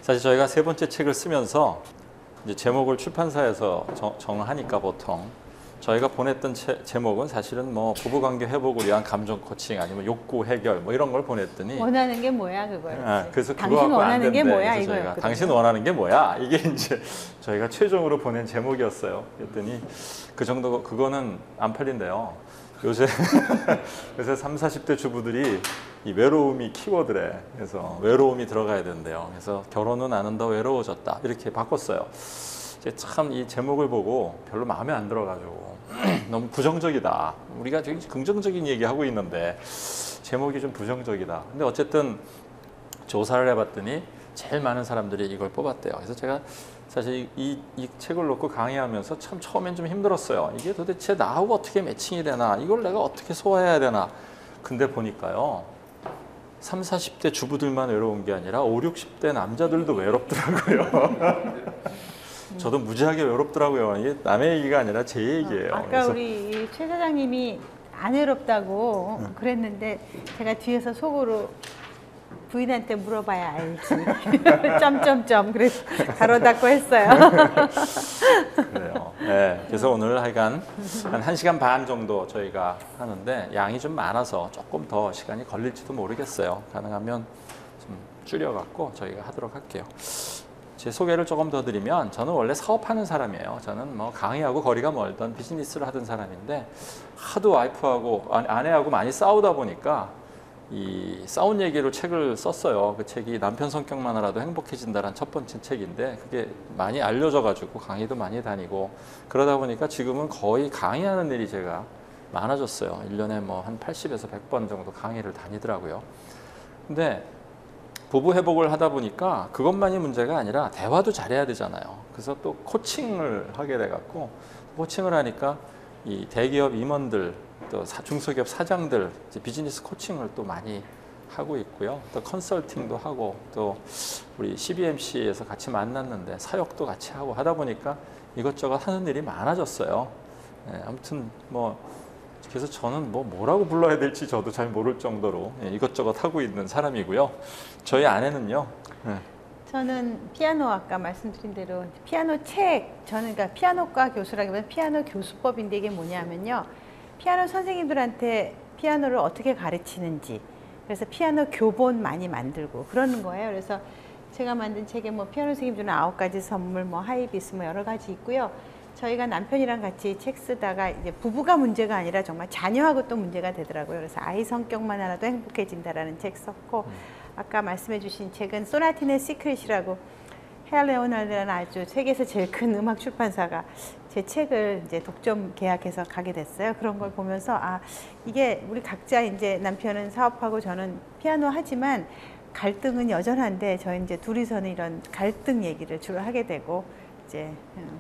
사실 저희가 세 번째 책을 쓰면서 이제 제목을 출판사에서 정하니까 보통 저희가 보냈던 제목은 사실은 뭐 부부관계 회복을 위한 감정 코칭 아니면 욕구 해결 뭐 이런 걸 보냈더니 원하는 게 뭐야 그거였지. 그래서 당신 원하는 게 뭐야 그래서 이거였거든요. 당신 원하는 게 뭐야 이게 이제 저희가 최종으로 보낸 제목이었어요. 그랬더니 그 정도 그거는 안 팔린대요. 요새 3, 40대 주부들이 이 외로움이 키워드래. 그래서 외로움이 들어가야 된대요. 그래서 결혼은 나는 더 외로워졌다 이렇게 바꿨어요. 참 이 제목을 보고 별로 마음에 안 들어가지고 너무 부정적이다. 우리가 되게 긍정적인 얘기하고 있는데 제목이 좀 부정적이다. 근데 어쨌든 조사를 해봤더니 제일 많은 사람들이 이걸 뽑았대요. 그래서 제가 사실 이 책을 놓고 강의하면서 참 처음엔 좀 힘들었어요. 이게 도대체 나하고 어떻게 매칭이 되나, 이걸 내가 어떻게 소화해야 되나. 근데 보니까요, 3, 40대 주부들만 외로운 게 아니라 5, 60대 남자들도 외롭더라고요. 저도 무지하게 외롭더라고요. 이게 남의 얘기가 아니라 제 얘기예요. 아까 그래서 우리 최 사장님이 안 외롭다고 그랬는데 제가 뒤에서 속으로 부인한테 물어봐야 알지. 점점점 그래서 가로 닫고 했어요. 그래요. 네, 그래서 오늘 하여간 한 1시간 반 정도 저희가 하는데 양이 좀 많아서 조금 더 시간이 걸릴지도 모르겠어요. 가능하면 좀 줄여갖고 저희가 하도록 할게요. 제 소개를 조금 더 드리면 저는 원래 사업하는 사람이에요. 저는 뭐 강의하고 거리가 멀던 비즈니스를 하던 사람인데 하도 와이프하고 아내하고 많이 싸우다 보니까 이 싸운 얘기로 책을 썼어요. 그 책이 남편 성격만 알아도 행복해진다라는 첫 번째 책인데 그게 많이 알려져 가지고 강의도 많이 다니고 그러다 보니까 지금은 거의 강의하는 일이 제가 많아졌어요. 1년에 뭐 한 80에서 100번 정도 강의를 다니더라고요. 근데 부부 회복을 하다 보니까 그것만이 문제가 아니라 대화도 잘해야 되잖아요. 그래서 또 코칭을 하게 돼갖고 코칭을 하니까 이 대기업 임원들 또 중소기업 사장들 비즈니스 코칭을 또 많이 하고 있고요. 또 컨설팅도 하고 또 우리 CBMC에서 같이 만났는데 사역도 같이 하고 하다 보니까 이것저것 하는 일이 많아졌어요. 네, 아무튼 뭐 그래서 저는 뭐라고 불러야 될지 저도 잘 모를 정도로 이것저것 하고 있는 사람이고요. 저희 아내는요. 네. 저는 피아노 아까 말씀드린 대로 피아노 책, 저는 그러니까 피아노과 교수라기보다 피아노 교수법인데 이게 뭐냐면요. 피아노 선생님들한테 피아노를 어떻게 가르치는지 그래서 피아노 교본 많이 만들고 그러는 거예요. 그래서 제가 만든 책에 뭐 피아노 선생님 주는 9가지 선물, 뭐 하이비스 뭐 여러 가지 있고요. 저희가 남편이랑 같이 책 쓰다가 이제 부부가 문제가 아니라 정말 자녀하고 또 문제가 되더라고요. 그래서 아이 성격만 알아도 행복해진다라는 책 썼고 아까 말씀해 주신 책은 소나틴의 시크릿이라고 헤어 레오나르드라는 아주 세계에서 제일 큰 음악 출판사가 제 책을 이제 독점 계약해서 가게 됐어요. 그런 걸 보면서 아 이게 우리 각자 이제 남편은 사업하고 저는 피아노 하지만 갈등은 여전한데 저희 이제 둘이서는 이런 갈등 얘기를 주로 하게 되고 이제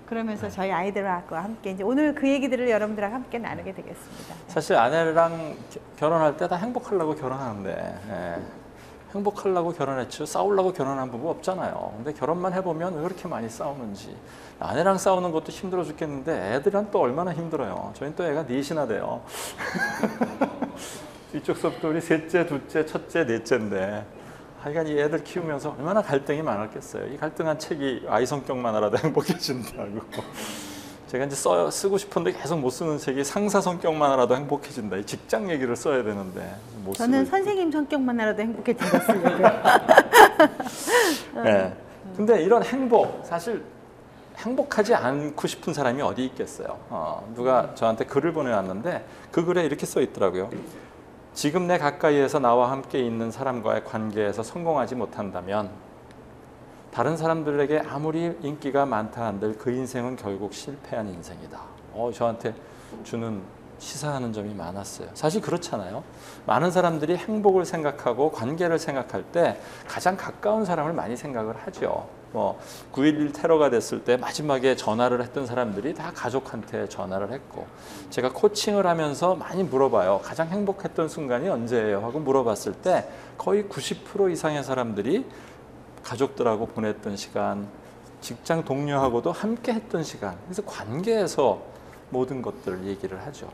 그러면서 저희 아이들과 함께 이제 오늘 그 얘기들을 여러분들하고 함께 나누게 되겠습니다. 사실 아내랑 결혼할 때 다 행복하려고 결혼하는데 행복하려고 결혼했죠. 싸우려고 결혼한 부부 없잖아요. 근데 결혼만 해보면 왜 그렇게 많이 싸우는지. 아내랑 싸우는 것도 힘들어 죽겠는데 애들은 또 얼마나 힘들어요. 저희는 또 애가 넷이나 돼요. 이쪽 수업도 우리 셋째, 둘째, 첫째, 넷째인데 하여간 이 애들 키우면서 얼마나 갈등이 많았겠어요. 이 갈등한 책이 아이 성격만 알아도 행복해진다고. 제가 이제 쓰고 싶은데 계속 못 쓰는 책이 상사 성격만 알아도 행복해진다. 이 직장 얘기를 써야 되는데 못 저는 쓰고 선생님 성격만 알아도 행복해진다 쓰려고요. 네. 근데 이런 행복, 사실 행복하지 않고 싶은 사람이 어디 있겠어요. 누가 저한테 글을 보내왔는데 그 글에 이렇게 써 있더라고요. 지금 내 가까이에서 나와 함께 있는 사람과의 관계에서 성공하지 못한다면 다른 사람들에게 아무리 인기가 많다 한들 그 인생은 결국 실패한 인생이다. 저한테 주는 시사하는 점이 많았어요. 사실 그렇잖아요. 많은 사람들이 행복을 생각하고 관계를 생각할 때 가장 가까운 사람을 많이 생각을 하죠. 9.11 테러가 됐을 때 마지막에 전화를 했던 사람들이 다 가족한테 전화를 했고 제가 코칭을 하면서 많이 물어봐요. 가장 행복했던 순간이 언제예요? 하고 물어봤을 때 거의 90% 이상의 사람들이 가족들하고 보냈던 시간, 직장 동료하고도 함께 했던 시간. 그래서 관계에서 모든 것들을 얘기를 하죠.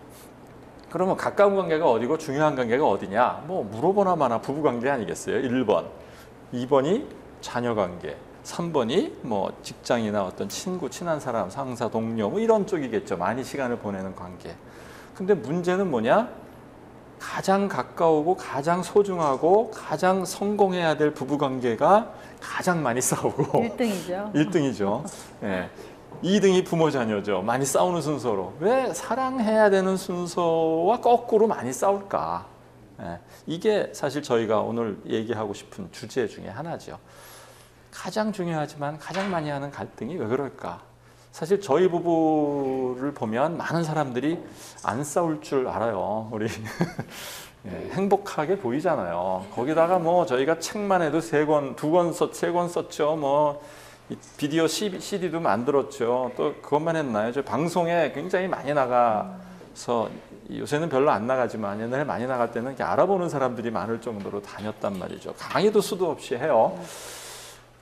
그러면 가까운 관계가 어디고 중요한 관계가 어디냐? 물어보나 마나 부부 관계 아니겠어요? 1번. 2번이 자녀 관계. 3번이 뭐 직장이나 어떤 친구, 친한 사람, 상사, 동료 뭐 이런 쪽이겠죠. 많이 시간을 보내는 관계. 근데 문제는 뭐냐? 가장 가까우고 가장 소중하고 가장 성공해야 될 부부관계가 가장 많이 싸우고 1등이죠. 1등이죠. 예. 2등이 부모 자녀죠. 많이 싸우는 순서로. 왜 사랑해야 되는 순서와 거꾸로 많이 싸울까? 예. 이게 사실 저희가 오늘 얘기하고 싶은 주제 중에 하나죠. 가장 중요하지만 가장 많이 하는 갈등이 왜 그럴까? 사실 저희 부부를 보면 많은 사람들이 안 싸울 줄 알아요. 우리 예, 행복하게 보이잖아요. 거기다가 뭐 저희가 책만 해도 3권, 2권, 3권 썼죠. 뭐 비디오 CD도 만들었죠. 또 그것만 했나요? 저 방송에 굉장히 많이 나가서 요새는 별로 안 나가지만 옛날에 많이 나갈 때는 이렇게 알아보는 사람들이 많을 정도로 다녔단 말이죠. 강의도 수도 없이 해요.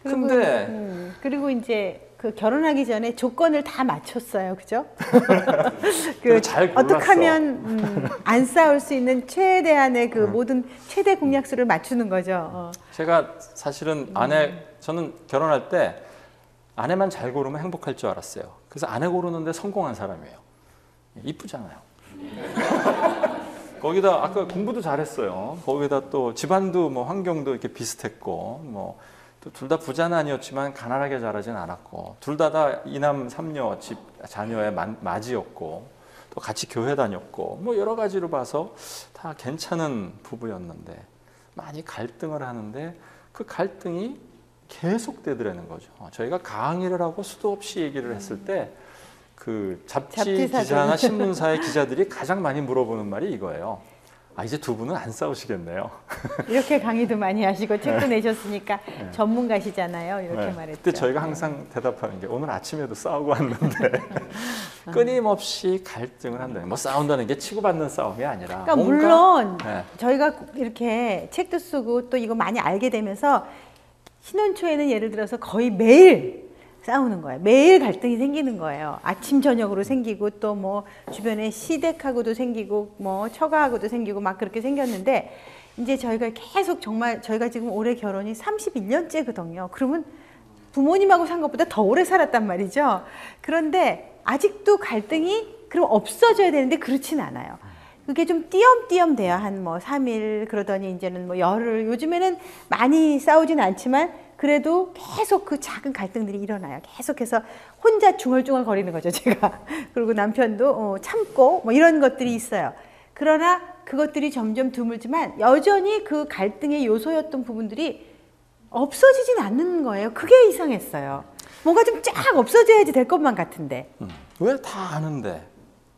근데 그리고 이제 그 결혼하기 전에 조건을 다 맞췄어요, 그죠? 잘 골랐어. 어떻게 하면 안 싸울 수 있는 최대한의 그 모든 최대 공약수를 맞추는 거죠. 제가 사실은 저는 결혼할 때 아내만 잘 고르면 행복할 줄 알았어요. 그래서 아내 고르는데 성공한 사람이에요. 이쁘잖아요. 거기다 아까 공부도 잘했어요. 거기다 또 집안도 뭐 환경도 이렇게 비슷했고 뭐. 둘 다 부자는 아니었지만 가난하게 자라진 않았고 둘 다 이남 삼녀 집 자녀의 맞이였고 또 같이 교회 다녔고 뭐 여러 가지로 봐서 다 괜찮은 부부였는데 많이 갈등을 하는데 그 갈등이 계속되더라는 거죠. 저희가 강의를 하고 수도 없이 얘기를 했을 때 그 잡지 기자나 신문사의 기자들이 가장 많이 물어보는 말이 이거예요. 이제 두 분은 안 싸우시겠네요. 이렇게 강의도 많이 하시고 책도 내셨으니까 전문가시잖아요. 이렇게 말했죠. 그때 저희가 항상 대답하는 게 오늘 아침에도 싸우고 왔는데 끊임없이 갈등을 한다는 뭐 싸운다는 게 치고받는 싸움이 아니라 그러니까 물론 저희가 이렇게 책도 쓰고 또 이거 많이 알게 되면서 신혼 초에는 예를 들어서 거의 매일 싸우는 거예요. 매일 갈등이 생기는 거예요. 아침 저녁으로 생기고 또 뭐 주변에 시댁하고도 생기고 뭐 처가하고도 생기고 막 그렇게 생겼는데 이제 저희가 계속 정말 저희가 지금 올해 결혼이 31년째거든요. 그러면 부모님하고 산 것보다 더 오래 살았단 말이죠. 그런데 아직도 갈등이 그럼 없어져야 되는데 그렇진 않아요. 그게 좀 띄엄띄엄 돼요. 한 뭐 3일 그러더니 이제는 뭐 열흘. 요즘에는 많이 싸우진 않지만 그래도 계속 그 작은 갈등들이 일어나요. 계속해서 혼자 중얼중얼 거리는 거죠, 제가. 그리고 남편도 참고 뭐 이런 것들이 있어요. 그러나 그것들이 점점 드물지만 여전히 그 갈등의 요소였던 부분들이 없어지진 않는 거예요. 그게 이상했어요. 뭔가 좀 쫙 없어져야지 될 것만 같은데. 왜 다 아는데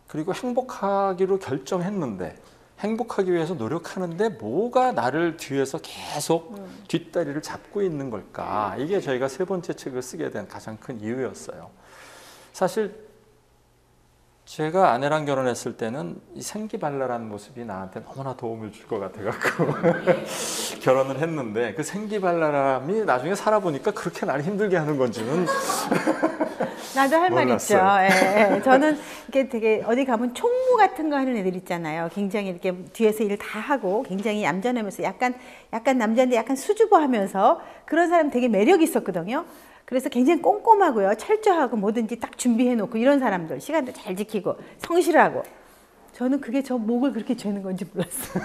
그리고 행복하기로 결정했는데 행복하기 위해서 노력하는데 뭐가 나를 뒤에서 계속 뒷다리를 잡고 있는 걸까? 이게 저희가 3번째 책을 쓰게 된 가장 큰 이유였어요. 사실 제가 아내랑 결혼했을 때는 이 생기발랄한 모습이 나한테 너무나 도움을 줄 것 같아갖고 결혼을 했는데 그 생기발랄함이 나중에 살아보니까 그렇게 나를 힘들게 하는 건지는 나도 할 말 있죠. 몰랐어요. 예. 저는 이렇게 되게 어디 가면 총무 같은 거 하는 애들 있잖아요. 굉장히 이렇게 뒤에서 일 다 하고 굉장히 얌전하면서 약간 남자인데 약간 수줍어하면서 그런 사람 되게 매력 있었거든요. 그래서 굉장히 꼼꼼하고요. 철저하고 뭐든지 딱 준비해놓고 이런 사람들 시간도 잘 지키고 성실하고 저는 그게 저 목을 그렇게 죄는 건지 몰랐어요.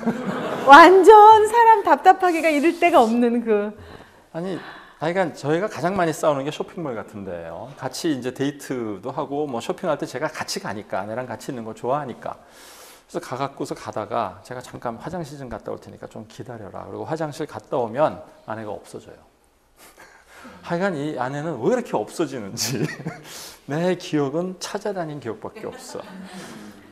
완전 사람 답답하기가 이를 데가 없는 그 그러니까 저희가 가장 많이 싸우는 게 쇼핑몰 같은데요. 같이 이제 데이트도 하고 뭐 쇼핑할 때 제가 같이 가니까 아내랑 같이 있는 거 좋아하니까 그래서 가갖고서 가다가 제가 잠깐 화장실 좀 갔다 올 테니까 좀 기다려라. 그리고 화장실 갔다 오면 아내가 없어져요. 하여간 이 아내는 왜 이렇게 없어지는지 내 기억은 찾아다닌 기억밖에 없어.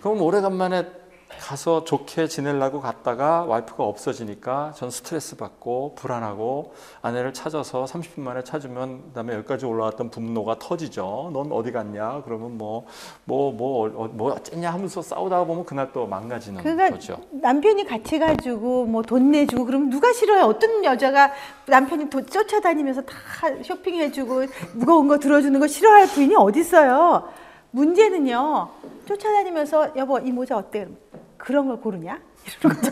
그럼 오래간만에 가서 좋게 지내려고 갔다가 와이프가 없어지니까 전 스트레스 받고 불안하고 아내를 찾아서 30분 만에 찾으면 그다음에 여기까지 올라왔던 분노가 터지죠. 넌 어디 갔냐? 그러면 뭐 어쨌냐 하면서 싸우다가 보면 그날 또 망가지는 거죠. 남편이 같이 가지고 뭐 돈 내주고 그러면 누가 싫어요? 어떤 여자가 남편이 쫓아다니면서 다 쇼핑해주고 무거운 거 들어주는 거 싫어할 부인이 어디 있어요? 문제는요. 쫓아다니면서 여보 이 모자 어때? 그런 걸 고르냐? 이런 거죠.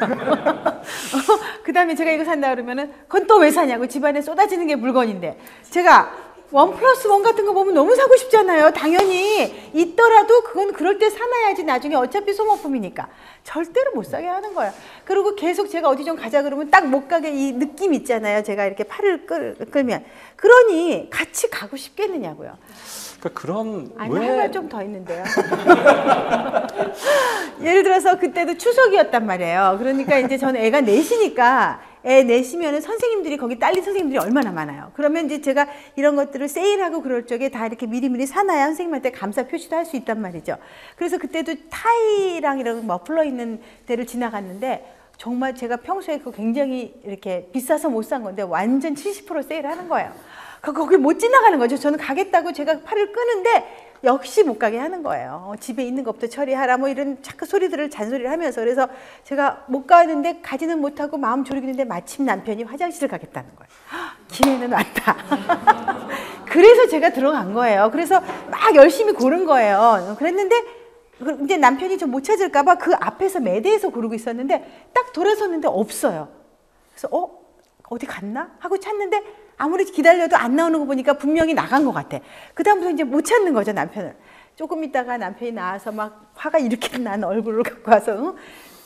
그 다음에 제가 이거 산다 그러면은 그건 또 왜 사냐고 집안에 쏟아지는 게 물건인데 제가 1+1 같은 거 보면 너무 사고 싶잖아요. 당연히 있더라도 그건 그럴 때 사놔야지 나중에 어차피 소모품이니까 절대로 못 사게 하는 거예요. 그리고 계속 제가 어디 좀 가자 그러면 딱 못 가게 이 느낌 있잖아요. 제가 이렇게 팔을 끌면 그러니 같이 가고 싶겠느냐고요. 그러니까 그런 아니 할 말 좀 더 있는데요. 예를 들어서 그때도 추석이었단 말이에요. 그러니까 이제 저는 애가 넷이니까 애 넷이면은 선생님들이 거기 딸린 선생님들이 얼마나 많아요. 그러면 이제 제가 이런 것들을 세일하고 그럴 적에 다 이렇게 미리미리 사놔야 선생님한테 감사 표시도 할 수 있단 말이죠. 그래서 그때도 타이랑 이런 머플러 있는 데를 지나갔는데 정말 제가 평소에 그거 굉장히 이렇게 비싸서 못 산 건데 완전 70% 세일하는 거예요. 거길 못 지나가는 거죠. 저는 가겠다고 제가 팔을 끄는데 역시 못 가게 하는 거예요. 집에 있는 것부터 처리하라 뭐 이런 자꾸 소리들을 잔소리를 하면서 그래서 제가 못 가는데 가지는 못하고 마음 졸이는데 마침 남편이 화장실을 가겠다는 거예요. 기회는 왔다. 그래서 제가 들어간 거예요. 그래서 막 열심히 고른 거예요. 그랬는데 이제 남편이 좀 못 찾을까 봐 그 앞에서 매대에서 고르고 있었는데 딱 돌아섰는데 없어요. 그래서 어디 갔나? 하고 찾는데 아무리 기다려도 안 나오는 거 보니까 분명히 나간 것 같아. 그 다음부터 이제 못 찾는 거죠, 남편을. 조금 있다가 남편이 나와서 막 화가 이렇게 난 얼굴을 갖고 와서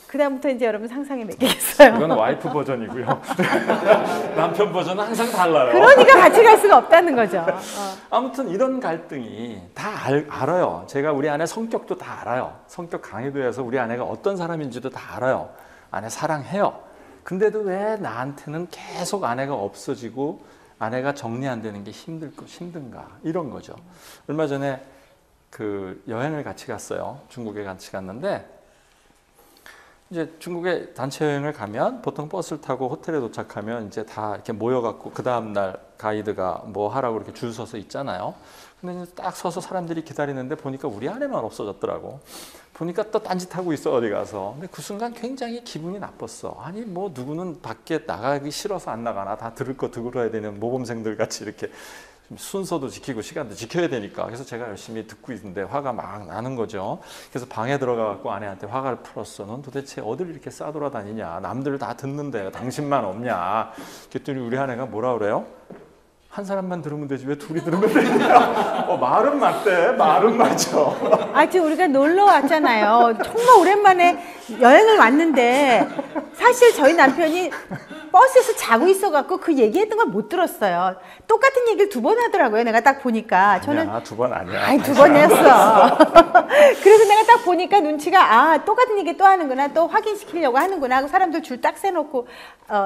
그 다음부터 이제 여러분 상상에 맡기겠어요. 이건 와이프 버전이고요. 남편 버전은 항상 달라요. 그러니까 같이 갈 수가 없다는 거죠. 아무튼 이런 갈등이 다 알아요. 제가 우리 아내 성격도 다 알아요. 성격 강의도에서 우리 아내가 어떤 사람인지도 다 알아요. 아내 사랑해요. 근데도 왜 나한테는 계속 아내가 없어지고 아내가 정리 안 되는 게 힘든가 이런 거죠. 얼마 전에 그 여행을 같이 갔어요. 중국에 같이 갔는데 이제 중국에 단체 여행을 가면 보통 버스를 타고 호텔에 도착하면 이제 다 이렇게 모여갖고 그 다음 날 가이드가 뭐 하라고 이렇게 줄 서서 있잖아요. 근데 이제 딱 서서 사람들이 기다리는데 보니까 우리 아내만 없어졌더라고. 보니까 또 딴짓하고 있어 어디 가서. 근데 그 순간 굉장히 기분이 나빴어. 아니 뭐 누구는 밖에 나가기 싫어서 안 나가나 다 들을 거 들어야 되는 모범생들 같이 이렇게 순서도 지키고 시간도 지켜야 되니까. 그래서 제가 열심히 듣고 있는데 화가 막 나는 거죠. 그래서 방에 들어가갖고 아내한테 화를 풀었어. 넌 도대체 어딜 이렇게 싸돌아다니냐. 남들 다 듣는데 당신만 없냐. 그랬더니 우리 아내가 뭐라 그래요? 한 사람만 들으면 되지 왜 둘이 들으면 되냐. 말은 맞대. 말은 맞죠. 지금 우리가 놀러 왔잖아요. 정말 오랜만에 여행을 왔는데 사실 저희 남편이 버스에서 자고 있어갖고 그 얘기했던 걸 못 들었어요. 똑같은 얘기를 2번 하더라고요. 내가 딱 보니까. 저는 아니야, 2번 아니야. 아니 2번 했어. 그래서 내가 딱 보니까 눈치가 똑같은 얘기 또 하는구나. 또 확인시키려고 하는구나 하고 사람들 줄 딱 세놓고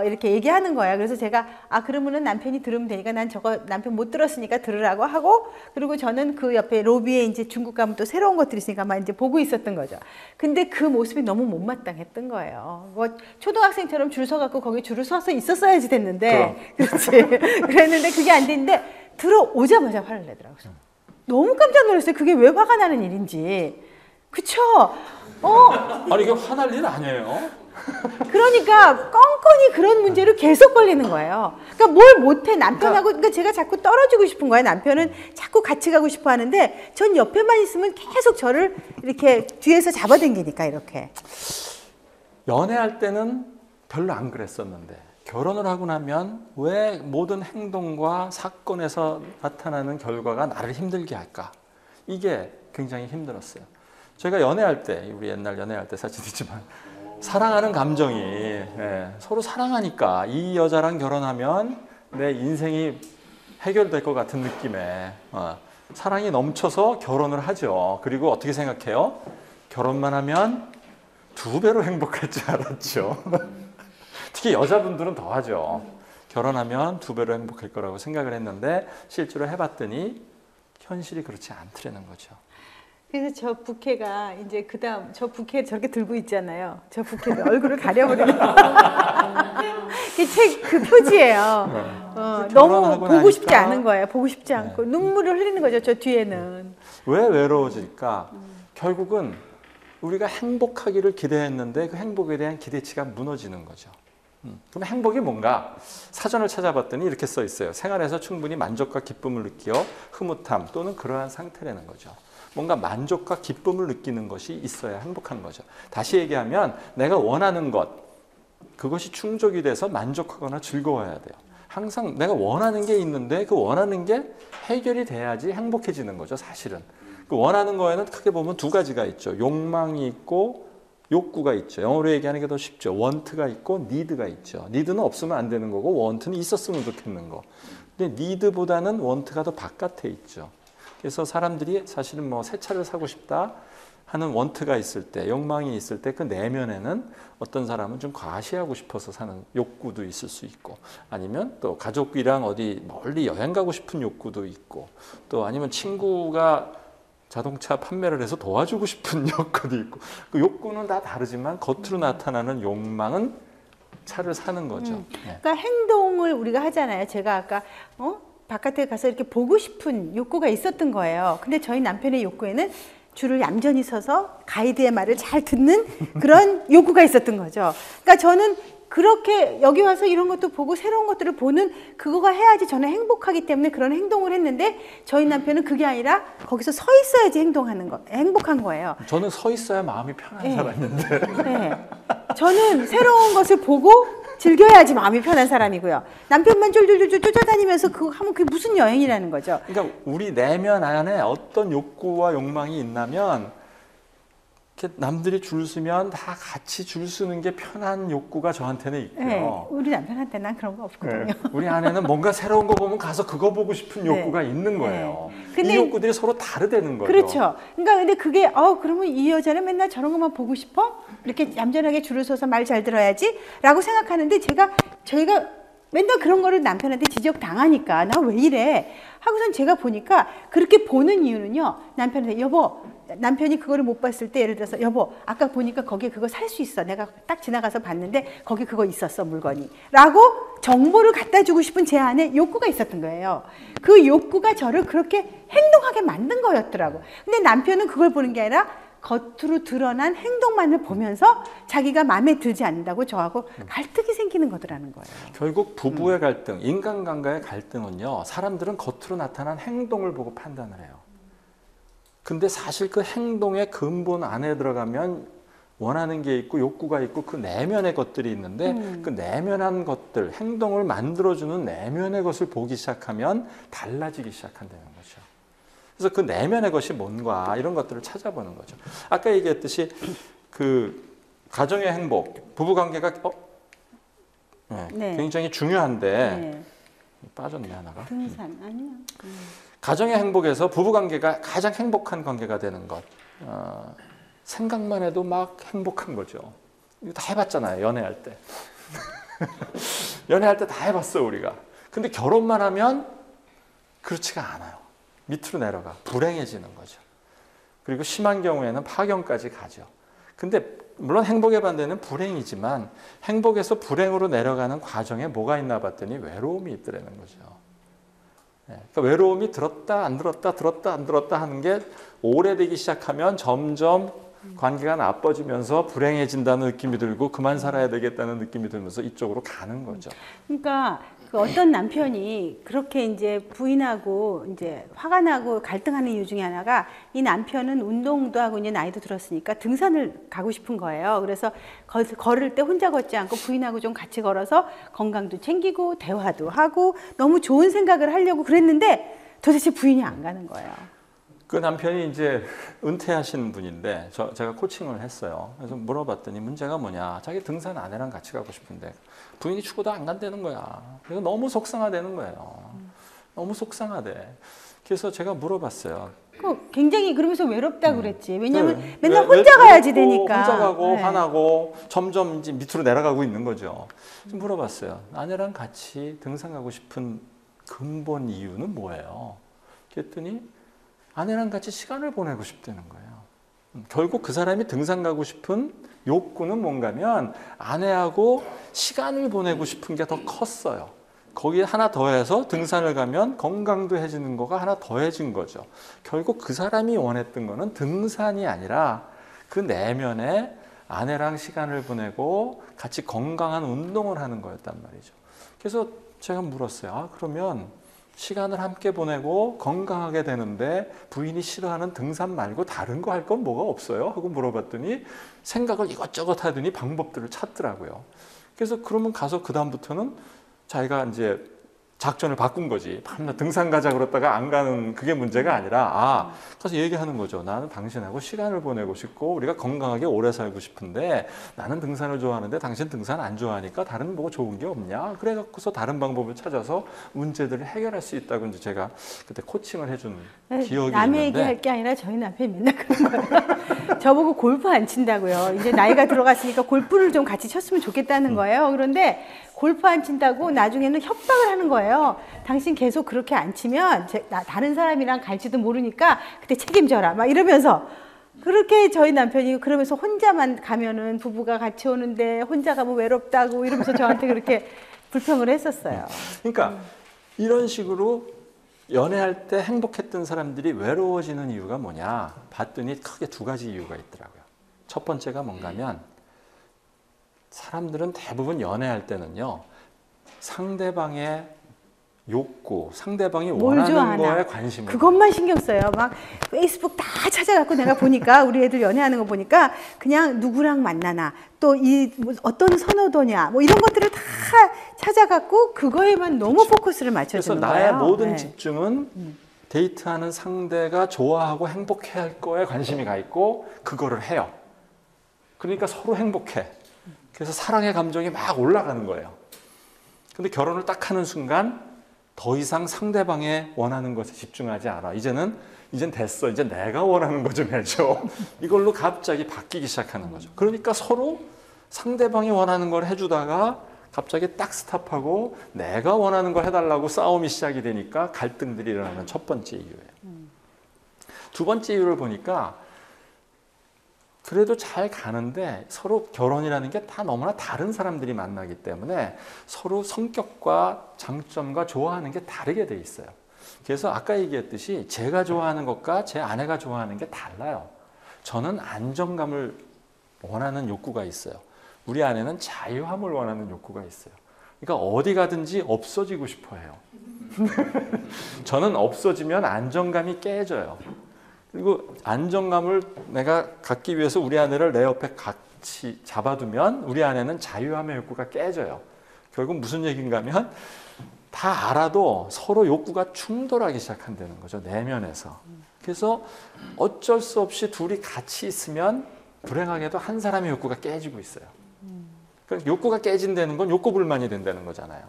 이렇게 얘기하는 거야. 그래서 제가 그러면은 남편이 들으면 되니까 난 저거 남편 못 들었으니까 들으라고 하고 그리고 저는 그 옆에 로비에 이제 중국 가면 또 새로운 것들이 있으니까 막 이제 보고 있었던 거죠. 근데 그 모습이 너무 못마땅했던 거예요. 뭐 초등학생처럼 줄 서갖고 거기 줄을 서서 있었어야지 됐는데 그렇지. 그랬는데 그게 안 됐는데 들어오자마자 화를 내더라고요. 너무 깜짝 놀랐어요. 그게 왜 화가 나는 일인지. 그쵸? 아니 이게 화날 일 아니에요. 그러니까 껌껌이 그런 문제로 계속 걸리는 거예요. 그러니까 뭘 못해 남편하고 그러니까 제가 자꾸 떨어지고 싶은 거예요. 남편은 자꾸 같이 가고 싶어 하는데 전 옆에만 있으면 계속 저를 이렇게 뒤에서 잡아당기니까 이렇게. 연애할 때는 별로 안 그랬었는데 결혼을 하고 나면 왜 모든 행동과 사건에서 나타나는 결과가 나를 힘들게 할까? 이게 굉장히 힘들었어요. 저희가 연애할 때, 우리 옛날 연애할 때 사진이지만 사랑하는 감정이 서로 사랑하니까 이 여자랑 결혼하면 내 인생이 해결될 것 같은 느낌에 사랑이 넘쳐서 결혼을 하죠. 그리고 어떻게 생각해요? 결혼만 하면 2배로 행복할 줄 알았죠. 특히 여자분들은 더 하죠. 결혼하면 2배로 행복할 거라고 생각을 했는데 실제로 해봤더니 현실이 그렇지 않더라는 거죠. 그래서 저 부케가 이제 그다음 저 부케 저렇게 들고 있잖아요. 저 부케를 얼굴을 가려버리는 그 표지예요. 너무 보고 싶지 않은 거예요. 보고 싶지 않고 눈물을 흘리는 거죠. 저 뒤에는. 왜 외로워질까? 결국은 우리가 행복하기를 기대했는데 그 행복에 대한 기대치가 무너지는 거죠. 그럼 행복이 뭔가? 사전을 찾아봤더니 이렇게 써 있어요. 생활에서 충분히 만족과 기쁨을 느끼어 흐뭇함 또는 그러한 상태라는 거죠. 뭔가 만족과 기쁨을 느끼는 것이 있어야 행복한 거죠. 다시 얘기하면 내가 원하는 것, 그것이 충족이 돼서 만족하거나 즐거워야 돼요. 항상 내가 원하는 게 있는데 그 원하는 게 해결이 돼야지 행복해지는 거죠, 사실은. 그 원하는 거에는 크게 보면 두 가지가 있죠. 욕망이 있고 욕구가 있죠. 영어로 얘기하는 게 더 쉽죠. want가 있고 need가 있죠. need는 없으면 안 되는 거고 want는 있었으면 좋겠는 거. 근데 need보다는 want가 더 바깥에 있죠. 그래서 사람들이 사실은 뭐 새 차를 사고 싶다 하는 want가 있을 때, 욕망이 있을 때 그 내면에는 어떤 사람은 좀 과시하고 싶어서 사는 욕구도 있을 수 있고, 아니면 또 가족이랑 어디 멀리 여행 가고 싶은 욕구도 있고, 또 아니면 친구가 자동차 판매를 해서 도와주고 싶은 욕구도 있고, 그 욕구는 다 다르지만 겉으로 나타나는 욕망은 차를 사는 거죠. 네. 그러니까 행동을 우리가 하잖아요. 제가 아까 바깥에 가서 이렇게 보고 싶은 욕구가 있었던 거예요. 근데 저희 남편의 욕구에는 줄을 얌전히 서서 가이드의 말을 잘 듣는 그런 욕구가 있었던 거죠. 그러니까 저는 그렇게 여기 와서 이런 것도 보고 새로운 것들을 보는 그거가 해야지 저는 행복하기 때문에 그런 행동을 했는데, 저희 남편은 그게 아니라 거기서 서 있어야지 행복한 거예요. 저는 서 있어야 마음이 편한 네. 사람인데. 네. 저는 새로운 것을 보고 즐겨야지 마음이 편한 사람이고요. 남편만 쫄쫄쫄 쫓아다니면서 그거 하면 그게 무슨 여행이라는 거죠. 그러니까 우리 내면 안에 어떤 욕구와 욕망이 있나면 이렇게 남들이 줄 서면 다 같이 줄 서는 게 편한 욕구가 저한테는 있고요. 네, 우리 남편한테 난 그런 거 없거든요. 네, 우리 안에는 뭔가 새로운 거 보면 가서 그거 보고 싶은 욕구가 있는 거예요. 근데 이 욕구들이 서로 다르다는 거죠. 그렇죠. 그러니까 근데 그게 그러면 이 여자는 맨날 저런 것만 보고 싶어? 이렇게 얌전하게 줄을 서서 말 잘 들어야지라고 생각하는데, 저희가 맨날 그런 거를 남편한테 지적당하니까 나 왜 이래? 하고선 제가 보니까 그렇게 보는 이유는요. 남편한테 여보, 남편이 그거를 못 봤을 때 예를 들어서 여보 아까 보니까 거기에 그거 살 수 있어. 내가 딱 지나가서 봤는데 거기 그거 있었어 물건이. 라고 정보를 갖다 주고 싶은 제 안에 욕구가 있었던 거예요. 그 욕구가 저를 그렇게 행동하게 만든 거였더라고. 근데 남편은 그걸 보는 게 아니라 겉으로 드러난 행동만을 보면서 자기가 마음에 들지 않는다고 저하고 갈등이 생기는 거더라는 거예요. 결국 부부의 갈등, 인간관계의 갈등은요. 사람들은 겉으로 나타난 행동을 보고 판단을 해요. 근데 사실 그 행동의 근본 안에 들어가면 원하는 게 있고 욕구가 있고 그 내면의 것들이 있는데 그 내면한 것들, 행동을 만들어주는 내면의 것을 보기 시작하면 달라지기 시작한다는 거죠. 그래서 그 내면의 것이 뭔가 이런 것들을 찾아보는 거죠. 아까 얘기했듯이 그 가정의 행복, 부부관계가 네. 굉장히 중요한데 네. 빠졌네 하나가. 등산 아니야. 가정의 행복에서 부부관계가 가장 행복한 관계가 되는 것. 생각만 해도 막 행복한 거죠. 이거 다 해봤잖아요, 연애할 때. 연애할 때 다 해봤어, 우리가. 근데 결혼만 하면 그렇지가 않아요. 밑으로 내려가. 불행해지는 거죠. 그리고 심한 경우에는 파경까지 가죠. 근데 물론 행복의 반대는 불행이지만 행복에서 불행으로 내려가는 과정에 뭐가 있나 봤더니 외로움이 있더라는 거죠. 그러니까 외로움이 들었다 안 들었다 들었다 안 들었다 하는 게 오래되기 시작하면 점점 관계가 나빠지면서 불행해진다는 느낌이 들고 그만 살아야 되겠다는 느낌이 들면서 이쪽으로 가는 거죠. 그러니까 그 어떤 남편이 그렇게 이제 부인하고 이제 화가 나고 갈등하는 이유 중에 하나가, 이 남편은 운동도 하고 이제 나이도 들었으니까 등산을 가고 싶은 거예요. 그래서 걸을 때 혼자 걷지 않고 부인하고 좀 같이 걸어서 건강도 챙기고 대화도 하고 너무 좋은 생각을 하려고 그랬는데 도대체 부인이 안 가는 거예요. 그 남편이 이제 은퇴하신 분인데 제가 코칭을 했어요. 그래서 물어봤더니 문제가 뭐냐. 자기 등산 아내랑 같이 가고 싶은데 부인이 죽어도 안 간다는 거야. 그래서 너무 속상하다는 거예요. 너무 속상하대. 그래서 제가 물어봤어요. 굉장히 그러면서 외롭다고 그랬지. 왜냐면 맨날 혼자 가야지 되니까. 혼자 가고 네. 화나고 점점 이제 밑으로 내려가고 있는 거죠. 물어봤어요. 아내랑 같이 등산 가고 싶은 근본 이유는 뭐예요? 그랬더니 아내랑 같이 시간을 보내고 싶다는 거예요. 결국 그 사람이 등산 가고 싶은 욕구는 뭔가면 아내하고 시간을 보내고 싶은 게 더 컸어요. 거기에 하나 더해서 등산을 가면 건강도 해지는 거가 하나 더해진 거죠. 결국 그 사람이 원했던 거는 등산이 아니라 그 내면에 아내랑 시간을 보내고 같이 건강한 운동을 하는 거였단 말이죠. 그래서 제가 물었어요. 아, 그러면 시간을 함께 보내고 건강하게 되는데 부인이 싫어하는 등산 말고 다른 거 할 건 뭐가 없어요? 하고 물어봤더니 생각을 이것저것 하더니 방법들을 찾더라고요. 그래서 그러면 가서 그 다음부터는 자기가 이제 작전을 바꾼 거지. 밤낮 등산 가자 그랬다가 안 가는 그게 문제가 아니라 가서 얘기하는 거죠. 나는 당신하고 시간을 보내고 싶고 우리가 건강하게 오래 살고 싶은데 나는 등산을 좋아하는데 당신 등산 안 좋아하니까 다른 뭐가 좋은 게 없냐? 그래갖고서 다른 방법을 찾아서 문제들을 해결할 수 있다고 이제 제가 그때 코칭을 해준 기억이 남의 있는데 얘기할 게 아니라 저희 남편이 맨날 그런 거예요. 저보고 골프 안 친다고요. 이제 나이가 들어갔으니까 골프를 좀 같이 쳤으면 좋겠다는 거예요. 그런데 골프 안 친다고 나중에는 협박을 하는 거예요. 당신 계속 그렇게 안 치면 다른 사람이랑 갈지도 모르니까 그때 책임져라. 막 이러면서 그렇게 저희 남편이 그러면서 혼자만 가면은 부부가 같이 오는데 혼자 가면 외롭다고 이러면서 저한테 그렇게 불평을 했었어요. 그러니까 이런 식으로 연애할 때 행복했던 사람들이 외로워지는 이유가 뭐냐 봤더니 크게 두 가지 이유가 있더라고요. 첫 번째가 뭔가면 사람들은 대부분 연애할 때는요 상대방의 욕구, 상대방이 원하는 거에 관심을 그것만 신경 써요. 막 페이스북 다 찾아갖고 내가 보니까 우리 애들 연애하는 거 보니까 그냥 누구랑 만나나 또 이 어떤 선호도냐 뭐 이런 것들을 다 찾아갖고 그거에만 너무 포커스를 맞춰주는 거예요. 그래서 나의 모든 집중은 데이트하는 상대가 좋아하고 행복해 할 거에 관심이 가 있고 그거를 해요. 그러니까 서로 행복해. 그래서 사랑의 감정이 막 올라가는 거예요. 근데 결혼을 딱 하는 순간 더 이상 상대방의 원하는 것에 집중하지 않아. 이젠 됐어. 이제 내가 원하는 거 좀 해줘. 이걸로 갑자기 바뀌기 시작하는 거죠. 그러니까 서로 상대방이 원하는 걸 해주다가 갑자기 딱 스탑하고 내가 원하는 걸 해달라고 싸움이 시작이 되니까 갈등들이 일어나는 첫 번째 이유예요. 두 번째 이유를 보니까 그래도 잘 가는데 서로 결혼이라는 게 다 너무나 다른 사람들이 만나기 때문에 서로 성격과 장점과 좋아하는 게 다르게 돼 있어요. 그래서 아까 얘기했듯이 제가 좋아하는 것과 제 아내가 좋아하는 게 달라요. 저는 안정감을 원하는 욕구가 있어요. 우리 아내는 자유함을 원하는 욕구가 있어요. 그러니까 어디 가든지 없어지고 싶어 해요. 저는 없어지면 안정감이 깨져요. 그리고 안정감을 내가 갖기 위해서 우리 아내를 내 옆에 같이 잡아두면 우리 아내는 자유함의 욕구가 깨져요. 결국 무슨 얘기인가 하면 다 알아도 서로 욕구가 충돌하기 시작한다는 거죠. 내면에서. 그래서 어쩔 수 없이 둘이 같이 있으면 불행하게도 한 사람의 욕구가 깨지고 있어요. 그러니까 욕구가 깨진다는 건 욕구 불만이 된다는 거잖아요.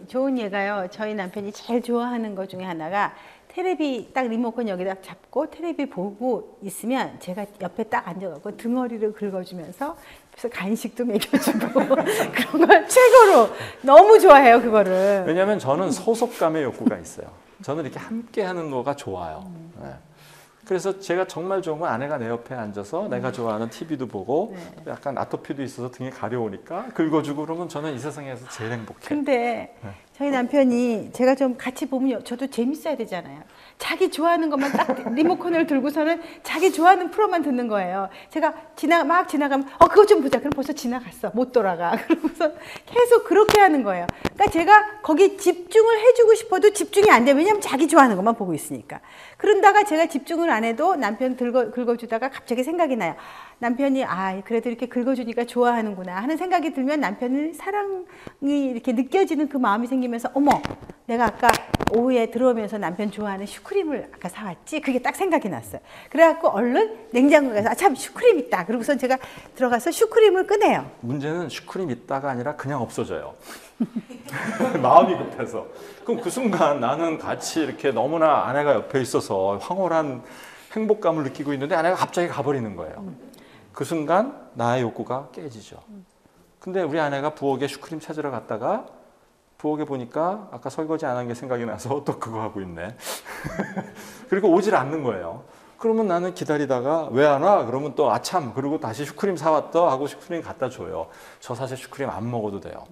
좋은 예가요. 저희 남편이 제일 좋아하는 것 중에 하나가 테레비 딱 리모컨 여기다 잡고 테레비 보고 있으면 제가 옆에 딱 앉아갖고 등허리를 긁어주면서 그래서 간식도 먹여주고 그런 걸 최고로 너무 좋아해요. 그거를. 왜냐하면 저는 소속감의 욕구가 있어요. 저는 이렇게 함께 하는 거가 좋아요. 네. 그래서 제가 정말 좋은 건 아내가 내 옆에 앉아서 내가 좋아하는 TV도 보고 약간 아토피도 있어서 등에 가려우니까 긁어주고 그러면 저는 이 세상에서 제일 행복해요. 근데 저희 남편이 제가 좀 같이 보면 저도 재밌어야 되잖아요. 자기 좋아하는 것만 딱 리모컨을 들고서는 자기 좋아하는 프로만 듣는 거예요. 제가 막 지나가면 그거 좀 보자. 그럼 벌써 지나갔어. 못 돌아가. 그러고서 계속 그렇게 하는 거예요. 그러니까 제가 거기 집중을 해주고 싶어도 집중이 안 돼요. 왜냐하면 자기 좋아하는 것만 보고 있으니까. 그런다가 제가 집중을 안 해도 남편 긁어주다가 갑자기 생각이 나요. 남편이 그래도 이렇게 긁어주니까 좋아하는구나 하는 생각이 들면 남편을 사랑이 이렇게 느껴지는 그 마음이 생기면서 어머 내가 아까 오후에 들어오면서 남편 좋아하는 슈크림을 아까 사왔지? 그게 딱 생각이 났어요. 그래갖고 얼른 냉장고에 가서 참 슈크림 있다. 그러고서 제가 들어가서 슈크림을 꺼내요. 문제는 슈크림 있다가 아니라 그냥 없어져요. 마음이 급해서. 그럼 그 순간 나는 같이 이렇게 너무나 아내가 옆에 있어서 황홀한 행복감을 느끼고 있는데 아내가 갑자기 가버리는 거예요. 그 순간 나의 욕구가 깨지죠. 근데 우리 아내가 부엌에 슈크림 찾으러 갔다가 부엌에 보니까 아까 설거지 안 한 게 생각이 나서 또 그거 하고 있네. 그리고 오질 않는 거예요. 그러면 나는 기다리다가 왜 안 와? 그러면 또 아참 그리고 다시 슈크림 사왔더 하고 슈크림 갖다 줘요. 저 사실 슈크림 안 먹어도 돼요.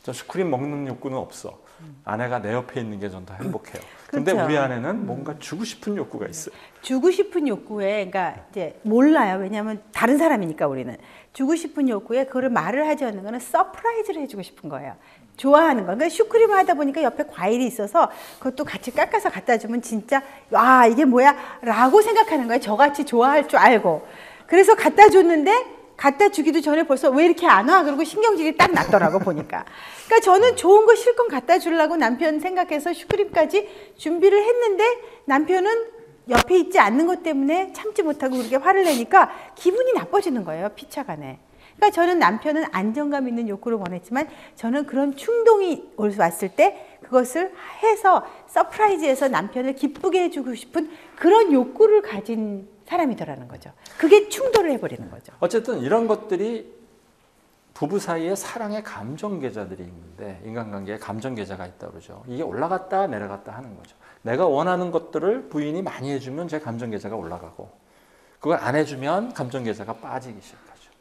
저 슈크림 먹는 욕구는 없어. 아내가 내 옆에 있는 게 전 더 행복해요. 근데 그렇죠. 우리 아내는 뭔가 주고 싶은 욕구가 있어요. 주고 싶은 욕구에, 그러니까 이제 몰라요. 왜냐하면 다른 사람이니까 우리는. 주고 싶은 욕구에 그거를 말을 하지 않는 거는 서프라이즈를 해주고 싶은 거예요. 좋아하는 거. 그러니까 슈크림을 하다 보니까 옆에 과일이 있어서 그것도 같이 깎아서 갖다 주면 진짜 와 이게 뭐야? 라고 생각하는 거예요. 저같이 좋아할 줄 알고. 그래서 갖다 줬는데 갖다 주기도 전에 벌써 왜 이렇게 안 와? 그리고 신경질이 딱 났더라고 보니까. 그러니까 저는 좋은 거 실컷 갖다 주려고 남편 생각해서 슈크림까지 준비를 했는데 남편은 옆에 있지 않는 것 때문에 참지 못하고 그렇게 화를 내니까 기분이 나빠지는 거예요. 피차간에. 그러니까 저는 남편은 안정감 있는 욕구를 원했지만 저는 그런 충동이 왔을 때 그것을 해서 서프라이즈해서 남편을 기쁘게 해주고 싶은 그런 욕구를 가진 사람이더라는 거죠. 그게 충돌을 해버리는 거죠. 어쨌든 이런 것들이 부부 사이에 사랑의 감정 계좌들이 있는데 인간관계에 감정 계좌가 있다고 그러죠. 이게 올라갔다 내려갔다 하는 거죠. 내가 원하는 것들을 부인이 많이 해주면 제 감정 계좌가 올라가고 그걸 안 해주면 감정 계좌가 빠지기 시작하죠.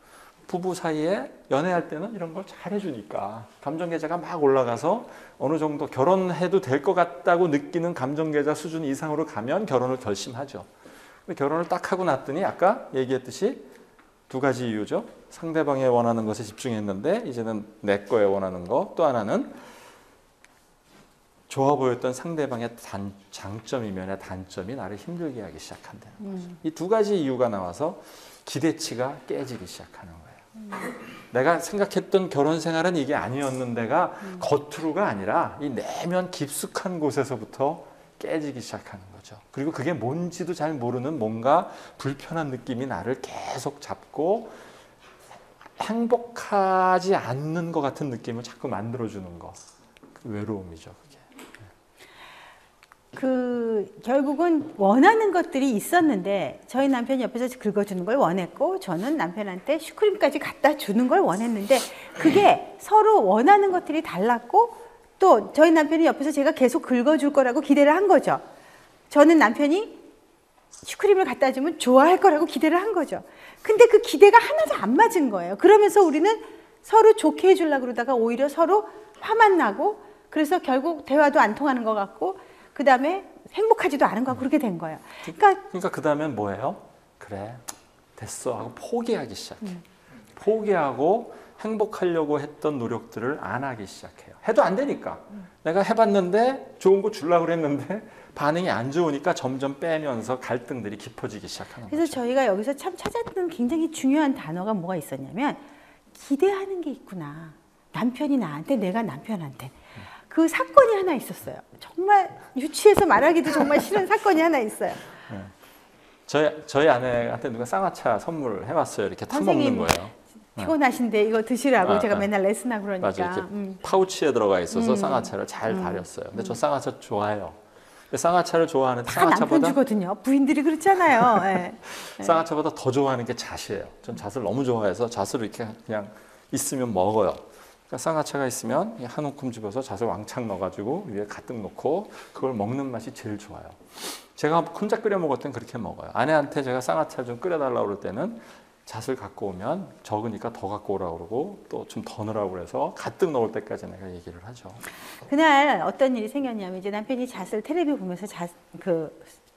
부부 사이에 연애할 때는 이런 걸 잘 해주니까 감정 계좌가 막 올라가서 어느 정도 결혼해도 될 것 같다고 느끼는 감정 계좌 수준 이상으로 가면 결혼을 결심하죠. 근데 결혼을 딱 하고 났더니 아까 얘기했듯이 두 가지 이유죠. 상대방이 원하는 것에 집중했는데 이제는 내 거에 원하는 거. 또 하나는 좋아 보였던 상대방의 장점이면 단점이 나를 힘들게 하기 시작한다는 거죠. 이 두 가지 이유가 나와서 기대치가 깨지기 시작하는 거예요. 내가 생각했던 결혼 생활은 이게 아니었는데가 겉으로가 아니라 이 내면 깊숙한 곳에서부터 깨지기 시작하는 거죠. 그리고 그게 뭔지도 잘 모르는 뭔가 불편한 느낌이 나를 계속 잡고 행복하지 않는 것 같은 느낌을 자꾸 만들어주는 거. 그 외로움이죠, 그게. 결국은 원하는 것들이 있었는데 저희 남편이 옆에서 긁어주는 걸 원했고 저는 남편한테 슈크림까지 갖다 주는 걸 원했는데 그게 서로 원하는 것들이 달랐고 또 저희 남편이 옆에서 제가 계속 긁어줄 거라고 기대를 한 거죠. 저는 남편이 슈크림을 갖다 주면 좋아할 거라고 기대를 한 거죠. 근데 그 기대가 하나도 안 맞은 거예요. 그러면서 우리는 서로 좋게 해주려고 그러다가 오히려 서로 화만 나고 그래서 결국 대화도 안 통하는 것 같고 그 다음에 행복하지도 않은 것 같고 그렇게 된 거예요. 그러니까 그 다음엔 뭐예요? 그래 됐어 하고 포기하기 시작해. 포기하고 행복하려고 했던 노력들을 안 하기 시작해요. 해도 안 되니까. 내가 해봤는데 좋은 거 주려고 그랬는데 반응이 안 좋으니까 점점 빼면서 갈등들이 깊어지기 시작하는 그래서 거죠. 저희가 여기서 참 찾았던 굉장히 중요한 단어가 뭐가 있었냐면 기대하는 게 있구나. 남편이 나한테 내가 남편한테. 그 사건이 하나 있었어요. 정말 유치해서 말하기도 정말 싫은 사건이 하나 있어요. 저희 아내한테 누가 쌍화차 선물을 해왔어요. 이렇게 타먹는 거예요. 피곤하신데 이거 드시라고 제가 맨날 레슨하고 그러니까. 맞아요. 이렇게 파우치에 들어가 있어서 쌍화차를 잘 다렸어요. 근데 저 쌍화차 좋아해요. 근데 쌍화차를 좋아하는데 다 남편 주거든요. 부인들이 그렇잖아요. 네. 쌍화차보다 더 좋아하는 게 잣이에요. 전 잣을 너무 좋아해서 잣을 이렇게 그냥 있으면 먹어요. 그러니까 쌍화차가 있으면 한 움큼 집어서 잣을 왕창 넣어가지고 위에 가득 넣고 그걸 먹는 맛이 제일 좋아요. 제가 혼자 끓여 먹을 땐 그렇게 먹어요. 아내한테 제가 쌍화차 좀 끓여달라고 그럴 때는 잣을 갖고 오면 적으니까 더 갖고 오라고 그러고 또 좀 더 넣으라고 그래서 가득 넣을 때까지 내가 얘기를 하죠. 그날 어떤 일이 생겼냐면 이제 남편이 잣을 텔레비 보면서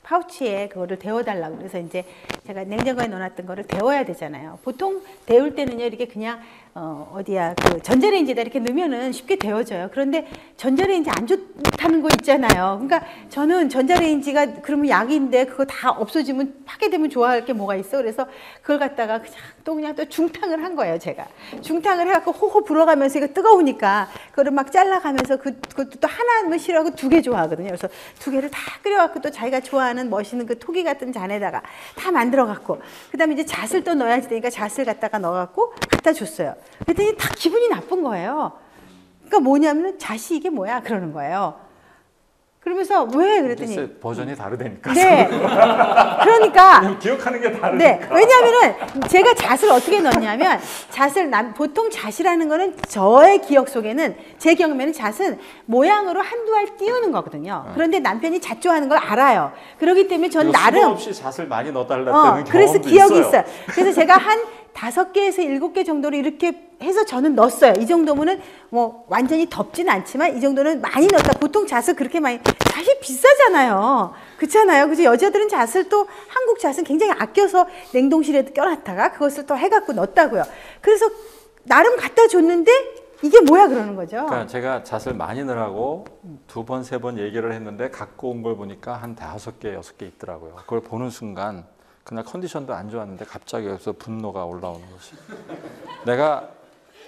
파우치에 그거를 데워달라고 그래서 이제 제가 냉장고에 넣어놨던 거를 데워야 되잖아요. 보통 데울 때는요 이렇게 그냥 그 전자레인지에다 이렇게 넣으면은 쉽게 데워져요. 그런데 전자레인지 안 좋다는 거 있잖아요. 그러니까 저는 전자레인지가 그러면 약인데 그거 다 없어지면 파괴되면 좋아할 게 뭐가 있어. 그래서 그걸 갖다가 그냥 또 중탕을 한 거예요. 제가 중탕을 해갖고 호호 불어가면서 이거 뜨거우니까 그거를 막 잘라가면서 그것도 또 하나는 싫어하고 두 개 좋아하거든요. 그래서 두 개를 다 끓여갖고 또 자기가 좋아하는 멋있는 그 토기 같은 잔에다가 다 만들어갖고 그다음에 이제 잣을 또 넣어야지 되니까 잣을 갖다가 넣어갖고 갖다 줬어요. 그랬더니 다 기분이 나쁜 거예요. 그러니까 뭐냐면 잣이 이게 뭐야 그러는 거예요. 그러면서 왜 그랬더니 버전이 다르다니까. 네. 그러니까 기억하는 게 다르니까. 네. 왜냐하면은 제가 잣을 어떻게 넣냐면 보통 잣이라는 거는 저의 기억 속에는 제 경험에는 잣은 모양으로 한두 알 띄우는 거거든요. 그런데 남편이 잣 좋아하는 걸 알아요. 그렇기 때문에 전 나름 없이 잣을 많이 넣어달라는 그래서 경험도 기억이 있어요. 그래서 제가 한 5개에서 7개 정도로 이렇게 해서 저는 넣었어요. 이 정도면은 뭐 완전히 덥진 않지만 이 정도는 많이 넣었다. 보통 잣을 그렇게 많이, 잣이 비싸잖아요. 그렇잖아요. 그래서 여자들은 잣을 또 한국 잣은 굉장히 아껴서 냉동실에 껴놨다가 그것을 또 해갖고 넣었다고요. 그래서 나름 갖다 줬는데 이게 뭐야 그러는 거죠. 그러니까 제가 잣을 많이 넣으라고 2번, 3번 얘기를 했는데 갖고 온 걸 보니까 한 5개, 6개 있더라고요. 그걸 보는 순간 그날 컨디션도 안 좋았는데 갑자기 여기서 분노가 올라오는 거지. 내가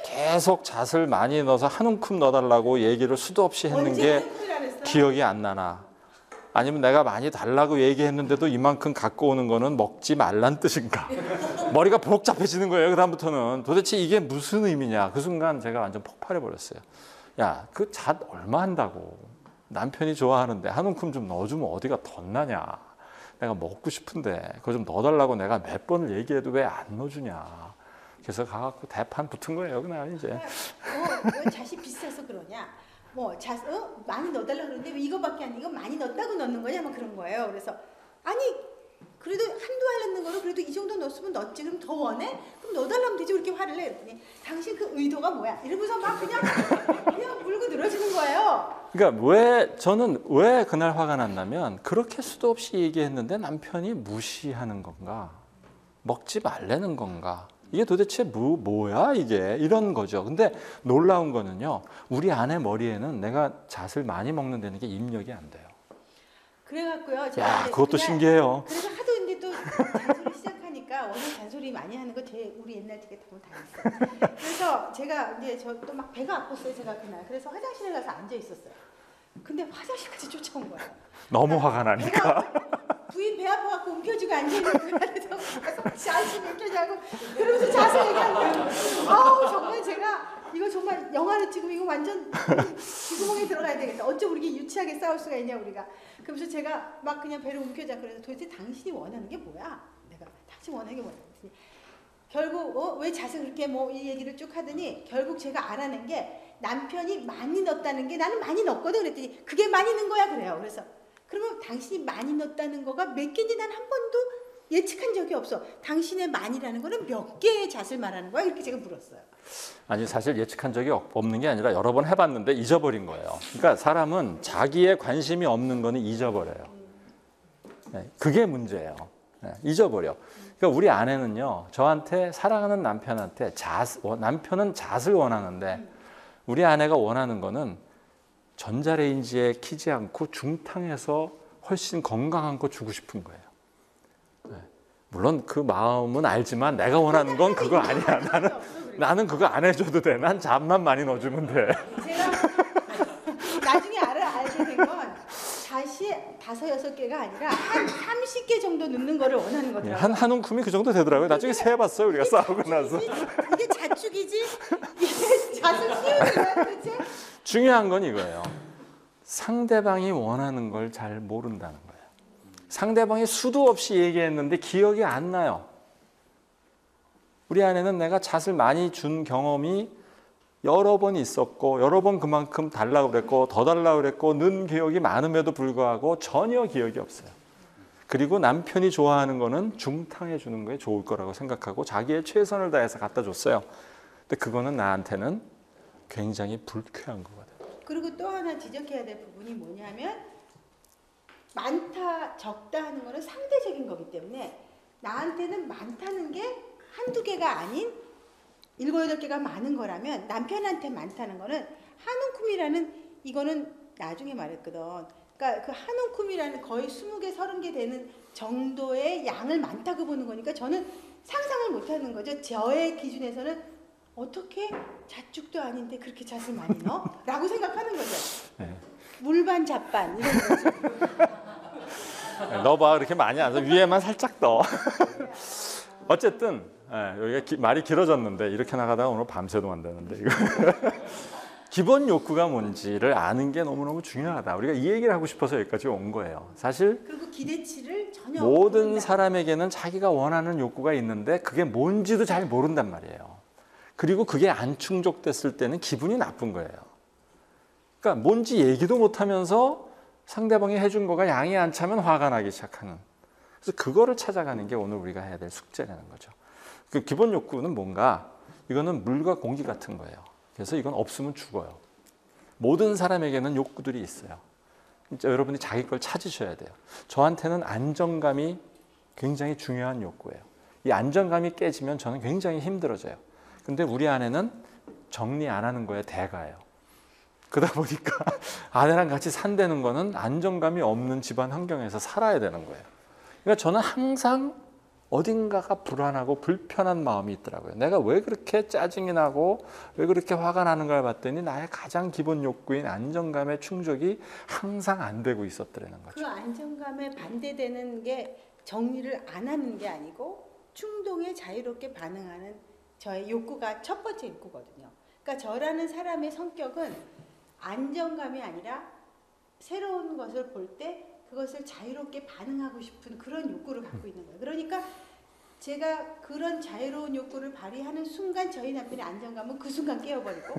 계속 잣을 많이 넣어서 한 움큼 넣어달라고 얘기를 수도 없이 했는 게 기억이 안 나나. 아니면 내가 많이 달라고 얘기했는데도 이만큼 갖고 오는 거는 먹지 말란 뜻인가. 머리가 복잡해지는 거예요. 그다음부터는 도대체 이게 무슨 의미냐. 그 순간 제가 완전 폭발해 버렸어요. 야, 그 잣 얼마 한다고. 남편이 좋아하는데 한 움큼 좀 넣어주면 어디가 덧나냐. 내가 먹고 싶은데 그거 좀 넣어달라고 내가 몇 번을 얘기해도 왜 안 넣어주냐. 그래서 가갖고 대판 붙은 거예요. 그냥 이제. 왜 잣이 비싸서 그러냐. 뭐 잣, 많이 넣어달라 그러는데 왜 이거밖에 안, 이거 많이 넣었다고 넣는 거냐 막 그런 거예요. 그래서 아니 그래도 한두 알 넣는 거를 그래도 이 정도 넣었으면 넣었지. 그럼 더 원해? 그럼 넣어달라면 되지. 왜 이렇게 화를 내? 그랬더니 당신 그 의도가 뭐야? 이러면서 막 그냥 물고 늘어지는 거예요. 그러니까 저는 왜 그날 화가 났냐면 그렇게 수도 없이 얘기했는데 남편이 무시하는 건가? 먹지 말라는 건가? 이게 도대체 뭐야 이게? 이런 거죠. 근데 놀라운 거는요. 우리 아내 머리에는 내가 잣을 많이 먹는다는 게 입력이 안 돼요. 그래갖고요. 제가 야, 그것도 신기해요. 그래서 하도 이제 또 잔소리 시작하니까 워낙 잔소리 많이 하는 거 우리 옛날 되게 답을 다 했어요. 그래서 제가 이제 저 또 막 배가 아팠어요. 제가 그날. 그래서 화장실에 가서 앉아 있었어요. 근데 화장실까지 쫓아온 거예요. 너무 화가 나니까. 부인 배 아파갖고 움켜쥐고 앉아있는 거야. 그래서 가서 잣을 움켜쥐고 그러면서 잣을 얘기한 거예요. 아우 정말 제가 이거 정말 영화를 찍으면 이거 완전 귀구멍에 들어가야 되겠다. 어쩜 이렇게 유치하게 싸울 수가 있냐 우리가. 그러면서 제가 막 그냥 배를 움켜쥐고 그래서 도대체 당신이 원하는 게 뭐야? 내가 당신 원하는 게 뭐야? 결국 왜 잣을 그렇게 뭐 이 얘기를 쭉 하더니 결국 제가 알아낸 게 남편이 많이 넣었다는 게 나는 많이 넣었거든. 그랬더니 그게 많이 넣은 거야 그래요. 그래서 그러면 당신이 많이 넣었다는 거가 몇 개인지 난 한 번도 예측한 적이 없어. 당신의 많이라는 거는 몇 개의 잣을 말하는 거야? 이렇게 제가 물었어요. 아니 사실 예측한 적이 없는 게 아니라 여러 번 해봤는데 잊어버린 거예요. 그러니까 사람은 자기의 관심이 없는 거는 잊어버려요. 네, 그게 문제예요. 네, 잊어버려. 그러니까 우리 아내는요. 저한테 사랑하는 남편한테 남편은 잣을 원하는데 우리 아내가 원하는 거는 전자레인지에 키지 않고 중탕해서 훨씬 건강한 거 주고 싶은 거예요. 네. 물론 그 마음은 알지만 내가 원하는 건 그거 아니야. 나는 그거 안 해줘도 돼. 난 잣만 많이 넣어주면 돼. 제가 나중에 알게 된 건 잣이 5, 6개가 아니라 한 30개 정도 넣는 거를 원하는 거더라고요. 한 움큼이 그 정도 되더라고요. 나중에 세봤어요. 우리가 싸우고 나서. 이게 잣죽이지? 이게 잣을 키우는 거야 도대체? 중요한 건 이거예요. 상대방이 원하는 걸 잘 모른다는 거예요. 상대방이 수도 없이 얘기했는데 기억이 안 나요. 우리 아내는 내가 잣을 많이 준 경험이 여러 번 있었고 여러 번 그만큼 달라고 그랬고 더 달라고 그랬고 넣은 기억이 많음에도 불구하고 전혀 기억이 없어요. 그리고 남편이 좋아하는 거는 중탕해 주는 거에 좋을 거라고 생각하고 자기의 최선을 다해서 갖다 줬어요. 근데 그거는 나한테는 굉장히 불쾌한 거거든요. 그리고 또 하나 지적해야 될 부분이 뭐냐면 많다 적다 하는 거는 상대적인 거기 때문에 나한테는 많다는 게 한두 개가 아닌 7, 8개가 많은 거라면 남편한테 많다는 거는 한 움큼이라는 이거는 나중에 말했거든. 그러니까 그 한 움큼이라는 거의 20개, 30개 되는 정도의 양을 많다고 보는 거니까 저는 상상을 못하는 거죠. 저의 기준에서는 어떻게 잣죽도 아닌데 그렇게 잣을 많이 넣어? 라고 생각하는 거죠. 네. 물반 잣반 이런 거죠. 넣어봐. 그렇게 많이 안 써. 위에만 살짝 넣어. 어쨌든 여기가 말이 길어졌는데 이렇게 나가다가 오늘 밤새도 한다는데 이거. 기본 욕구가 뭔지를 아는 게 너무너무 중요하다. 우리가 이 얘기를 하고 싶어서 여기까지 온 거예요. 사실 그리고 기대치를 전혀 모든 모른다. 사람에게는 자기가 원하는 욕구가 있는데 그게 뭔지도 잘 모른단 말이에요. 그리고 그게 안 충족됐을 때는 기분이 나쁜 거예요. 그러니까 뭔지 얘기도 못하면서 상대방이 해준 거가 양이 안 차면 화가 나기 시작하는. 그래서 그거를 찾아가는 게 오늘 우리가 해야 될 숙제라는 거죠. 그 기본 욕구는 뭔가? 이거는 물과 공기 같은 거예요. 그래서 이건 없으면 죽어요. 모든 사람에게는 욕구들이 있어요. 진짜 여러분이 자기 걸 찾으셔야 돼요. 저한테는 안정감이 굉장히 중요한 욕구예요. 이 안정감이 깨지면 저는 굉장히 힘들어져요. 근데 우리 아내는 정리 안 하는 거에 대가예요. 그러다 보니까 아내랑 같이 산다는 거는 안정감이 없는 집안 환경에서 살아야 되는 거예요. 그러니까 저는 항상 어딘가가 불안하고 불편한 마음이 있더라고요. 내가 왜 그렇게 짜증이 나고 왜 그렇게 화가 나는가를 봤더니 나의 가장 기본 욕구인 안정감의 충족이 항상 안 되고 있었더라는 거죠. 그 안정감에 반대되는 게 정리를 안 하는 게 아니고 충동에 자유롭게 반응하는 저의 욕구가 첫 번째 욕구거든요. 그러니까 저라는 사람의 성격은 안정감이 아니라 새로운 것을 볼 때 그것을 자유롭게 반응하고 싶은 그런 욕구를 갖고 있는 거예요. 그러니까 제가 그런 자유로운 욕구를 발휘하는 순간 저희 남편의 안정감은 그 순간 깨어버리고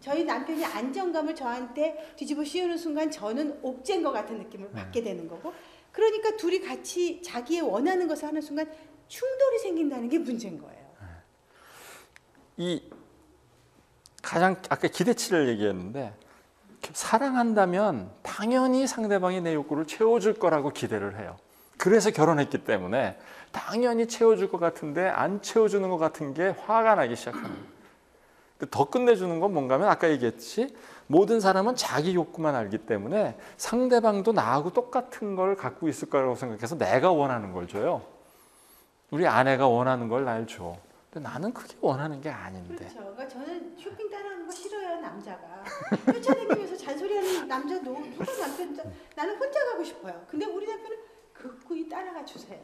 저희 남편이 안정감을 저한테 뒤집어 씌우는 순간 저는 옥죄인 것 같은 느낌을 받게 되는 거고, 그러니까 둘이 같이 자기의 원하는 것을 하는 순간 충돌이 생긴다는 게 문제인 거예요. 이 가장 아까 기대치를 얘기했는데 사랑한다면 당연히 상대방이 내 욕구를 채워줄 거라고 기대를 해요. 그래서 결혼했기 때문에 당연히 채워줄 것 같은데 안 채워주는 것 같은 게 화가 나기 시작하는 거예요. 더 끝내주는 건 뭔가 하면 아까 얘기했지, 모든 사람은 자기 욕구만 알기 때문에 상대방도 나하고 똑같은 걸 갖고 있을 거라고 생각해서 내가 원하는 걸 줘요. 우리 아내가 원하는 걸 날 줘. 근데 나는 그게 원하는 게 아닌데. 그렇죠. 그러니까 저는 쇼핑 따라하는 거 싫어요, 남자가. 쫓아다니면서 잔소리하는 남자 누가 남편, 나는 혼자 가고 싶어요. 근데 우리 남편은 극구이 따라가 주세요.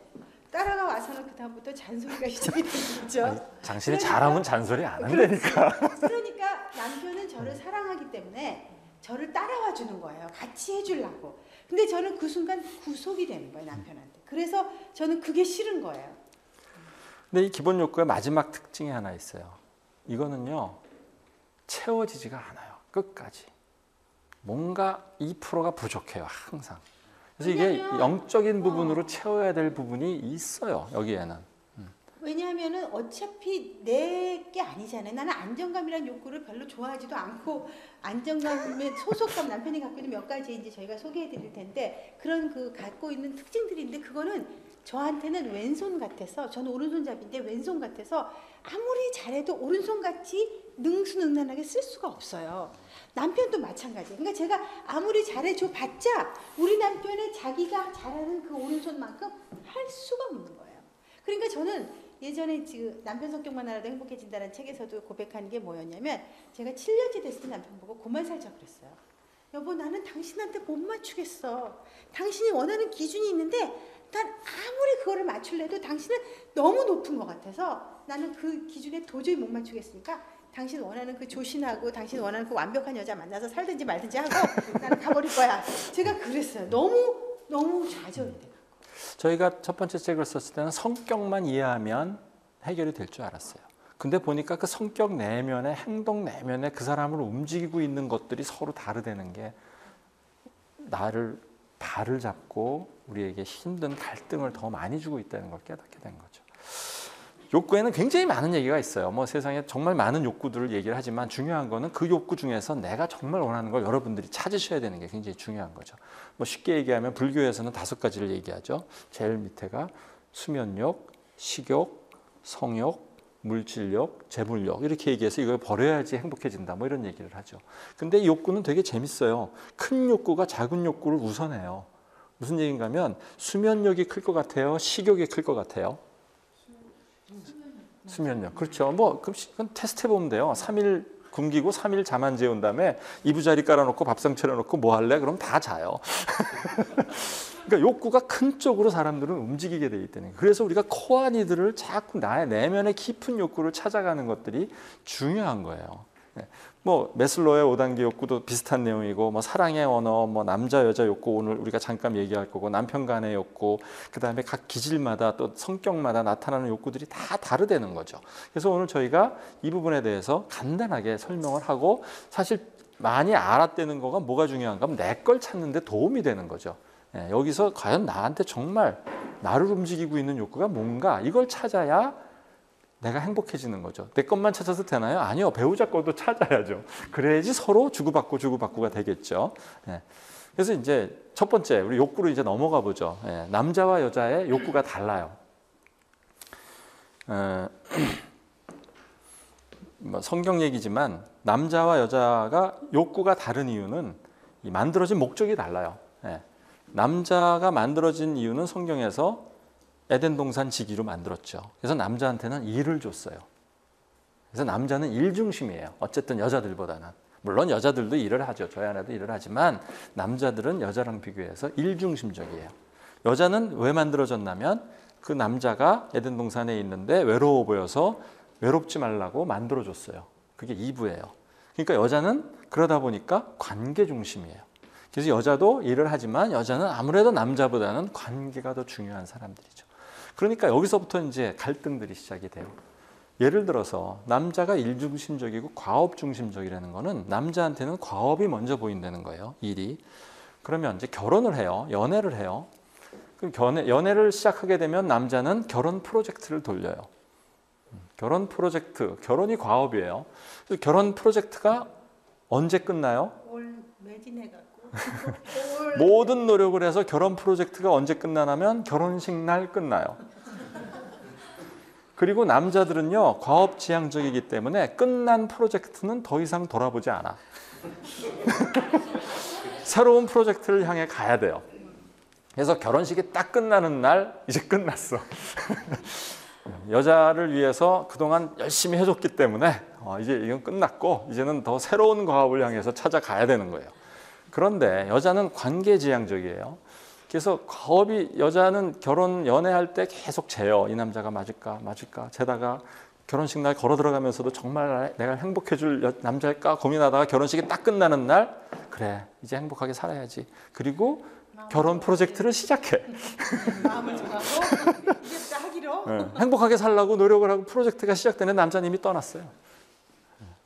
따라가 와서는 그다음부터 잔소리가 시작이 되는 거죠. 아니, 당신이 잘하면 잔소리 안 한다니까. 그러니까 남편은 저를 사랑하기 때문에 저를 따라와 주는 거예요. 같이 해주려고. 근데 저는 그 순간 구속이 되는 거예요, 남편한테. 그래서 저는 그게 싫은 거예요. 근데 이 기본 욕구의 마지막 특징이 하나 있어요. 이거는요, 채워지지가 않아요. 끝까지. 뭔가 2%가 부족해요, 항상. 그래서 이게 영적인 부분으로 채워야 될 부분이 있어요, 여기에는. 왜냐하면은 어차피 내 게 아니잖아요. 나는 안정감이란 욕구를 별로 좋아하지도 않고, 안정감의 소속감, 남편이 갖고 있는 몇 가지 이제 저희가 소개해 드릴 텐데, 그런 그 갖고 있는 특징들인데, 그거는 저한테는 왼손 같아서, 저는 오른손잡이인데 왼손 같아서 아무리 잘해도 오른손같이 능수능란하게 쓸 수가 없어요. 남편도 마찬가지예요. 그러니까 제가 아무리 잘해줘 봤자 우리 남편의 자기가 잘하는 그 오른손만큼 할 수가 없는 거예요. 그러니까 저는 예전에 지금 남편 성격만 알아도 행복해진다는 책에서도 고백한 게 뭐였냐면, 제가 7년째 됐을 때 남편 보고 그만 살자 그랬어요. 여보, 나는 당신한테 못 맞추겠어. 당신이 원하는 기준이 있는데 난 아무리 그거를 맞추려도 당신은 너무 높은 것 같아서 나는 그 기준에 도저히 못 맞추겠으니까 당신 원하는 그 조신하고 당신 원하는 그 완벽한 여자 만나서 살든지 말든지 하고 나는 가버릴 거야. 제가 그랬어요. 너무 좌절이 돼요. 저희가 첫 번째 책을 썼을 때는 성격만 이해하면 해결이 될 줄 알았어요. 근데 보니까 그 성격 내면에, 행동 내면에 그 사람을 움직이고 있는 것들이 서로 다르다는 게 나를 발을 잡고 우리에게 힘든 갈등을 더 많이 주고 있다는 걸 깨닫게 된 거죠. 욕구에는 굉장히 많은 얘기가 있어요. 뭐 세상에 정말 많은 욕구들을 얘기를 하지만 중요한 거는 그 욕구 중에서 내가 정말 원하는 걸 여러분들이 찾으셔야 되는 게 굉장히 중요한 거죠. 뭐 쉽게 얘기하면 불교에서는 5가지를 얘기하죠. 제일 밑에가 수면욕, 식욕, 성욕, 물질욕, 재물욕 이렇게 얘기해서 이걸 버려야지 행복해진다 뭐 이런 얘기를 하죠. 근데 이 욕구는 되게 재밌어요. 큰 욕구가 작은 욕구를 우선해요. 무슨 얘기인가 하면 수면욕이 클 것 같아요? 식욕이 클 것 같아요? 수면력. 그렇죠. 뭐 그건 테스트 해보면 돼요. 3일 굶기고 3일 잠 안 재운 다음에 이부자리 깔아놓고 밥상 차려놓고 뭐 할래? 그럼 다 자요. 그러니까 욕구가 큰 쪽으로 사람들은 움직이게 돼 있다는 거예요. 그래서 우리가 코어 니드를 자꾸 나의 내면의 깊은 욕구를 찾아가는 것들이 중요한 거예요. 뭐 매슬로의 5단계 욕구도 비슷한 내용이고, 뭐 사랑의 언어, 뭐 남자 여자 욕구 오늘 우리가 잠깐 얘기할 거고, 남편 간의 욕구, 그다음에 각 기질마다 또 성격마다 나타나는 욕구들이 다 다르다는 거죠. 그래서 오늘 저희가 이 부분에 대해서 간단하게 설명을 하고, 사실 많이 알았다는 거가 뭐가 중요한가 하면 내 걸 찾는 데 도움이 되는 거죠. 여기서 과연 나한테 정말 나를 움직이고 있는 욕구가 뭔가, 이걸 찾아야 내가 행복해지는 거죠. 내 것만 찾아서 되나요? 아니요. 배우자 것도 찾아야죠. 그래야지 서로 주고받고가 되겠죠. 예. 그래서 이제 첫 번째 우리 욕구로 이제 넘어가 보죠. 예. 남자와 여자의 욕구가 달라요. 뭐 성경 얘기지만 남자와 여자가 욕구가 다른 이유는 이 만들어진 목적이 달라요. 예. 남자가 만들어진 이유는 성경에서 에덴 동산 지기로 만들었죠. 그래서 남자한테는 일을 줬어요. 그래서 남자는 일 중심이에요. 어쨌든 여자들보다는. 물론 여자들도 일을 하죠. 저희 아내도 일을 하지만 남자들은 여자랑 비교해서 일 중심적이에요. 여자는 왜 만들어졌냐면 그 남자가 에덴 동산에 있는데 외로워 보여서 외롭지 말라고 만들어줬어요. 그게 이브예요. 그러니까 여자는 그러다 보니까 관계 중심이에요. 그래서 여자도 일을 하지만 여자는 아무래도 남자보다는 관계가 더 중요한 사람들이죠. 그러니까 여기서부터 이제 갈등들이 시작이 돼요. 예를 들어서 남자가 일 중심적이고 과업 중심적이라는 거는 남자한테는 과업이 먼저 보인다는 거예요. 일이. 그러면 이제 결혼을 해요. 연애를 해요. 그럼 연애를 시작하게 되면 남자는 결혼 프로젝트를 돌려요. 결혼 프로젝트, 결혼이 과업이에요. 그래서 결혼 프로젝트가 언제 끝나요? 올 매진해갖고 모든 노력을 해서 결혼 프로젝트가 언제 끝나냐면 결혼식 날 끝나요. 그리고 남자들은요 과업지향적이기 때문에 끝난 프로젝트는 더 이상 돌아보지 않아. 새로운 프로젝트를 향해 가야 돼요. 그래서 결혼식이 딱 끝나는 날 이제 끝났어. 여자를 위해서 그동안 열심히 해줬기 때문에 이제 이건 끝났고 이제는 더 새로운 과업을 향해서 찾아가야 되는 거예요. 그런데 여자는 관계지향적이에요. 그래서 과업이 여자는 결혼 연애할 때 계속 재요. 이 남자가 맞을까 재다가 결혼식 날 걸어 들어가면서도 정말 내가 행복해줄 남자일까 고민하다가 결혼식이 딱 끝나는 날 그래 이제 행복하게 살아야지. 그리고 결혼 프로젝트를 시작해. 마음을 정하고 이제 하기로. 행복하게 살려고 노력을 하고 프로젝트가 시작되는 남자는 이미 떠났어요.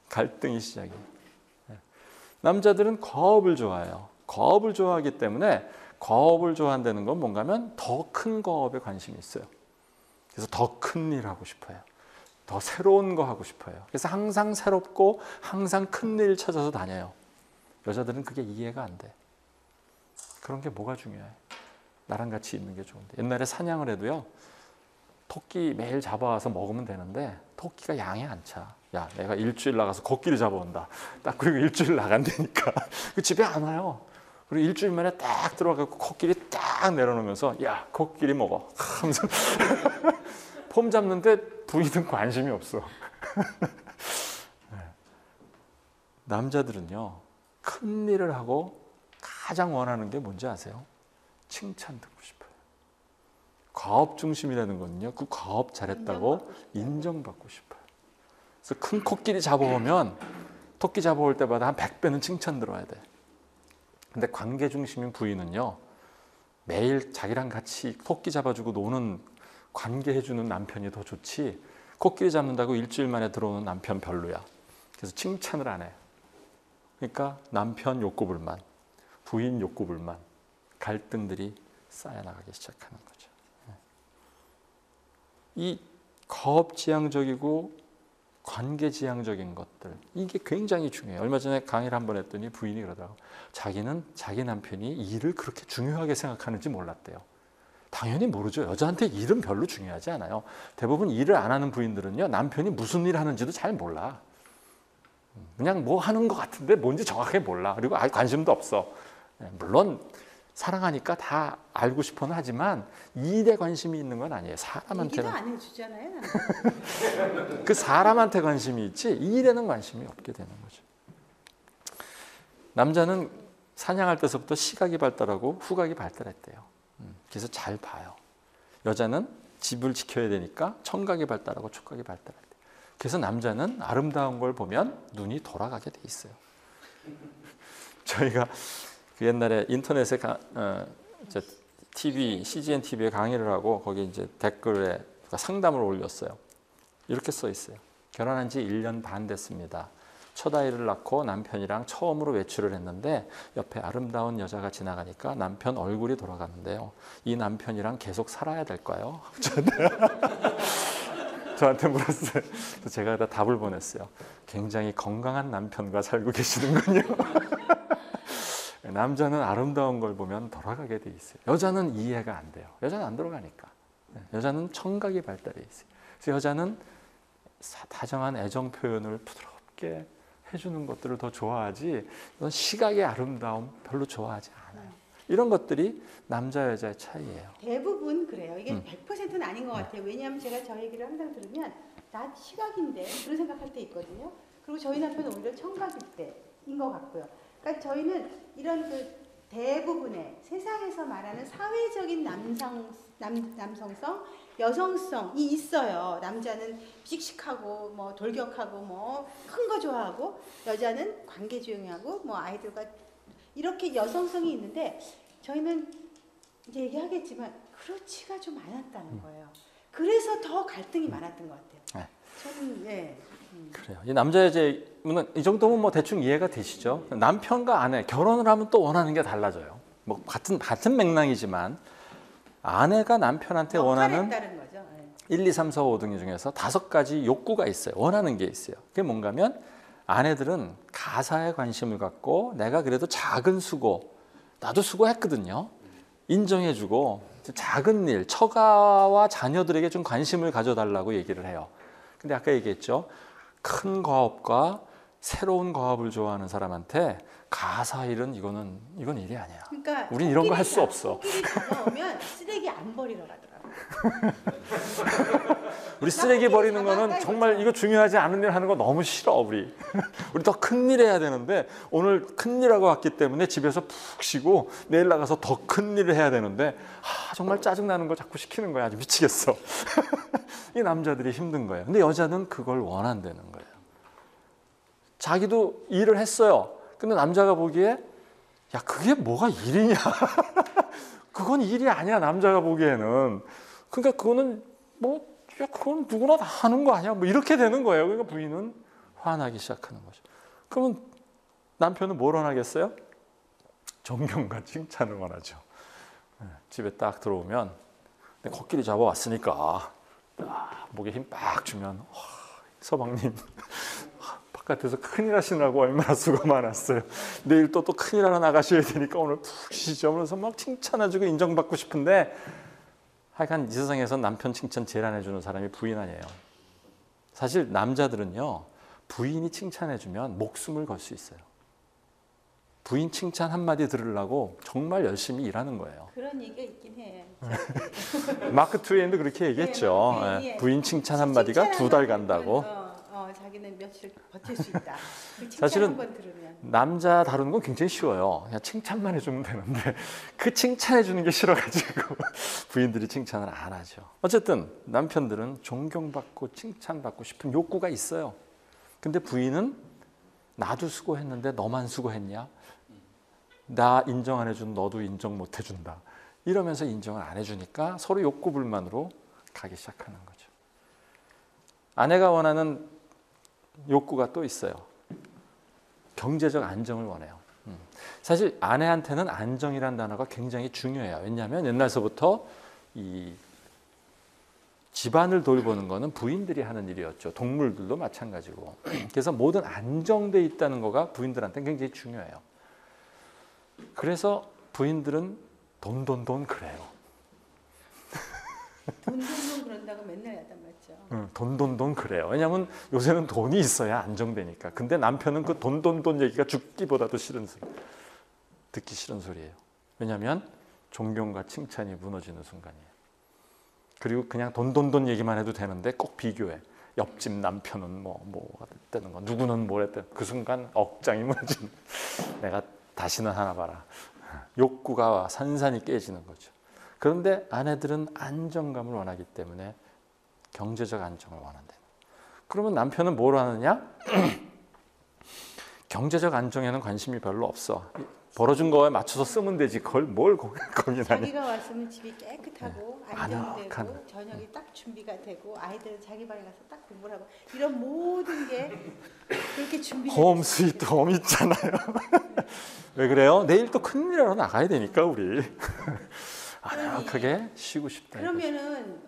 갈등이 시작이에요. 남자들은 과업을 좋아해요. 과업을 좋아하기 때문에 과업을 좋아한다는 건 뭔가 하면 더 큰 과업에 관심이 있어요. 그래서 더 큰 일 하고 싶어요. 더 새로운 거 하고 싶어요. 그래서 항상 새롭고 항상 큰 일 찾아서 다녀요. 여자들은 그게 이해가 안 돼. 그런 게 뭐가 중요해? 나랑 같이 있는 게 좋은데. 옛날에 사냥을 해도요. 토끼 매일 잡아와서 먹으면 되는데 토끼가 양이 안 차. 야, 내가 일주일 나가서 코끼리 잡아온다. 딱 그리고 일주일 나간다니까. 그 집에 안 와요. 그리고 일주일 만에 딱 들어가고 코끼리 딱 내려놓으면서 야, 코끼리 먹어. 하면서 폼 잡는데 부인은 관심이 없어. 남자들은요. 큰 일을 하고 가장 원하는 게 뭔지 아세요? 칭찬 듣고 싶어요. 과업 중심이라는 거는요. 그 과업 잘했다고 인정받고 싶어요. 그래서 큰 코끼리 잡아오면 토끼 잡아올 때마다 한 100배는 칭찬 들어야 돼. 근데 관계 중심인 부인은요. 매일 자기랑 같이 토끼 잡아주고 노는 관계 해주는 남편이 더 좋지 코끼리 잡는다고 일주일 만에 들어오는 남편 별로야. 그래서 칭찬을 안 해. 그러니까 남편 욕구 불만, 부인 욕구 불만, 갈등들이 쌓여나가기 시작하는 거죠. 이 과업지향적이고 관계지향적인 것들 이게 굉장히 중요해요. 얼마 전에 강의를 한번 했더니 부인이 그러더라고요. 자기는 자기 남편이 일을 그렇게 중요하게 생각하는지 몰랐대요. 당연히 모르죠. 여자한테 일은 별로 중요하지 않아요. 대부분 일을 안 하는 부인들은요. 남편이 무슨 일 하는지도 잘 몰라. 그냥 뭐 하는 것 같은데 뭔지 정확하게 몰라. 그리고 아예 관심도 없어. 물론 사랑하니까 다 알고 싶어는 하지만 일에 관심이 있는 건 아니에요. 사람한테는. 얘기도 안 해주잖아요. 그 사람한테 관심이 있지 일에는 관심이 없게 되는 거죠. 남자는 사냥할 때서부터 시각이 발달하고 후각이 발달했대요. 그래서 잘 봐요. 여자는 집을 지켜야 되니까 청각이 발달하고 촉각이 발달했대요. 그래서 남자는 아름다운 걸 보면 눈이 돌아가게 돼 있어요. 저희가 그 옛날에 인터넷에 CGN TV에 강의를 하고 거기 이제 댓글에 상담을 올렸어요. 이렇게 써 있어요. 결혼한 지 1년 반 됐습니다. 첫 아이를 낳고 남편이랑 처음으로 외출을 했는데 옆에 아름다운 여자가 지나가니까 남편 얼굴이 돌아가는데요. 이 남편이랑 계속 살아야 될까요? 저한테 물었어요. 그래서 제가 다 답을 보냈어요. 굉장히 건강한 남편과 살고 계시는군요. 남자는 아름다운 걸 보면 돌아가게 돼 있어요. 여자는 이해가 안 돼요. 여자는 안 들어가니까. 여자는 청각이 발달해 있어요. 그래서 여자는 다정한 애정 표현을 부드럽게 해주는 것들을 더 좋아하지, 이건 시각의 아름다움 별로 좋아하지 않아요. 이런 것들이 남자 여자의 차이예요. 대부분 그래요. 이게 100%는 아닌 것 같아요. 왜냐하면 제가 저 얘기를 항상 들으면 나 시각인데 그런 생각할 때 있거든요. 그리고 저희 남편은 오히려 청각일 때인 것 같고요. 그러니까 저희는 이런 그 대부분의 세상에서 말하는 사회적인 남성성, 여성성이 있어요. 남자는 씩씩하고 뭐 돌격하고 뭐 큰 거 좋아하고, 여자는 관계조용하고 뭐 아이들과 이렇게 여성성이 있는데, 저희는 이제 얘기하겠지만 그렇지가 좀 않았다는 거예요. 그래서 더 갈등이 많았던 것 같아요. 저는 그래요. 이 남자 여자는 이 정도면 뭐 대충 이해가 되시죠? 남편과 아내 결혼을 하면 또 원하는 게 달라져요. 뭐 같은 맥락이지만 아내가 남편한테 원하는 따른 거죠. 1, 2, 3, 4, 5 등 중에서 5가지 욕구가 있어요. 원하는 게 있어요. 그게 뭔가면, 아내들은 가사에 관심을 갖고 내가 그래도 작은 수고, 나도 수고했거든요. 인정해주고 작은 일, 처가와 자녀들에게 좀 관심을 가져달라고 얘기를 해요. 근데 아까 얘기했죠. 큰 과업과 새로운 과업을 좋아하는 사람한테 가사 일은 이건 일이 아니야. 그러니까 우린 이런 거 할 수 없어. 코끼리 잡아오면 쓰레기 안 버리러 가더라고요. 우리 쓰레기 버리는 거는 정말 이거 중요하지 않은 일 하는 거 너무 싫어. 우리 더 큰 일 해야 되는데, 오늘 큰 일하고 왔기 때문에 집에서 푹 쉬고 내일 나가서 더 큰 일을 해야 되는데, 정말 짜증나는 거 자꾸 시키는 거야. 아주 미치겠어. 이 남자들이 힘든 거예요. 근데 여자는 그걸 원한다는 거예요. 자기도 일을 했어요. 근데 남자가 보기에, 야, 그게 뭐가 일이냐. 그건 일이 아니야, 남자가 보기에는. 그러니까 그거는 뭐, 야, 그건 누구나 다 하는 거 아니야. 뭐 이렇게 되는 거예요. 그러니까 부인은 화나기 시작하는 거죠. 그러면 남편은 뭘 원하겠어요? 존경과 칭찬을 원하죠. 집에 딱 들어오면, 코끼리 잡아왔으니까 목에 힘 빡 주면, 서방님 바깥에서 큰일 하시느라고 얼마나 수고 많았어요. 내일 또 큰일 하나 나가셔야 되니까 오늘 푹 쉬시죠. 그래서 막 칭찬해주고 인정받고 싶은데, 하여간 이 세상에서 남편 칭찬 제일 안 해주는 사람이 부인 아니에요. 사실 남자들은요, 부인이 칭찬해주면 목숨을 걸 수 있어요. 부인 칭찬 한마디 들으려고 정말 열심히 일하는 거예요. 그런 얘기가 있긴 해. 마크 트웨인도 그렇게 얘기했죠. 부인 칭찬 한마디가 2달 간다고. 자기는 며칠 버틸 수 있다. 그 사실은 한번 들으면. 남자 다루는 건 굉장히 쉬워요. 그냥 칭찬만 해주면 되는데, 그 칭찬해주는 게 싫어가지고 부인들이 칭찬을 안 하죠. 어쨌든 남편들은 존경받고 칭찬받고 싶은 욕구가 있어요. 근데 부인은 나도 수고했는데 너만 수고했냐? 나 인정 안 해준 너도 인정 못 해준다. 이러면서 인정을 안 해주니까 서로 욕구 불만으로 가기 시작하는 거죠. 아내가 원하는 욕구가 또 있어요. 경제적 안정을 원해요. 사실 아내한테는 안정이라는 단어가 굉장히 중요해요. 왜냐하면 옛날서부터 이 집안을 돌보는 거는 부인들이 하는 일이었죠. 동물들도 마찬가지고. 그래서 모든 안정돼 있다는 거가 부인들한테는 굉장히 중요해요. 그래서 부인들은 돈 그래요. 돈 그런다고 맨날 야단 맞죠. 돈 그래요. 왜냐하면 요새는 돈이 있어야 안정되니까. 근데 남편은 그 돈 얘기가 죽기보다도 싫은 소리, 듣기 싫은 소리예요. 왜냐하면 존경과 칭찬이 무너지는 순간이에요. 그리고 그냥 돈 얘기만 해도 되는데 꼭 비교해. 옆집 남편은 뭐가 됐다는 거, 누구는 뭘 했다는 그 순간 억장이 무너지는. 내가 다시는 하나 봐라. 욕구가 산산이 깨지는 거죠. 그런데 아내들은 안정감을 원하기 때문에 경제적 안정을 원한다. 그러면 남편은 뭘 하느냐? 경제적 안정에는 관심이 별로 없어. 벌어준 거에 맞춰서 쓰면 되지. 그걸 뭘 고민하냐. 자기가 왔으면 집이 깨끗하고 안정되고 아늑한. 저녁이 딱 준비가 되고 아이들은 자기 방에 가서 딱 공부를 하고, 이런 모든 게 그렇게 준비되어 홈 스위트 홈 있잖아요. 왜 그래요? 내일 또 큰일 하러 나가야 되니까 우리. 크게 쉬고 싶다. 이거죠. 그러면은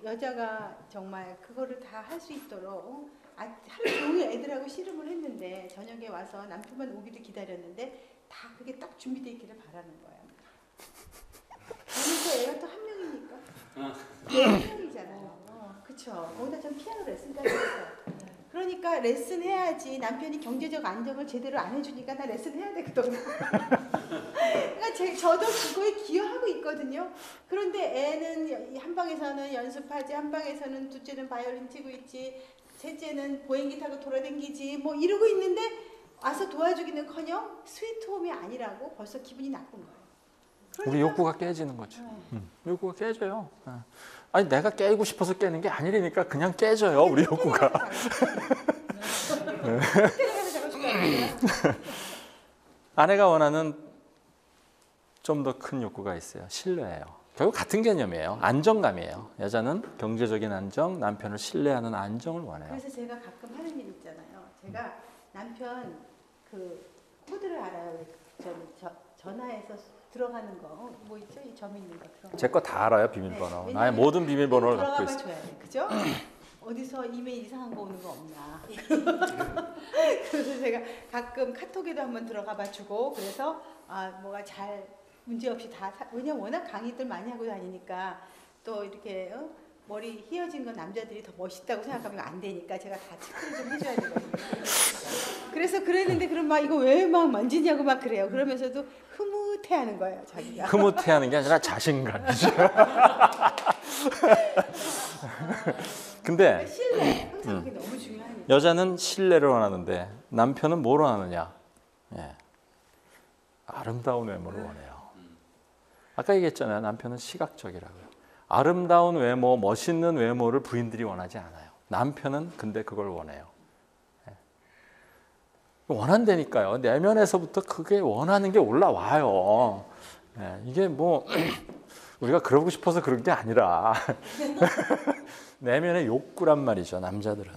여자가 정말 그거를 다 할 수 있도록 하루 종일 애들하고 씨름을 했는데 저녁에 와서 남편만 오기를 기다렸는데 다 그게 딱 준비되어 있기를 바라는 거예요. 그래서 애가 또 한 명이니까. 한 명이잖아요. 그렇죠. 거기다 전 피아노 레슨까지 했어요. 그러니까 레슨 해야지 남편이 경제적 안정을 제대로 안 해주니까 나 레슨 해야 되거든요. 그러니까 저도 그거에 기여하고 있거든요. 그런데 애는 한 방에서는 연습하지, 한 방에서는 둘째는 바이올린 치고 있지, 셋째는 보행기 타고 돌아다니지, 뭐 이러고 있는데 와서 도와주기는커녕 스위트홈이 아니라고 벌써 기분이 나쁜 거예요. 우리 욕구가 깨지는 거죠. 욕구가 깨져요. 아니 내가 깨고 싶어서 깨는 게 아니라니까 그냥 깨져요. 우리 욕구가. 아내가 원하는 좀 더 큰 욕구가 있어요. 신뢰예요. 결국 같은 개념이에요. 안정감이에요. 여자는 경제적인 안정, 남편을 신뢰하는 안정을 원해요. 그래서 제가 가끔 하는 일 있잖아요. 제가 남편 그 코드를 알아요. 전화해서 들어가는 거 뭐 있죠? 이 점 있는 거 들어가는 제 거 다 알아요. 비밀번호. 네, 나의 모든 비밀번호를 갖고 들어가봐 있어요. 줘야 돼. 그죠? 어디서 이메일 이상한 거 오는 거 없나. 그래서 제가 가끔 카톡에도 한번 들어가봐 주고 그래서 뭐가 잘 문제 없이 다 왜냐면 워낙 강의들 많이 하고 다니니까 또 이렇게 머리 휘어진 건 남자들이 더 멋있다고 생각하면 안 되니까 제가 다 체크를 좀 해줘야 되거든요. 그래서 그랬는데 그럼 막 이거 왜 막 만지냐고 막 그래요. 그러면서도 흐뭇해하는 거예요, 자기가. 흐뭇해하는 게 아니라 자신감이죠. 근데 신뢰 항상 그게 너무 중요하니까. 여자는 신뢰를 원하는데 남편은 뭘 원하느냐? 아름다운 외모를 원해요. 아까 얘기했잖아요. 남편은 시각적이라고요. 아름다운 외모, 멋있는 외모를 부인들이 원하지 않아요. 남편은 근데 그걸 원해요. 원한다니까요. 내면에서부터 그게 원하는 게 올라와요. 이게 뭐 우리가 그러고 싶어서 그런 게 아니라 내면의 욕구란 말이죠. 남자들은.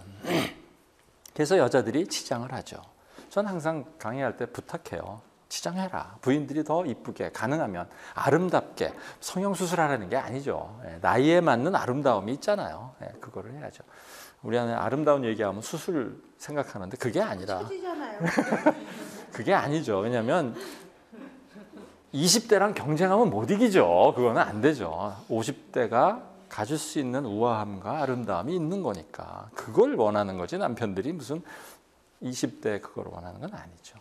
그래서 여자들이 치장을 하죠. 전 항상 강의할 때 부탁해요. 치장해라. 부인들이 더 이쁘게 가능하면 아름답게 성형수술하라는 게 아니죠. 나이에 맞는 아름다움이 있잖아요. 그거를 해야죠. 우리 안에 아름다운 얘기하면 수술 생각하는데 그게 아니라 처지잖아요. 그게 아니죠. 왜냐하면 20대랑 경쟁하면 못 이기죠. 그거는 안 되죠. 50대가 가질 수 있는 우아함과 아름다움이 있는 거니까 그걸 원하는 거지 남편들이 무슨 20대 그걸 원하는 건 아니죠.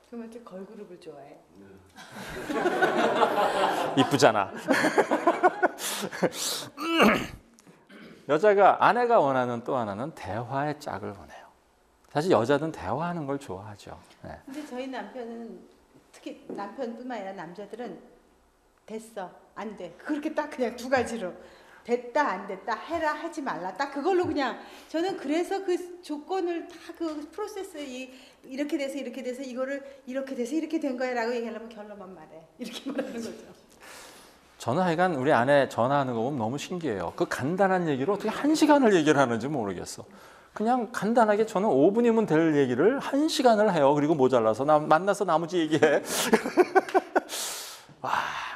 그럼 이렇게 걸그룹을 좋아해? 이쁘잖아. 여자가 아내가 원하는 또 하나는 대화의 짝을 원해요. 사실 여자는 대화하는 걸 좋아하죠. 근데 저희 남편은 특히 남편뿐만 아니라 남자들은 됐어, 안 돼. 그렇게 딱 그냥 두 가지로 됐다, 안 됐다, 해라, 하지 말라. 딱 그걸로 그냥 저는 그래서 그 조건을 다 그 프로세스 이렇게 돼서 이거를 이렇게 돼서 이렇게 된 거야라고 얘기하려면 결론만 말해. 이렇게 말하는 거죠. 저는 하여간 우리 아내 전화하는 거 보면 너무 신기해요. 그 간단한 얘기를 어떻게 1시간을 얘기를 하는지 모르겠어. 그냥 간단하게 저는 5분이면 될 얘기를 1시간을 해요. 그리고 모자라서 만나서 나머지 얘기해.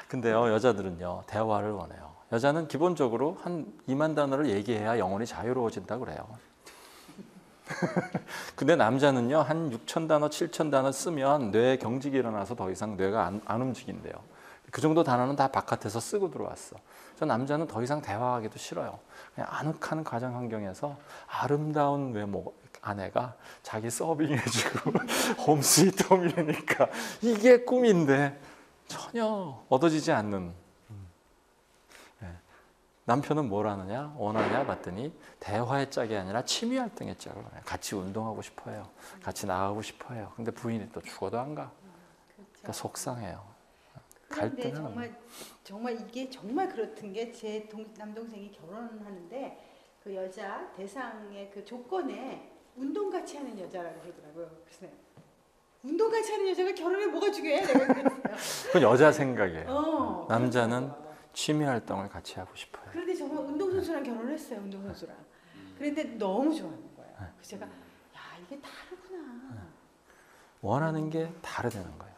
근데요 여자들은요 대화를 원해요. 여자는 기본적으로 한 2만 단어를 얘기해야 영혼이 자유로워진다고 그래요. 근데 남자는요 한 6천 단어, 7천 단어 쓰면 뇌에 경직이 일어나서 더 이상 뇌가 안 움직인대요. 그 정도 단어는 다 바깥에서 쓰고 들어왔어. 저 남자는 더 이상 대화하기도 싫어요. 그냥 아늑한 가정 환경에서 아름다운 외모 아내가 자기 서빙해주고 홈 스위트 홈이니까 이게 꿈인데 전혀 얻어지지 않는. 남편은 뭘 하느냐 원하냐 봤더니 대화의 짝이 아니라 취미 활동의 짝을 원해요. 같이 운동하고 싶어요. 같이 나가고 싶어요. 근데 부인이 또 죽어도 안 가. 그러니까 속상해요. 그런데 정말 이게 정말 그렇던 게 제 남동생이 결혼하는데 그 여자 대상의 그 조건에 운동 같이 하는 여자라고 그러더라고요. 그래서 운동 같이 하는 여자가 결혼에 뭐가 중요해? 내가 그랬어요. 그건 여자 생각이에요. 남자는 취미 활동을 같이 하고 싶어요. 그런데 정말 운동선수랑 결혼을 했어요. 운동선수랑. 그런데 너무 좋아하는 거예요. 그래서 제가 야 이게 다르구나. 원하는 게 다르다는 거예요.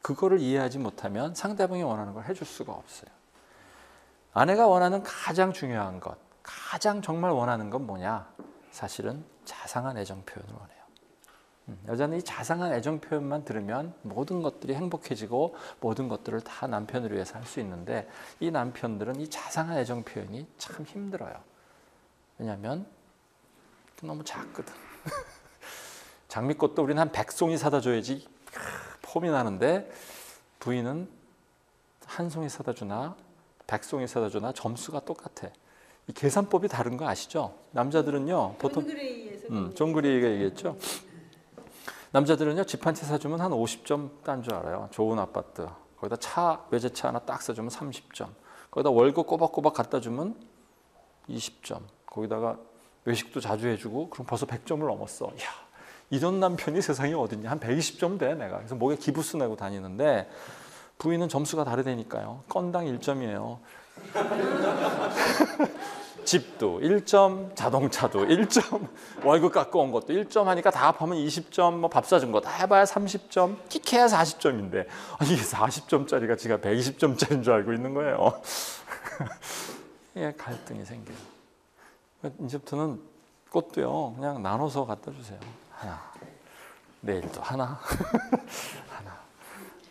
그거를 이해하지 못하면 상대방이 원하는 걸 해줄 수가 없어요. 아내가 원하는 가장 중요한 것, 가장 정말 원하는 건 뭐냐? 사실은 자상한 애정 표현을 원해요. 여자는 이 자상한 애정 표현만 들으면 모든 것들이 행복해지고 모든 것들을 다 남편을 위해서 할 수 있는데, 이 남편들은 이 자상한 애정 표현이 참 힘들어요. 왜냐하면 너무 작거든. 장미꽃도 우리는 한 100송이 사다 줘야지 폼이 나는데, 부인은 한 송이 사다 주나 100송이 사다 주나 점수가 똑같아. 이 계산법이 다른 거 아시죠? 남자들은요 보통 존 그레이가 얘기했죠. 남자들은요 집 한 채 사주면 한 50점 딴 줄 알아요. 좋은 아파트 거기다 차, 외제차 하나 딱 사주면 30점, 거기다 월급 꼬박꼬박 갖다 주면 20점, 거기다가 외식도 자주 해주고, 그럼 벌써 100점을 넘었어. 야, 이런 남편이 세상에 어딨냐. 한 120점 돼 내가. 그래서 목에 기부스 내고 다니는데, 부인은 점수가 다르다니까요. 건당 1점이에요. 집도 1점, 자동차도 1점, 월급 갖고 온 것도 1점 하니까 다 합하면 20점, 뭐 밥 사준 거 다 해봐야 30점, 킥해야 40점인데 이게 40점짜리가 지가 120점짜리인 줄 알고 있는 거예요. 이게 갈등이 생겨요. 이제부터는 꽃도요 그냥 나눠서 갖다 주세요. 하나, 내일도 하나, 하나.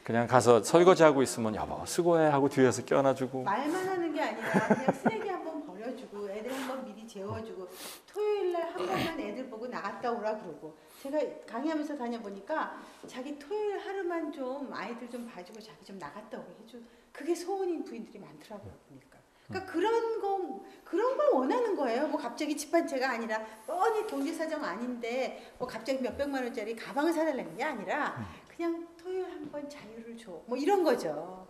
그냥 가서 설거지하고 있으면 여보 수고해 하고 뒤에서 껴안아주고. 말만 하는 게 아니라 그냥 쓰레기 한번 버려주고 애들 한번 미리 재워주고, 토요일날 한 번만 애들 보고 나갔다 오라 그러고. 제가 강의하면서 다녀보니까 자기 토요일 하루만 좀 아이들 좀 봐주고 자기 좀 나갔다 오게 해줘. 그게 소원인 부인들이 많더라고요 보니까. 그러니까 그런 걸 원하는 거예요. 뭐 갑자기 집 한 채가 아니라 뻔히 경제 사정 아닌데 뭐 갑자기 몇백만 원짜리 가방을 사달라는 게 아니라 그냥 토요일 한 번 자유를 줘. 뭐 이런 거죠.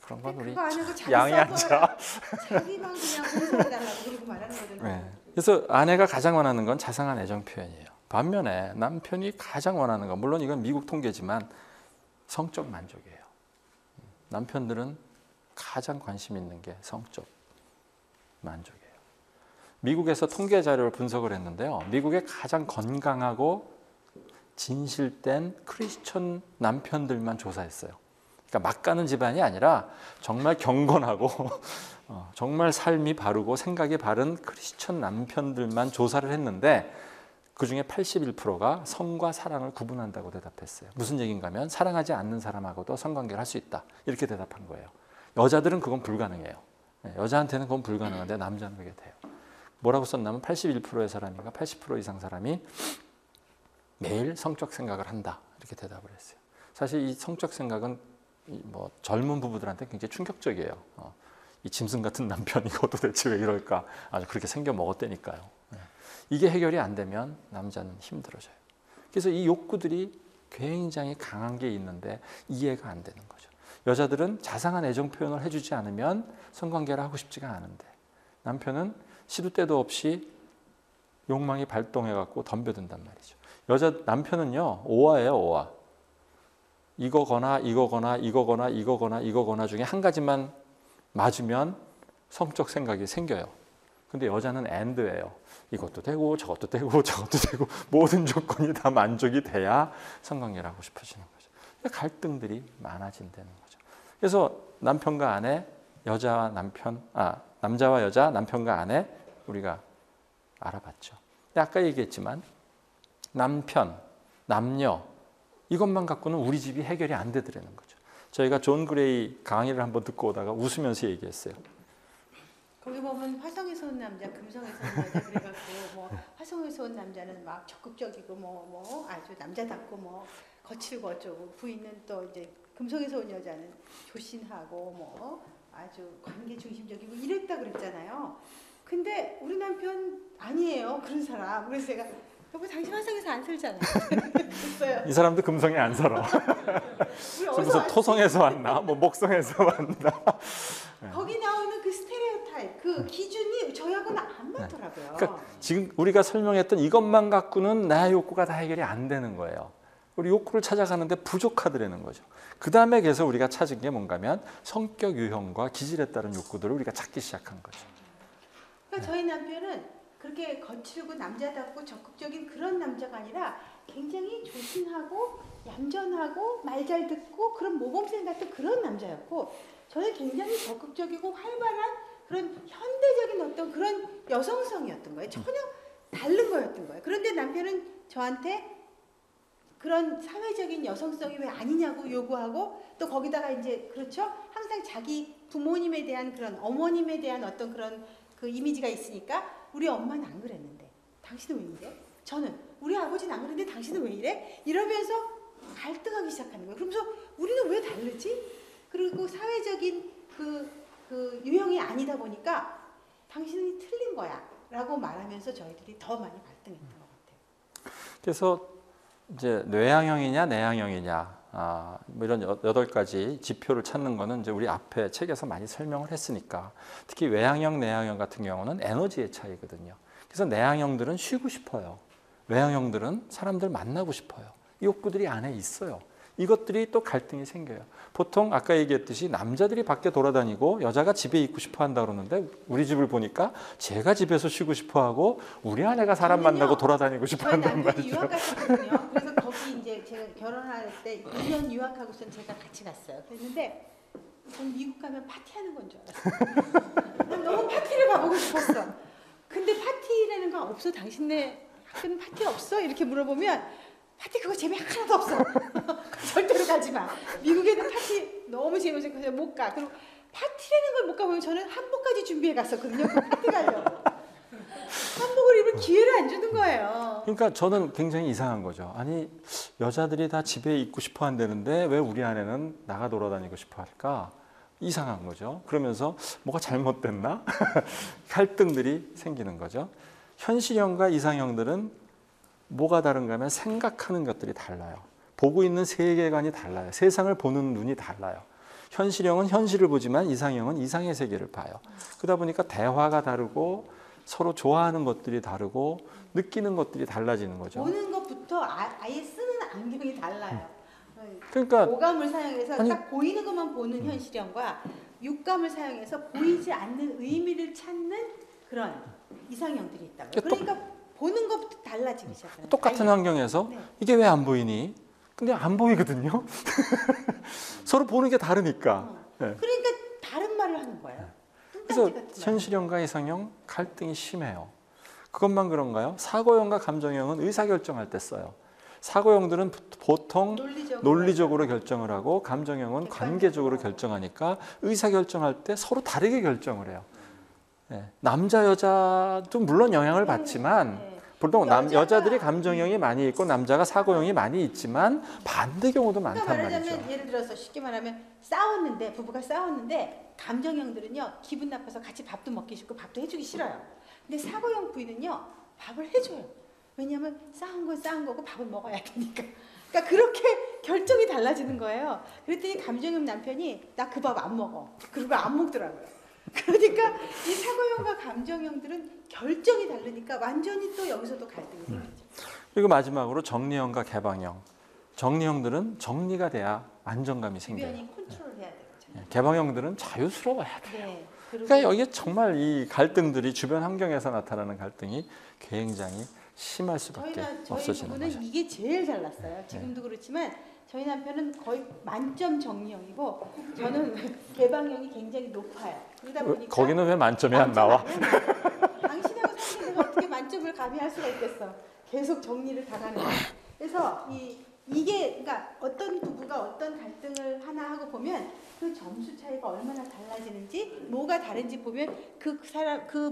그런 건 우리 자기 양이 앉아. 자기만 그냥 공부해달라고 그러고 말하는 거잖아요. 네. 그래서 아내가 가장 원하는 건 자상한 애정 표현이에요. 반면에 남편이 가장 원하는 건, 물론 이건 미국 통계지만 성적 만족이에요. 남편들은 가장 관심 있는 게 성적 만족이에요. 미국에서 통계 자료를 분석을 했는데요. 미국의 가장 건강하고 진실된 크리스천 남편들만 조사했어요. 그러니까 막 가는 집안이 아니라 정말 경건하고 정말 삶이 바르고 생각이 바른 크리스천 남편들만 조사를 했는데, 그중에 81%가 성과 사랑을 구분한다고 대답했어요. 무슨 얘기인가 하면 사랑하지 않는 사람하고도 성관계를 할 수 있다, 이렇게 대답한 거예요. 여자들은 그건 불가능해요. 여자한테는 그건 불가능한데 남자는 그게 돼요. 뭐라고 썼냐면 81%의 사람인가 80% 이상 사람이 매일 성적 생각을 한다, 이렇게 대답을 했어요. 사실 이 성적 생각은 뭐 젊은 부부들한테 굉장히 충격적이에요. 이 짐승 같은 남편이 도대체 왜 이럴까? 아주 그렇게 생겨 먹었다니까요. 이게 해결이 안 되면 남자는 힘들어져요. 그래서 이 욕구들이 굉장히 강한 게 있는데 이해가 안 되는 거죠. 여자들은 자상한 애정 표현을 해주지 않으면 성관계를 하고 싶지가 않은데, 남편은 시도 때도 없이 욕망이 발동해갖고 덤벼든단 말이죠. 남편은요 오화예요, 오화. 이거거나 이거거나 이거거나 이거거나 이거거나 중에 한 가지만 맞으면 성적 생각이 생겨요. 근데 여자는 and예요. 이것도 되고 저것도 되고 저것도 되고 모든 조건이 다 만족이 돼야 성관계를 하고 싶어지는 거죠. 갈등들이 많아진다는 거죠. 그래서 남편과 아내, 여자와 남편, 남자와 여자, 남편과 아내 우리가 알아봤죠. 근데 아까 얘기했지만 남편, 남녀 이것만 갖고는 우리 집이 해결이 안 되더라는 거죠. 저희가 존 그레이 강의를 한번 듣고 오다가 웃으면서 얘기했어요. 거기 보면 화성에서 온 남자, 금성에서 온 여자 그래갖고 뭐 화성에서 온 남자는 막 적극적이고 뭐 아주 남자답고 뭐 거칠고 어쩌고, 부인은 또 이제 금성에서 온 여자는 조신하고 뭐 아주 관계 중심적이고 이랬다 그랬잖아요. 근데 우리 남편 아니에요, 그런 사람. 그래서 제가 여보 당신 화성에서 안 살잖아. 그랬어요. 이 사람도 금성에 안 살아. 무슨 토성에서 왔나? 뭐 목성에서 왔나? 거기 나오는 그 스테레오타입, 그 기준이 저하고는 안 맞더라고요. 그러니까 지금 우리가 설명했던 이것만 갖고는 나의 욕구가 다 해결이 안 되는 거예요. 우리 욕구를 찾아가는데 부족하더라는 거죠. 그 다음에 그래서 우리가 찾은 게 뭔가면 성격 유형과 기질에 따른 욕구들을 우리가 찾기 시작한 거죠. 그러니까 저희 남편은 그렇게 거칠고 남자답고 적극적인 그런 남자가 아니라 굉장히 조신하고 얌전하고 말 잘 듣고 그런 모범생 같은 그런 남자였고 저는 굉장히 적극적이고 활발한 그런 현대적인 어떤 그런 여성성이었던 거예요. 전혀 다른 거였던 거예요. 그런데 남편은 저한테 그런 사회적인 여성성이 왜 아니냐고 요구하고 또 거기다가 이제 그렇죠? 항상 자기 부모님에 대한 그런 어머님에 대한 어떤 그런 그 이미지가 있으니까 우리 엄마는 안 그랬는데 당신은 왜 이래? 저는 우리 아버지는 안 그랬는데 당신은 왜 이래? 이러면서 갈등하기 시작하는 거예요. 그러면서 우리는 왜 다르지? 그리고 사회적인 그 유형이 아니다 보니까 당신은 틀린 거야 라고 말하면서 저희들이 더 많이 갈등했던 것 같아요. 그래서 이제 뇌향형이냐 내향형이냐 뭐 이런 8가지 지표를 찾는 거는 이제 우리 앞에 책에서 많이 설명을 했으니까 특히 외향형 내향형 같은 경우는 에너지의 차이거든요. 그래서 내향형들은 쉬고 싶어요. 외향형들은 사람들 만나고 싶어요. 이 욕구들이 안에 있어요. 이것들이 또 갈등이 생겨요. 보통 아까 얘기했듯이 남자들이 밖에 돌아다니고 여자가 집에 있고 싶어 한다 그러는데 우리 집을 보니까 제가 집에서 쉬고 싶어 하고 우리 아내가 사람 만나고 돌아다니고 싶어 한단 말이죠. 유학 갔거든요. 그래서 거기 이제 제가 결혼할 때 2년 유학하고선 제가 같이 갔어요. 그랬는데 전 미국 가면 파티하는 건 줄 알았어요. 난 너무 파티를 가보고 싶었어. 근데 파티라는 거 없어? 당신네 학교는 파티 없어? 이렇게 물어보면 파티 그거 재미 하나도 없어. 절대로 가지 마. 미국에는 파티 너무 재미없어서 그냥 못 가. 그리고 파티라는 걸 못 가보면 저는 한복까지 준비해 갔었거든요. 그 파티 가려고. 한복을 입을 기회를 안 주는 거예요. 그러니까 저는 굉장히 이상한 거죠. 아니 여자들이 다 집에 있고 싶어 한다는데 왜 우리 아내는 나가 돌아다니고 싶어 할까? 이상한 거죠. 그러면서 뭐가 잘못됐나? 갈등들이 생기는 거죠. 현실형과 이상형들은 뭐가 다른가 하면 생각하는 것들이 달라요. 보고 있는 세계관이 달라요. 세상을 보는 눈이 달라요. 현실형은 현실을 보지만 이상형은 이상의 세계를 봐요. 그러다 보니까 대화가 다르고 서로 좋아하는 것들이 다르고 느끼는 것들이 달라지는 거죠. 보는 것부터 아예 쓰는 안경이 달라요. 그러니까 오감을 사용해서 아니, 딱 보이는 것만 보는 현실형과 육감을 사용해서 보이지 않는 의미를 찾는 그런 이상형들이 있다고요. 그러니까 보는 것부터 달라지기 시작하는 똑같은 환경에서 네. 이게 왜 안 보이니? 근데 안 보이거든요. 서로 보는 게 다르니까. 네. 그러니까 다른 말을 하는 거예요. 그래서 같은 말. 현실형과 이상형 갈등이 심해요. 그것만 그런가요? 사고형과 감정형은 의사결정할 때 써요. 사고형들은 보통 논리적으로 결정을 하고 감정형은 관계적으로 결정하니까 의사결정할 때 서로 다르게 결정을 해요. 네. 남자 여자도 물론 영향을 받지만 보통 여자들이 감정형이 많이 있고 남자가 사고형이 많이 있지만 반대 경우도 많단 말이죠. 예를 들어서 쉽게 말하면 부부가 싸웠는데 감정형들은요 기분 나빠서 같이 밥도 먹기 싫고 밥도 해주기 싫어요. 근데 사고형 부인은요 밥을 해줘요. 왜냐하면 싸운 건 싸운 거고 밥은 먹어야 되니까. 그러니까 그렇게 결정이 달라지는 거예요. 그랬더니 감정형 남편이 나 그 밥 안 먹어. 그리고 안 먹더라고요. 그러니까 이 사고형과 감정형들은 결정이 다르니까 완전히 또 여기서도 갈등이 생기죠. 그리고 마지막으로 정리형과 개방형. 정리형들은 정리가 돼야 안정감이 생겨요. 주변이 컨트롤해야 되죠. 개방형들은 자유스러워야 돼요. 네. 그러니까 여기 정말 이 갈등들이 주변 환경에서 나타나는 갈등이 굉장히 심할 수밖에 저희 없어지는 부부는 거죠. 이게 제일 잘났어요. 지금도 그렇지만 저희 남편은 거의 만점 정리형이고 저는 개방형이 굉장히 높아요. 그러다 보니까 거기는 왜 만점이 안 나와? 당신하고 사실 내가 어떻게 만점을 감히 할 수가 있겠어. 계속 정리를 당하는 거예요. 그래서 이게 그러니까 어떤 부부가 어떤 갈등을 하나 하고 보면 그 점수 차이가 얼마나 달라지는지 뭐가 다른지 보면 그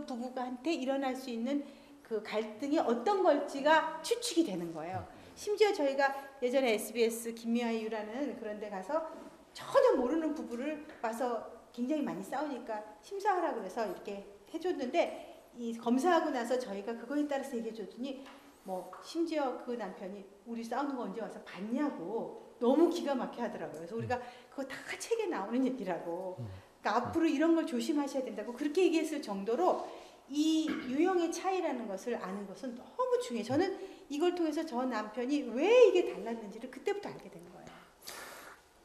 부부가한테 일어날 수 있는 그 갈등이 어떤 걸지가 추측이 되는 거예요. 심지어 저희가 예전에 SBS 김미아유라는 그런 데 가서 전혀 모르는 부부를 와서 굉장히 많이 싸우니까 심사하라 그래서 이렇게 해줬는데 이 검사하고 나서 저희가 그거에 따라서 얘기해 줬더니 뭐 심지어 그 남편이 우리 싸우는 거 언제 와서 봤냐고 너무 기가 막혀 하더라고요. 그래서 우리가 그거 다 책에 나오는 얘기라고. 그러니까 앞으로 이런 걸 조심하셔야 된다고 그렇게 얘기했을 정도로 이 유형의 차이라는 것을 아는 것은 너무 중요해요. 저는 이걸 통해서 저 남편이 왜 이게 달랐는지를 그때부터 알게 된 거예요.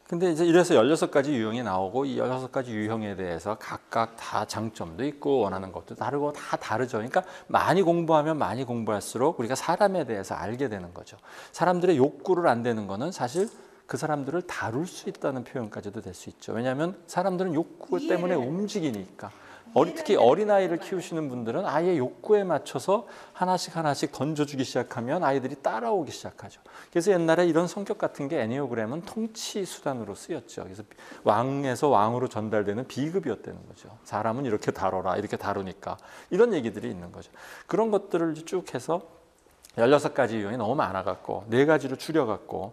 근데 이제 이래서 16가지 유형이 나오고 이 16가지 유형에 대해서 각각 다 장점도 있고 원하는 것도 다르고 다 다르죠. 그러니까 많이 공부하면 많이 공부할수록 우리가 사람에 대해서 알게 되는 거죠. 사람들의 욕구를 안 되는 거는 사실 그 사람들을 다룰 수 있다는 표현까지도 될 수 있죠. 왜냐하면 사람들은 욕구 때문에 움직이니까. 특히 어린아이를 키우시는 분들은 아이의 욕구에 맞춰서 하나씩 하나씩 던져주기 시작하면 아이들이 따라오기 시작하죠. 그래서 옛날에 이런 성격 같은 게 애니어그램은 통치 수단으로 쓰였죠. 그래서 왕에서 왕으로 전달되는 비급이었다는 거죠. 사람은 이렇게 다뤄라, 이렇게 다루니까 이런 얘기들이 있는 거죠. 그런 것들을 쭉 해서 16가지 유형이 너무 많아갖고 4가지로 줄여갖고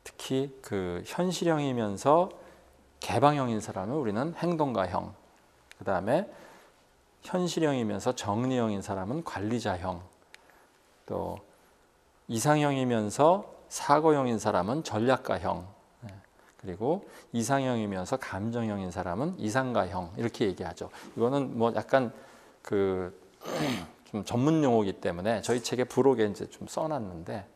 특히 그 현실형이면서 개방형인 사람을 우리는 행동가형, 그 다음에 현실형이면서 정리형인 사람은 관리자형, 또 이상형이면서 사고형인 사람은 전략가형, 그리고 이상형이면서 감정형인 사람은 이상가형 이렇게 얘기하죠. 이거는 뭐 약간 그 좀 전문 용어이기 때문에 저희 책에 부록에 이제 좀 써놨는데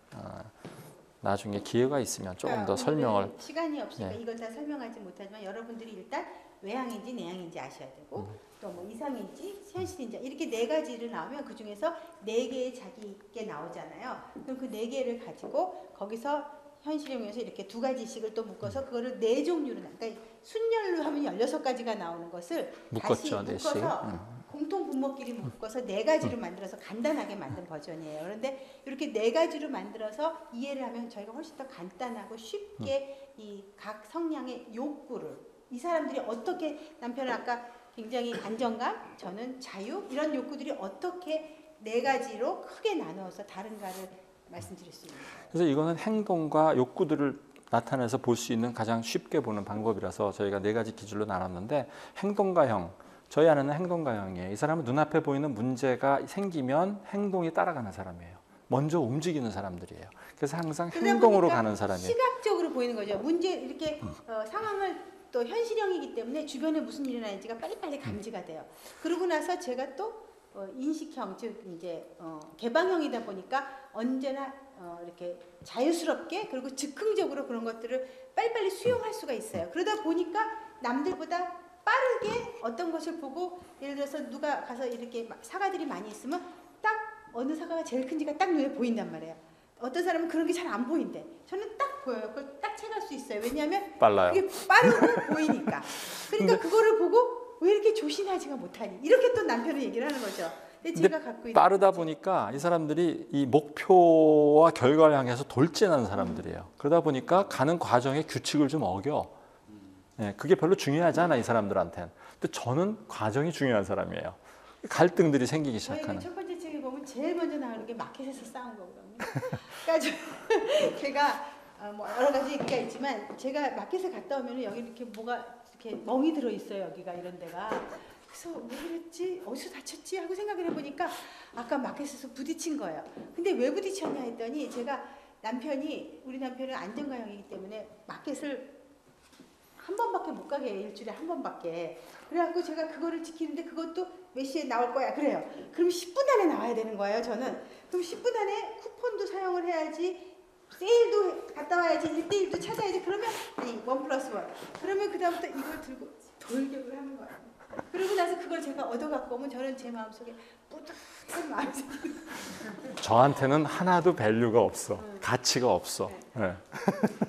나중에 기회가 있으면 조금 더 설명을 시간이 없으니까 네. 이걸 다 설명하지 못하지만 여러분들이 일단 외향인지 내향인지 아셔야 되고 또 뭐 이상인지 현실인지 이렇게 4가지를 나오면 그 중에서 4개의 자기게 나오잖아요. 그럼 그 4개를 가지고 거기서 현실형에서 이렇게 2가지씩을 또 묶어서 그거를 4종류로 그러니까 순열로 하면 16가지가 나오는 것을 묶었죠, 다시 4씩. 묶어서 공통 분모끼리 묶어서 4가지로 만들어서 간단하게 만든 버전이에요. 그런데 이렇게 4가지로 만들어서 이해를 하면 저희가 훨씬 더 간단하고 쉽게 이 각 성향의 욕구를 이 사람들이 어떻게 남편은 아까 굉장히 안정감, 저는 자유 이런 욕구들이 어떻게 4가지로 크게 나누어서 다른가를 말씀드릴 수 있는 거예요. 그래서 이거는 행동과 욕구들을 나타내서 볼 수 있는 가장 쉽게 보는 방법이라서 저희가 4가지 기준으로 나눴는데 행동가형, 저희 아내는 행동가형이에요. 이 사람은 눈앞에 보이는 문제가 생기면 행동이 따라가는 사람이에요. 먼저 움직이는 사람들이에요. 그래서 항상 행동으로 가는 사람이에요. 시각적으로 보이는 거죠. 문제 이렇게 상황을 또 현실형이기 때문에 주변에 무슨 일이 일어나는지가 빨리빨리 감지가 돼요. 그러고 나서 제가 또 인식형, 즉 이제 개방형이다 보니까 언제나 이렇게 자유스럽게 그리고 즉흥적으로 그런 것들을 빨리빨리 수용할 수가 있어요. 그러다 보니까 남들보다 빠르게 어떤 것을 보고 예를 들어서 누가 가서 이렇게 사과들이 많이 있으면 딱 어느 사과가 제일 큰지가 딱 눈에 보인단 말이에요. 어떤 사람은 그런 게 잘 안 보인대. 저는 딱 보여요. 그걸 딱 채갈 수 있어요. 왜냐하면 빨라요. 그게 빠르고 보이니까. 그러니까 그거를 보고 왜 이렇게 조신하지가 못하니? 이렇게 또 남편은 얘기를 하는 거죠. 근데 제가 갖고 있는 빠르다 보니까 이 사람들이 이 목표와 결과를 향해서 돌진하는 사람들이에요. 그러다 보니까 가는 과정에 규칙을 좀 어겨. 네, 그게 별로 중요하지 않아 이 사람들한테는. 근데 저는 과정이 중요한 사람이에요. 갈등들이 생기기 시작하는. 첫 번째 책에 보면 제일 먼저 나오는 게 마켓에서 싸운 거거든요. 그러니까 제가 뭐 여러 가지 얘기가 있지만 제가 마켓에 갔다 오면 여기 이렇게 뭐가 이렇게 멍이 들어 있어요. 여기가 이런 데가. 그래서 왜 그랬지? 어디서 다쳤지? 하고 생각을 해보니까 아까 마켓에서 부딪힌 거예요. 근데 왜 부딪혔냐 했더니 제가 우리 남편은 안정가형이기 때문에 마켓을 한 번밖에 못 가게 해요. 일주일에 한 번밖에. 그래갖고 제가 그거를 지키는데 그것도 몇 시에 나올 거야. 그래요. 그럼 10분 안에 나와야 되는 거예요. 저는. 그럼 10분 안에 쿠폰도 사용을 해야지. 세일도 갔다 와야지. 1대1도 찾아야지. 그러면 아니 1+1. 그러면 그 다음부터 이걸 들고 돌격을 하는 거예요. 그러고 나서 그걸 제가 얻어갖고 오면 저는 제 마음속에 뿌듯한 마음이 저한테는 하나도 밸류가 없어. 가치가 없어. 네.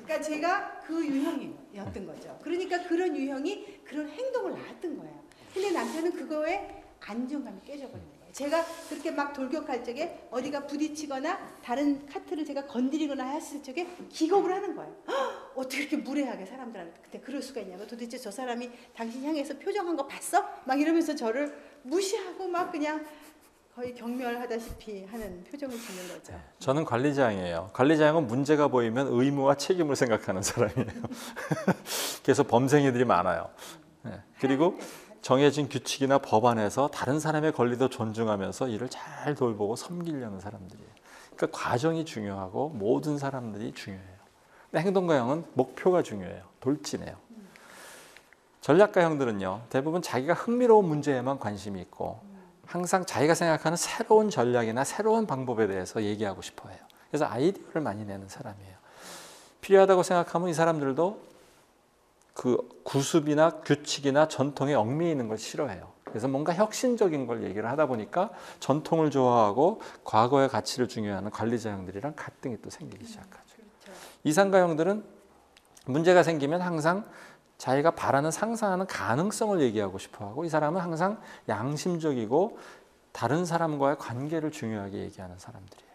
그러니까 제가 그 유형이었던 거죠. 그러니까 그런 유형이 그런 행동을 낳았던 거예요. 근데 남편은 그거에 안정감이 깨져버리는 거예요. 제가 그렇게 막 돌격할 적에 어디가 부딪히거나 다른 카트를 제가 건드리거나 했을 적에 기겁을 하는 거예요. 어떻게 이렇게 무례하게 사람들한테 그때 그럴 수가 있냐고. 도대체 저 사람이 당신 향해서 표정한 거 봤어? 막 이러면서 저를 무시하고 막 그냥 거의 경멸하다시피 하는 표정을 짓는 거죠. 저는 관리자형이에요. 관리자형은 문제가 보이면 의무와 책임을 생각하는 사람이에요. 그래서 범생이들이 많아요. 네. 그리고 정해진 규칙이나 법안에서 다른 사람의 권리도 존중하면서 이를 잘 돌보고 섬기려는 사람들이에요. 그러니까 과정이 중요하고 모든 사람들이 중요해요. 근데 행동가형은 목표가 중요해요. 돌진해요. 전략가형들은요, 대부분 자기가 흥미로운 문제에만 관심이 있고 항상 자기가 생각하는 새로운 전략이나 새로운 방법에 대해서 얘기하고 싶어 해요. 그래서 아이디어를 많이 내는 사람이에요. 필요하다고 생각하면 이 사람들도 그 구습이나 규칙이나 전통에 얽매이는 걸 싫어해요. 그래서 뭔가 혁신적인 걸 얘기를 하다 보니까 전통을 좋아하고 과거의 가치를 중요해하는 관리자형들이랑 갈등이 또 생기기 시작하죠. 그렇죠. 이상가형들은 문제가 생기면 항상 자기가 바라는 상상하는 가능성을 얘기하고 싶어하고, 이 사람은 항상 양심적이고 다른 사람과의 관계를 중요하게 얘기하는 사람들이에요.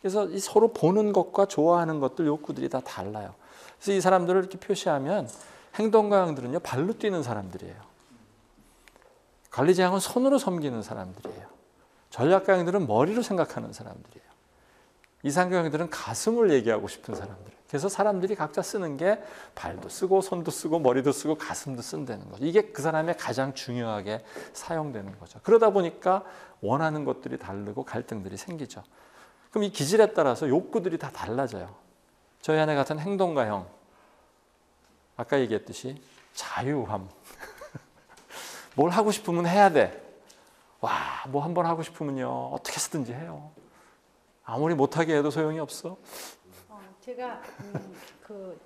그래서 이 서로 보는 것과 좋아하는 것들, 욕구들이 다 달라요. 그래서 이 사람들을 이렇게 표시하면 행동가형들은요, 발로 뛰는 사람들이에요. 관리자형은 손으로 섬기는 사람들이에요. 전략가형들은 머리로 생각하는 사람들이에요. 이상가형들은 가슴을 얘기하고 싶은 사람들. 그래서 사람들이 각자 쓰는 게 발도 쓰고 손도 쓰고 머리도 쓰고 가슴도 쓴다는 거죠. 이게 그 사람의 가장 중요하게 사용되는 거죠. 그러다 보니까 원하는 것들이 다르고 갈등들이 생기죠. 그럼 이 기질에 따라서 욕구들이 다 달라져요. 저희 아내 같은 행동가형, 아까 얘기했듯이 자유함. 뭘 하고 싶으면 해야 돼. 와, 뭐 한번 하고 싶으면요, 어떻게 쓰든지 해요. 아무리 못하게 해도 소용이 없어. 제가 그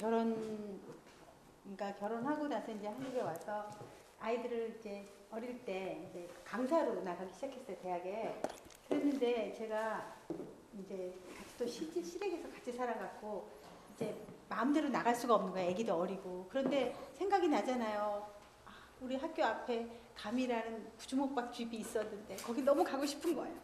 그러니까 결혼하고 나서 이제 한국에 와서 아이들을 이제 어릴 때 이제 강사로 나가기 시작했어요, 대학에. 그랬는데 제가 이제 같이 또 시댁에서 같이 살아갖고 이제 마음대로 나갈 수가 없는 거예요. 애기도 어리고. 그런데 생각이 나잖아요. 우리 학교 앞에 감이라는 주먹밥집이 있었는데 거기 너무 가고 싶은 거예요.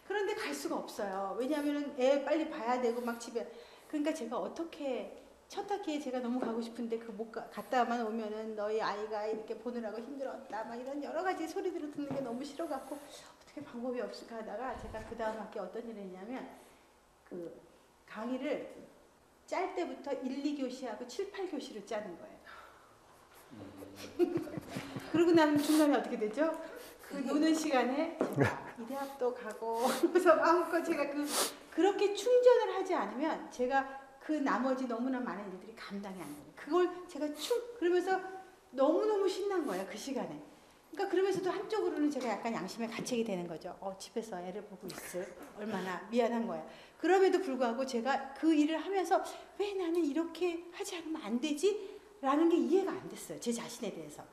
그런데 갈 수가 없어요. 왜냐하면 애 빨리 봐야 되고 막 집에. 그러니까 제가 어떻게 첫 학기에 제가 너무 가고 싶은데 그 못 갔다만 오면은 너희 아이가 이렇게 보느라고 힘들었다 막 이런 여러 가지 소리들을 듣는 게 너무 싫어갖고 어떻게 방법이 없을까 하다가 제가 그 다음 학기에 어떤 일을 했냐면 그 강의를 짤 때부터 1, 2교시하고 7, 8교시를 짜는 거예요. 그러고 나면 중간에 어떻게 되죠? 그 노는 시간에 제가 이 대학도 가고 그래서 마음껏 제가 그렇게 충전을 하지 않으면 제가 그 나머지 너무나 많은 일들이 감당이 안 돼요. 그걸 제가 그러면서 너무너무 신난 거예요. 그 시간에. 그러니까 그러면서도 한쪽으로는 제가 약간 양심의 가책이 되는 거죠. 집에서 애를 보고 있을 얼마나 미안한 거예요. 그럼에도 불구하고 제가 그 일을 하면서 왜 나는 이렇게 하지 않으면 안 되지? 라는 게 이해가 안 됐어요. 제 자신에 대해서.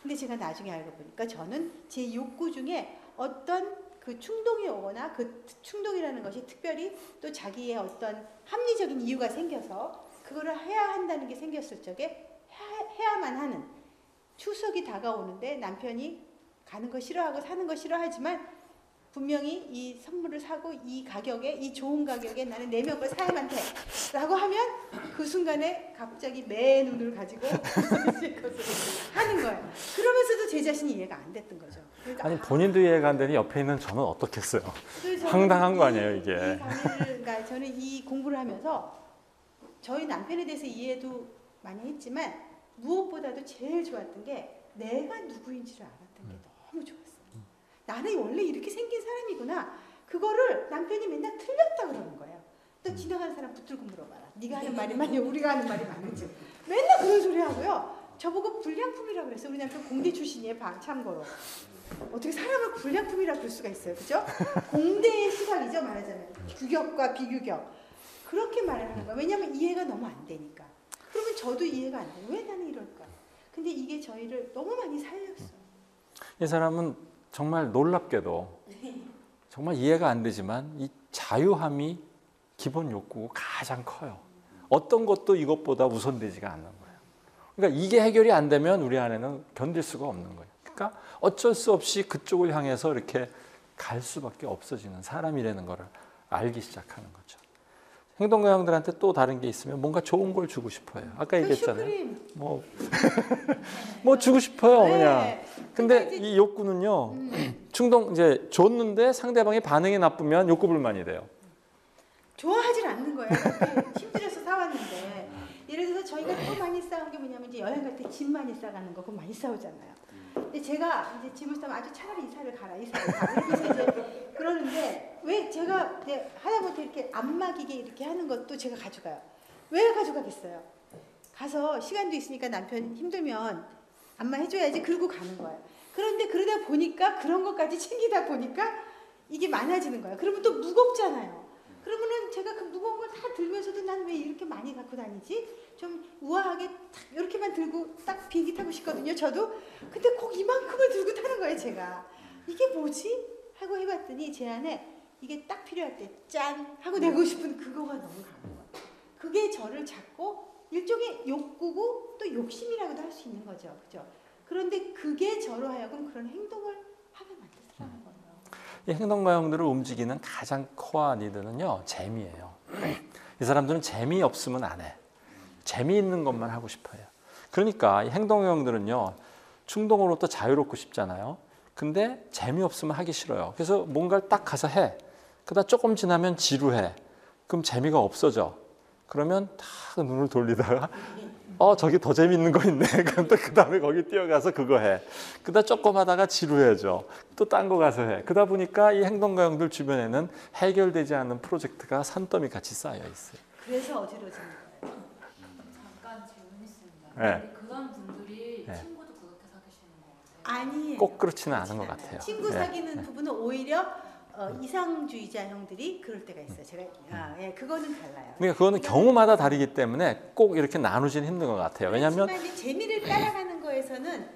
근데 제가 나중에 알고 보니까 저는 제 욕구 중에 어떤 그 충동이 오거나 그 충동이라는 것이 특별히 또 자기의 어떤 합리적인 이유가 생겨서 그거를 해야 한다는 게 생겼을 적에 해야만 하는, 추석이 다가오는데 남편이 가는 거 싫어하고 사는 거 싫어하지만 분명히 이 선물을 사고 이 가격에, 이 좋은 가격에 나는 4명 걸 사야만 돼 라고 하면 그 순간에 갑자기 매 눈을 가지고 하는 거예요. 그러면서도 제 자신이 이해가 안 됐던 거죠. 그러니까 아니 본인도 이해가 안 되니 옆에 있는 저는 어떻겠어요. 황당한 거 아니에요 이게. 이 강의를, 그러니까 저는 이 공부를 하면서 저희 남편에 대해서 이해도 많이 했지만 무엇보다도 제일 좋았던 게 내가 누구인지를 알았던 게 너무 좋았어요. 나는 원래 이렇게 생긴 사람이구나. 그거를 남편이 맨날 틀렸다 그러는 거예요. 또 지나가는 사람 붙들고 물어봐라. 네가 하는 말이 맞냐, 우리가 하는 말이 맞는지. 맨날 그런 소리 하고요. 저보고 불량품이라고 그랬어요. 우리 남편 공대 출신이에요, 참고로. 어떻게 사람을 불량품이라고 그럴 수가 있어요, 그죠? 공대의 시각이죠, 말하자면. 규격과 비규격. 그렇게 말을 하는 거예요. 왜냐하면 이해가 너무 안 되니까. 그러면 저도 이해가 안 돼요. 왜 나는 이럴까? 근데 이게 저희를 너무 많이 살렸어요. 이 사람은 정말 놀랍게도 정말 이해가 안 되지만 이 자유함이 기본 욕구고 가장 커요. 어떤 것도 이것보다 우선되지가 않는 거예요. 그러니까 이게 해결이 안 되면 우리 안에는 견딜 수가 없는 거예요. 그러니까 어쩔 수 없이 그쪽을 향해서 이렇게 갈 수밖에 없어지는 사람이라는 걸 알기 시작하는 거죠. 행동가형들한테 또 다른 게 있으면 뭔가 좋은 걸 주고 싶어요. 아까 얘기했잖아요. 뭐 주고 싶어요, 그냥. 근데 이 욕구는요, 충동 이제 줬는데 상대방의 반응이 나쁘면 욕구 불만이 돼요. 좋아하질 않는 거예요. 힘들어서 사왔는데. 예를 들어서 저희가 또 많이 싸운 게 뭐냐면 이제 여행 갈 때 짐 많이 싸가는 거, 그거 많이 싸우잖아요. 근데 제가 이제 짐을 싸면 아주 차라리 이사를 가라. 그래서 이제 그러는데 왜 제가 이제 하다못해 이렇게 안 막이게 이렇게 하는 것도 제가 가져가요. 왜 가져가겠어요? 가서 시간도 있으니까 남편 힘들면 안마해줘야지. 그러고 가는 거예요. 그런데 그러다 보니까 그런 것까지 챙기다 보니까 이게 많아지는 거예요. 그러면 또 무겁잖아요. 그러면은 제가 그 무거운 걸 다 들면서도 난 왜 이렇게 많이 갖고 다니지? 좀 우아하게 딱 이렇게만 들고 딱 비행기 타고 싶거든요. 저도. 근데 꼭 이만큼을 들고 타는 거예요, 제가. 이게 뭐지? 하고 해봤더니 제 안에 이게 딱 필요할 때 짠! 하고 내고 싶은 그거가 너무 강한 거예요. 그게 저를 잡고 일종의 욕구고 또 욕심이라고도 할 수 있는 거죠. 그죠? 그런데 그게 저로 하여금 그런 행동을 하게 만들더라는 거예요. 이 행동가형들을 움직이는 가장 코어 니드는요, 재미예요. 이 사람들은 재미없으면 안 해. 재미있는 것만 하고 싶어요. 그러니까 이 행동형들은요, 충동으로부터 자유롭고 싶잖아요. 근데 재미없으면 하기 싫어요. 그래서 뭔가를 딱 가서 해. 그러다 조금 지나면 지루해. 그럼 재미가 없어져. 그러면 딱 눈을 돌리다가 저기 더 재밌는 거 있네. 그럼 또 그 다음에 거기 뛰어가서 그거 해. 그러다 조금 하다가 지루해져. 또 딴 거 가서 해. 그러다 보니까 이 행동가형들 주변에는 해결되지 않는 프로젝트가 산더미 같이 쌓여 있어요. 그래서 어지러지는 거예요. 잠깐 질문 있습니다. 네. 근데 그런 분들이 네. 친구도 그렇게 사귀시는 것 같아요? 아니 꼭 그렇지는 않은 것 같아요. 친구 네. 사귀는 부분은 오히려 이상주의자 형들이 그럴 때가 있어요. 제가 그거는 달라요. 그러니까 그거는 경우마다 다르기 때문에 꼭 이렇게 나누지는 힘든 것 같아요. 왜냐하면 그렇지만 이 재미를 따라가는 거에서는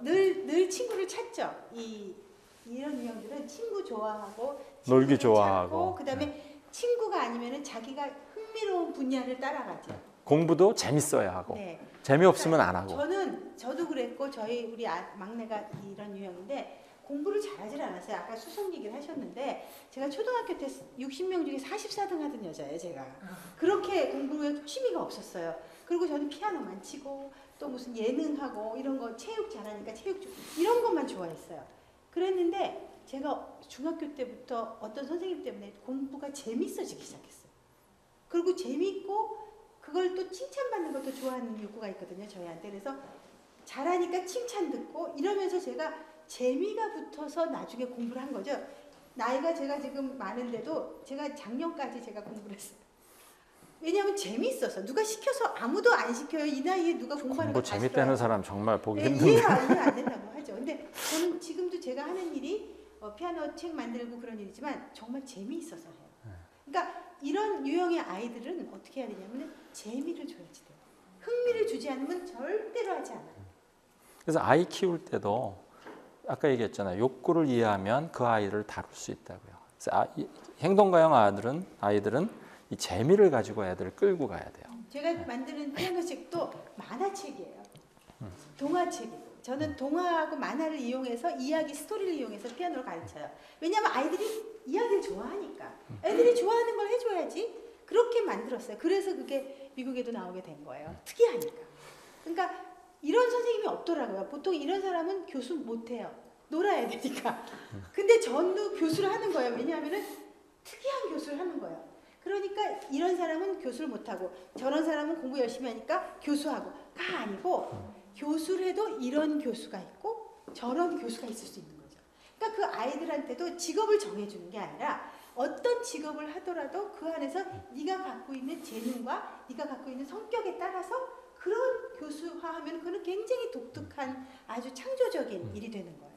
늘 친구를 찾죠. 이런 유형들은 친구 좋아하고 놀기 친구를 좋아하고. 찾고 그다음에 친구가 아니면은 자기가 흥미로운 분야를 따라가죠. 공부도 재밌어야 하고 네. 재미없으면 안 하고. 저도 그랬고 우리 막내가 이런 유형인데 공부를 잘하질 않았어요. 아까 수석 얘기를 하셨는데 제가 초등학교 때 60명 중에 44등 하던 여자예요. 제가 그렇게 공부에 취미가 없었어요. 그리고 저는 피아노만 치고 또 무슨 예능하고 이런 거 체육 잘하니까 체육 이런 것만 좋아했어요. 그랬는데 제가 중학교 때부터 어떤 선생님 때문에 공부가 재밌어지기 시작했어요. 그리고 재밌고 그걸 또 칭찬받는 것도 좋아하는 욕구가 있거든요. 저희한테. 그래서 잘하니까 칭찬 듣고 이러면서 제가 재미가 붙어서 나중에 공부를 한 거죠. 나이가 제가 지금 많은데도 제가 작년까지 제가 공부를 했어요. 왜냐하면 재미있어서 누가 시켜서 아무도 안 시켜요. 이 나이에 누가 공부하는 거 공부 재밌다는 사람 정말 보기 힘든데. 이해가 안 된다고 하죠. 근데 저는 지금도 제가 하는 일이 피아노 책 만들고 그런 일이지만 정말 재미있어서 해요. 그러니까 이런 유형의 아이들은 어떻게 해야 되냐면 재미를 줘야지 돼요. 흥미를 주지 않으면 절대로 하지 않아요. 그래서 아이 키울 때도 아까 얘기했잖아요. 욕구를 이해하면 그 아이를 다룰 수 있다고요. 그래서 행동가형 아이들은 이 재미를 가지고 애들을 끌고 가야 돼요. 제가 만드는 피아노 책도 만화책이에요. 동화책이고. 저는 동화하고 만화를 이용해서 이야기 스토리를 이용해서 피아노를 가르쳐요. 왜냐하면 아이들이 이야기를 좋아하니까. 애들이 좋아하는 걸 해줘야지. 그렇게 만들었어요. 그래서 그게 미국에도 나오게 된 거예요. 특이하니까. 그러니까 이런 선생님이 없더라고요. 보통 이런 사람은 교수 못해요. 놀아야 되니까. 근데 전도 교수를 하는 거예요. 왜냐하면 특이한 교수를 하는 거예요. 그러니까 이런 사람은 교수를 못하고 저런 사람은 공부 열심히 하니까 교수하고가 아니고 교수를 해도 이런 교수가 있고 저런 교수가 있을 수 있는 거죠. 그러니까 그 아이들한테도 직업을 정해주는 게 아니라 어떤 직업을 하더라도 그 안에서 네가 갖고 있는 재능과 네가 갖고 있는 성격에 따라서 그런 교수화하면 그는 굉장히 독특한 아주 창조적인 일이 되는 거예요.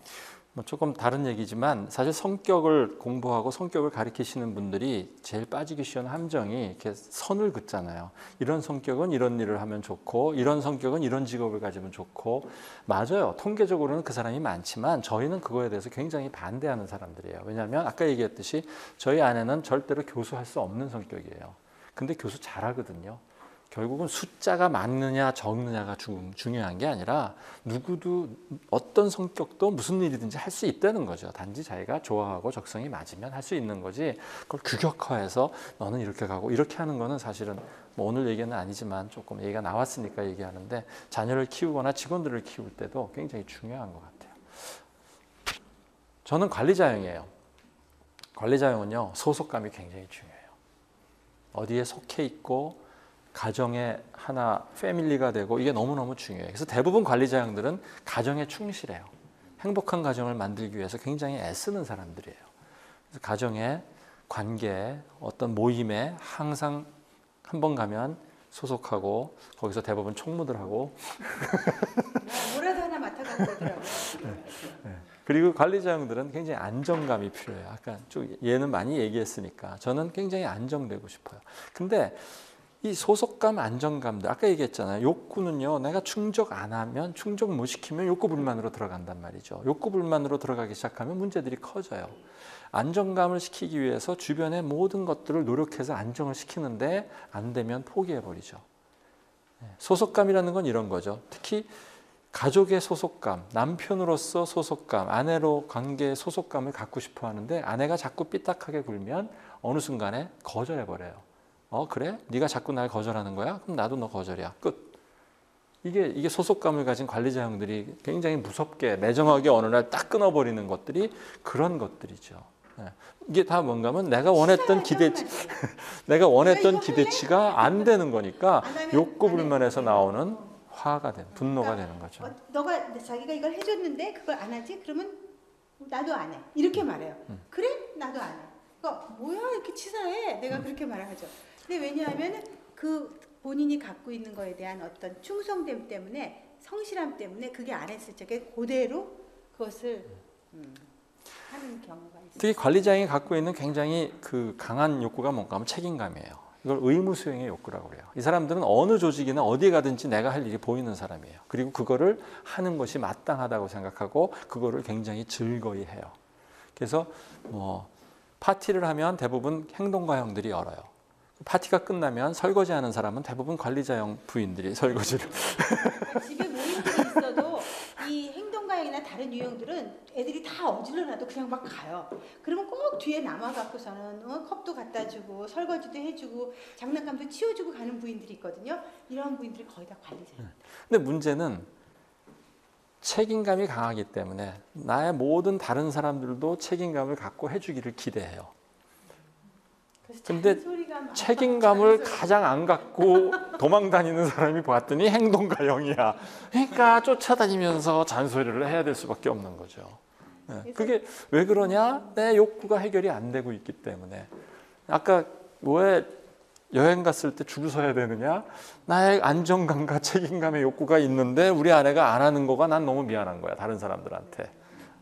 뭐 조금 다른 얘기지만 사실 성격을 공부하고 성격을 가르치시는 분들이 제일 빠지기 쉬운 함정이 이렇게 선을 긋잖아요. 이런 성격은 이런 일을 하면 좋고 이런 성격은 이런 직업을 가지면 좋고 맞아요. 통계적으로는 그 사람이 많지만 저희는 그거에 대해서 굉장히 반대하는 사람들이에요. 왜냐하면 아까 얘기했듯이 저희 아내는 절대로 교수할 수 없는 성격이에요. 근데 교수 잘하거든요. 결국은 숫자가 많느냐 적느냐가 중요한 게 아니라 누구도 어떤 성격도 무슨 일이든지 할 수 있다는 거죠. 단지 자기가 좋아하고 적성이 맞으면 할 수 있는 거지 그걸 규격화해서 너는 이렇게 가고 이렇게 하는 거는 사실은 뭐 오늘 얘기는 아니지만 조금 얘기가 나왔으니까 얘기하는데 자녀를 키우거나 직원들을 키울 때도 굉장히 중요한 것 같아요. 저는 관리자형이에요. 관리자형은요 소속감이 굉장히 중요해요. 어디에 속해 있고 가정의 하나 패밀리가 되고 이게 너무너무 중요해요. 그래서 대부분 관리자형들은 가정에 충실해요. 행복한 가정을 만들기 위해서 굉장히 애쓰는 사람들이에요. 그래서 가정의 관계, 어떤 모임에 항상 한 번 가면 소속하고 거기서 대부분 총무들 하고 뭐라도 하나 맡아가고 그러더라고요. 그리고 관리자형들은 굉장히 안정감이 필요해요. 아까 얘는 많이 얘기했으니까 저는 굉장히 안정되고 싶어요. 근데 이 소속감, 안정감들 아까 얘기했잖아요. 욕구는요. 내가 충족 안 하면 충족 못 시키면 욕구 불만으로 들어간단 말이죠. 욕구 불만으로 들어가기 시작하면 문제들이 커져요. 안정감을 시키기 위해서 주변의 모든 것들을 노력해서 안정을 시키는데 안 되면 포기해버리죠. 소속감이라는 건 이런 거죠. 특히 가족의 소속감, 남편으로서 소속감, 아내로 관계의 소속감을 갖고 싶어 하는데 아내가 자꾸 삐딱하게 굴면 어느 순간에 거절해버려요. 그래? 네가 자꾸 날 거절하는 거야? 그럼 나도 너 거절이야. 끝. 이게 소속감을 가진 관리자형들이 굉장히 무섭게 매정하게 어느 날 딱 끊어버리는 것들이 그런 것들이죠. 이게 다 뭔가 하면 내가 원했던 기대치가 안 되는 거니까 욕구 불만에서 나오는 화가 되는, 분노가 되는 거죠. 너가 자기가 이걸 해줬는데 그걸 안 하지? 그러면 나도 안 해. 이렇게 말해요. 그래? 나도 안 해. 그러니까 뭐야 이렇게 치사해? 내가 그렇게 말하죠. 근데 왜냐하면 그 본인이 갖고 있는 거에 대한 어떤 충성됨 때문에 성실함 때문에 그게 안 했을 적에 그대로 그것을 하는 경우가 있어요. 특히 관리자형이 갖고 있는 굉장히 그 강한 욕구가 뭔가 하면 책임감이에요. 이걸 의무 수행의 욕구라고 그래요. 이 사람들은 어느 조직이나 어디에 가든지 내가 할 일이 보이는 사람이에요. 그리고 그거를 하는 것이 마땅하다고 생각하고 그거를 굉장히 즐거이 해요. 그래서 파티를 하면 대부분 행동가형들이 열어요. 파티가 끝나면 설거지하는 사람은 대부분 관리자형 부인들이 설거지를. 집에 모임들이 있어도 이 행동가형이나 다른 유형들은 애들이 다 어질러놔도 그냥 막 가요. 그러면 꼭 뒤에 남아갖고서는 컵도 갖다 주고 설거지도 해주고 장난감도 치워주고 가는 부인들이 있거든요. 이런 부인들이 거의 다 관리자예요. 근데 문제는 책임감이 강하기 때문에 나의 모든 다른 사람들도 책임감을 갖고 해주기를 기대해요. 근데 책임감을 가장 안 갖고 도망 다니는 사람이 봤더니 행동가형이야. 그러니까 쫓아다니면서 잔소리를 해야 될 수밖에 없는 거죠. 그게 왜 그러냐? 내 욕구가 해결이 안 되고 있기 때문에. 아까 왜 여행 갔을 때 줄 서야 되느냐? 나의 안정감과 책임감의 욕구가 있는데 우리 아내가 안 하는 거가 난 너무 미안한 거야. 다른 사람들한테.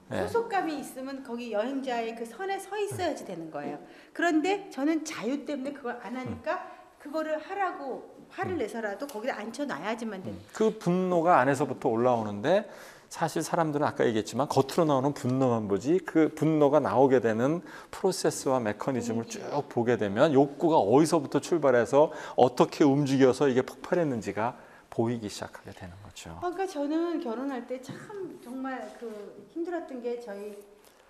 소속감이 있으면 거기 여행자의 그 선에 서 있어야지 되는 거예요. 그런데 저는 자유 때문에 그걸 안 하니까 그거를 하라고 화를 내서라도 거기다 앉혀놔야지만 되는 거예요. 그 분노가 안에서부터 올라오는데 사실 사람들은 아까 얘기했지만 겉으로 나오는 분노만 보지 그 분노가 나오게 되는 프로세스와 메커니즘을 쭉 보게 되면 욕구가 어디서부터 출발해서 어떻게 움직여서 이게 폭발했는지가 보이기 시작하게 되는 거죠. 그러니까 저는 결혼할 때 참 정말 그 힘들었던 게 저희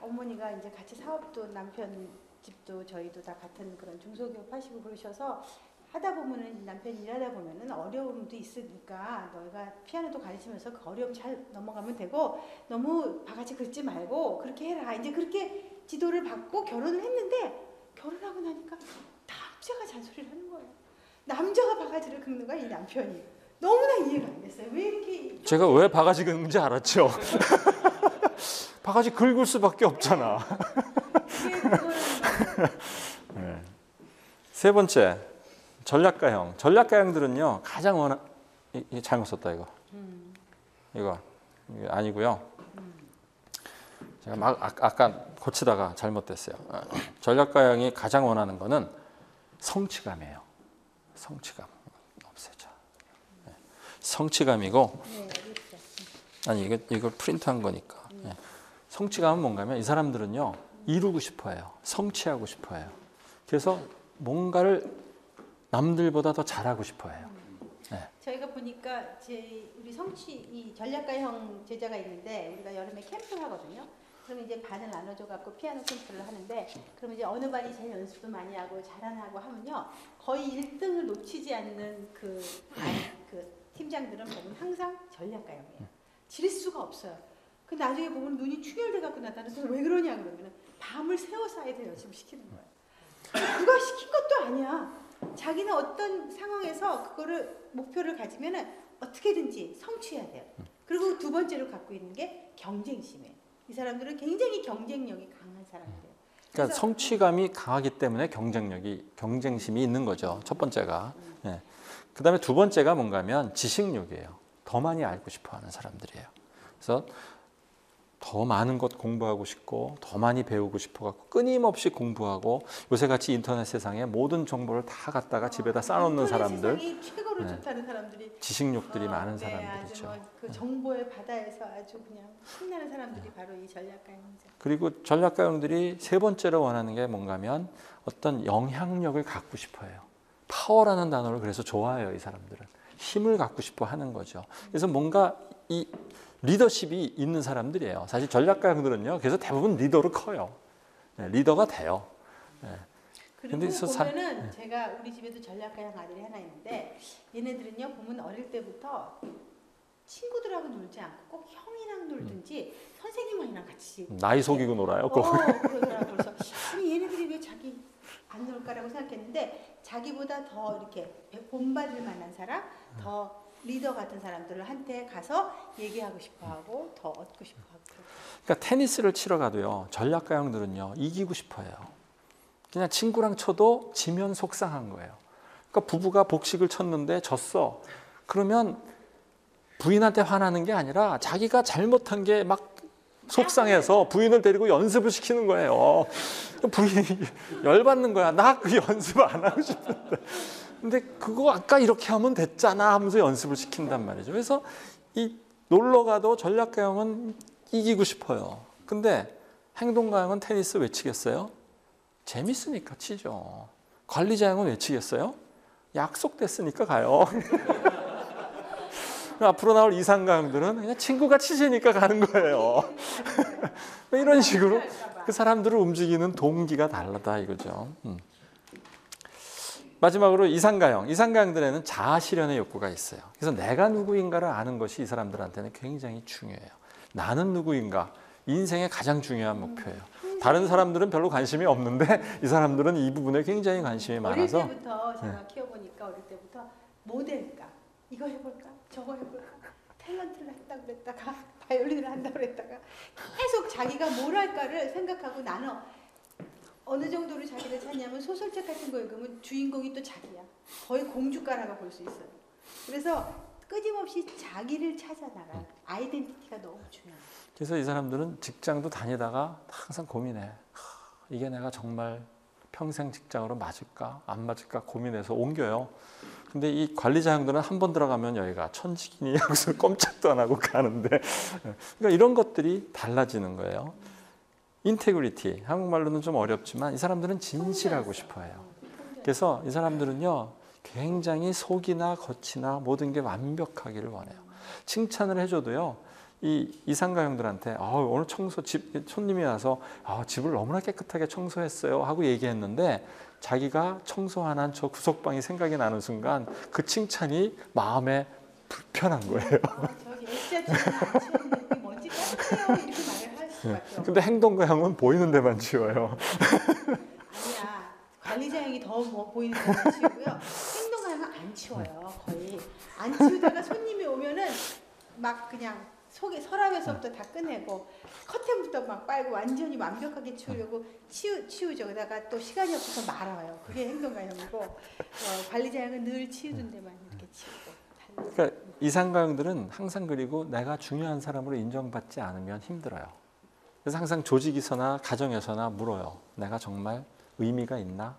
어머니가 이제 같이 사업도 남편 집도 저희도 다 같은 그런 중소기업 하시고 그러셔서 하다 보면은 남편이 일하다 보면은 어려움도 있으니까 너희가 피아노도 가르치면서 그 어려움 잘 넘어가면 되고 너무 바가지 긁지 말고 그렇게 해라. 이제 그렇게 지도를 받고 결혼을 했는데 결혼하고 나니까 남자가 잔소리를 하는 거예요. 남자가 바가지를 긁는 거야 이 남편이. 너무나 이해가 안 됐어요. 왜 이렇게 제가 왜 바가지 긁는지 알았죠. 바가지 긁을 수밖에 없잖아. 네. 세 번째 전략가형. 전략가형들은요 가장 이게 잘못 썼다 이거. 이거 아니고요. 제가 막 아까 고치다가 잘못됐어요. 전략가형이 가장 원하는 거는 성취감이에요. 성취감. 없애죠. 네. 성취감이고. 아니 이걸 프린트한 거니까. 네. 성취감은 뭔가면 이 사람들은요 이루고 싶어해요. 성취하고 싶어해요. 그래서 뭔가를 남들보다 더 잘하고 싶어해요. 네. 저희가 보니까 우리 이 전략가형 제자가 있는데 우리가 여름에 캠프를 하거든요. 그럼 이제 반을 나눠줘 갖고 피아노 캠프를 하는데 그럼 이제 어느 반이 제일 연습도 많이 하고 잘하고 하면요 거의 1등을 놓치지 않는 그 팀장들은 보면 항상 전략가형이에요. 질 수가 없어요. 그 나중에 보면 눈이 충혈돼 갖고 나타나서 왜 그러냐 그러면 밤을 새워서 아이들 열심히 시키는 거예요. 누가 시킨 것도 아니야. 자기는 어떤 상황에서 그거를 목표를 가지면은 어떻게든지 성취해야 돼요. 그리고 두 번째로 갖고 있는 게 경쟁심이에요. 이 사람들은 굉장히 경쟁력이 강한 사람들이에요. 그러니까 성취감이 강하기 때문에 경쟁심이 있는 거죠. 첫 번째가. 네. 그다음에 두 번째가 뭔가면 지식욕이에요. 더 많이 알고 싶어하는 사람들이에요. 그래서 더 많은 것 공부하고 싶고 더 많이 배우고 싶어갖고 끊임없이 공부하고 요새같이 인터넷 세상에 모든 정보를 다 갖다가 집에다 쌓아놓는 사람들, 세상이 최고로 네. 좋다는 사람들이 지식욕들이 많은 네, 사람들이죠. 아주 그 정보의 바다에서 아주 그냥 신나는 사람들이 바로 이 전략가입니다. 그리고 전략가형들이 세 번째로 원하는 게 뭔가면 어떤 영향력을 갖고 싶어요. 파워라는 단어를 그래서 좋아해요. 이 사람들은. 힘을 갖고 싶어 하는 거죠. 그래서 뭔가 이 리더십이 있는 사람들이에요. 사실 전략가형들은요. 그래서 대부분 리더로 커요. 네, 리더가 돼요. 네. 그리고 근데 보면은 제가 우리 집에도 전략가형 아들이 하나 있는데 얘네들은요 보면 어릴 때부터 친구들하고 놀지 않고 꼭 형이랑 놀든지 선생님이랑 같이 나이 속이고 놀아요. 그러더라고요. 그래서 아니 얘네들이 왜 자기 안 놀까라고 생각했는데 자기보다 더 이렇게 본받을 만한 사람, 더 리더 같은 사람들을 한테 가서 얘기하고 싶어하고 더 얻고 싶어하고. 그러니까 테니스를 치러 가도요. 전략가형들은요. 이기고 싶어요. 그냥 친구랑 쳐도 지면 속상한 거예요. 그러니까 부부가 복식을 쳤는데 졌어. 그러면 부인한테 화나는 게 아니라 자기가 잘못한 게 막 속상해서 부인을 데리고 연습을 시키는 거예요. 부인이 열받는 거야. 나 그 연습 안 하고 싶은데. 근데 그거 아까 이렇게 하면 됐잖아 하면서 연습을 시킨단 말이죠. 그래서 이 놀러 가도 전략가형은 이기고 싶어요. 근데 행동가형은 테니스 왜 치겠어요? 재밌으니까 치죠. 관리자형은 왜 치겠어요? 약속됐으니까 가요. 앞으로 나올 이상가형들은 그냥 친구가 치시니까 가는 거예요. 이런 식으로 그 사람들을 움직이는 동기가 다르다 이거죠. 마지막으로 이상가형. 이상가형들에는 자아 실현의 욕구가 있어요. 그래서 내가 누구인가를 아는 것이 이 사람들한테는 굉장히 중요해요. 나는 누구인가? 인생의 가장 중요한 목표예요. 다른 사람들은 별로 관심이 없는데 이 사람들은 이 부분에 굉장히 관심이 많아서. 어릴 때부터 제가 키워보니까 어릴 때부터 모델가 이거 해볼까 저거 해볼까 탤런트를 했다 그랬다가 바이올린을 한다 그랬다가 계속 자기가 뭘 할까를 생각하고 나눠 어느 정도로 자기를 찾냐면 소설책 같은 거 읽으면 주인공이 또 자기야. 거의 공주가라고 볼 수 있어요. 그래서 끊임없이 자기를 찾아 나가 아이덴티티가 너무 중요해요. 그래서 이 사람들은 직장도 다니다가 항상 고민해. 이게 내가 정말 평생 직장으로 맞을까 안 맞을까 고민해서 옮겨요. 근데 이 관리자형들은 한 번 들어가면 여기가 천직이니 하고서 꼼짝도 안 하고 가는데 그러니까 이런 것들이 달라지는 거예요. 인테그리티, 한국말로는 좀 어렵지만 이 사람들은 진실하고 싶어해요. 그래서 이 사람들은요 굉장히 속이나 겉이나 모든 게 완벽하기를 원해요. 칭찬을 해줘도요 이 이상가형들한테 오늘 청소 손님이 와서 집을 너무나 깨끗하게 청소했어요 하고 얘기했는데 자기가 청소 안 한 저 구석방이 생각이 나는 순간 그 칭찬이 마음에 불편한 거예요. 저기 액자 안 치웠는데 먼지 깠어요 이렇게 말을 할 수밖에. 근데 행동가형은 보이는 데만 치워요. 아니야. 관리자형이 더 보이는 데만 치우고요. 행동가형은 안 치워요. 거의 안 치우다가 손님이 오면은 막 그냥 속에 서랍에서부터 다 꺼내고 커튼부터 막 빨고 완전히 완벽하게 치우려고 치우죠. 그러다가 또 시간이 없어서 말아요. 그게 행동가형이고 관리자형은 늘 치우는 데만 이렇게 치우고. 그러니까 이상가형들은 항상 그리고 내가 중요한 사람으로 인정받지 않으면 힘들어요. 그래서 항상 조직에서나 가정에서나 물어요. 내가 정말 의미가 있나?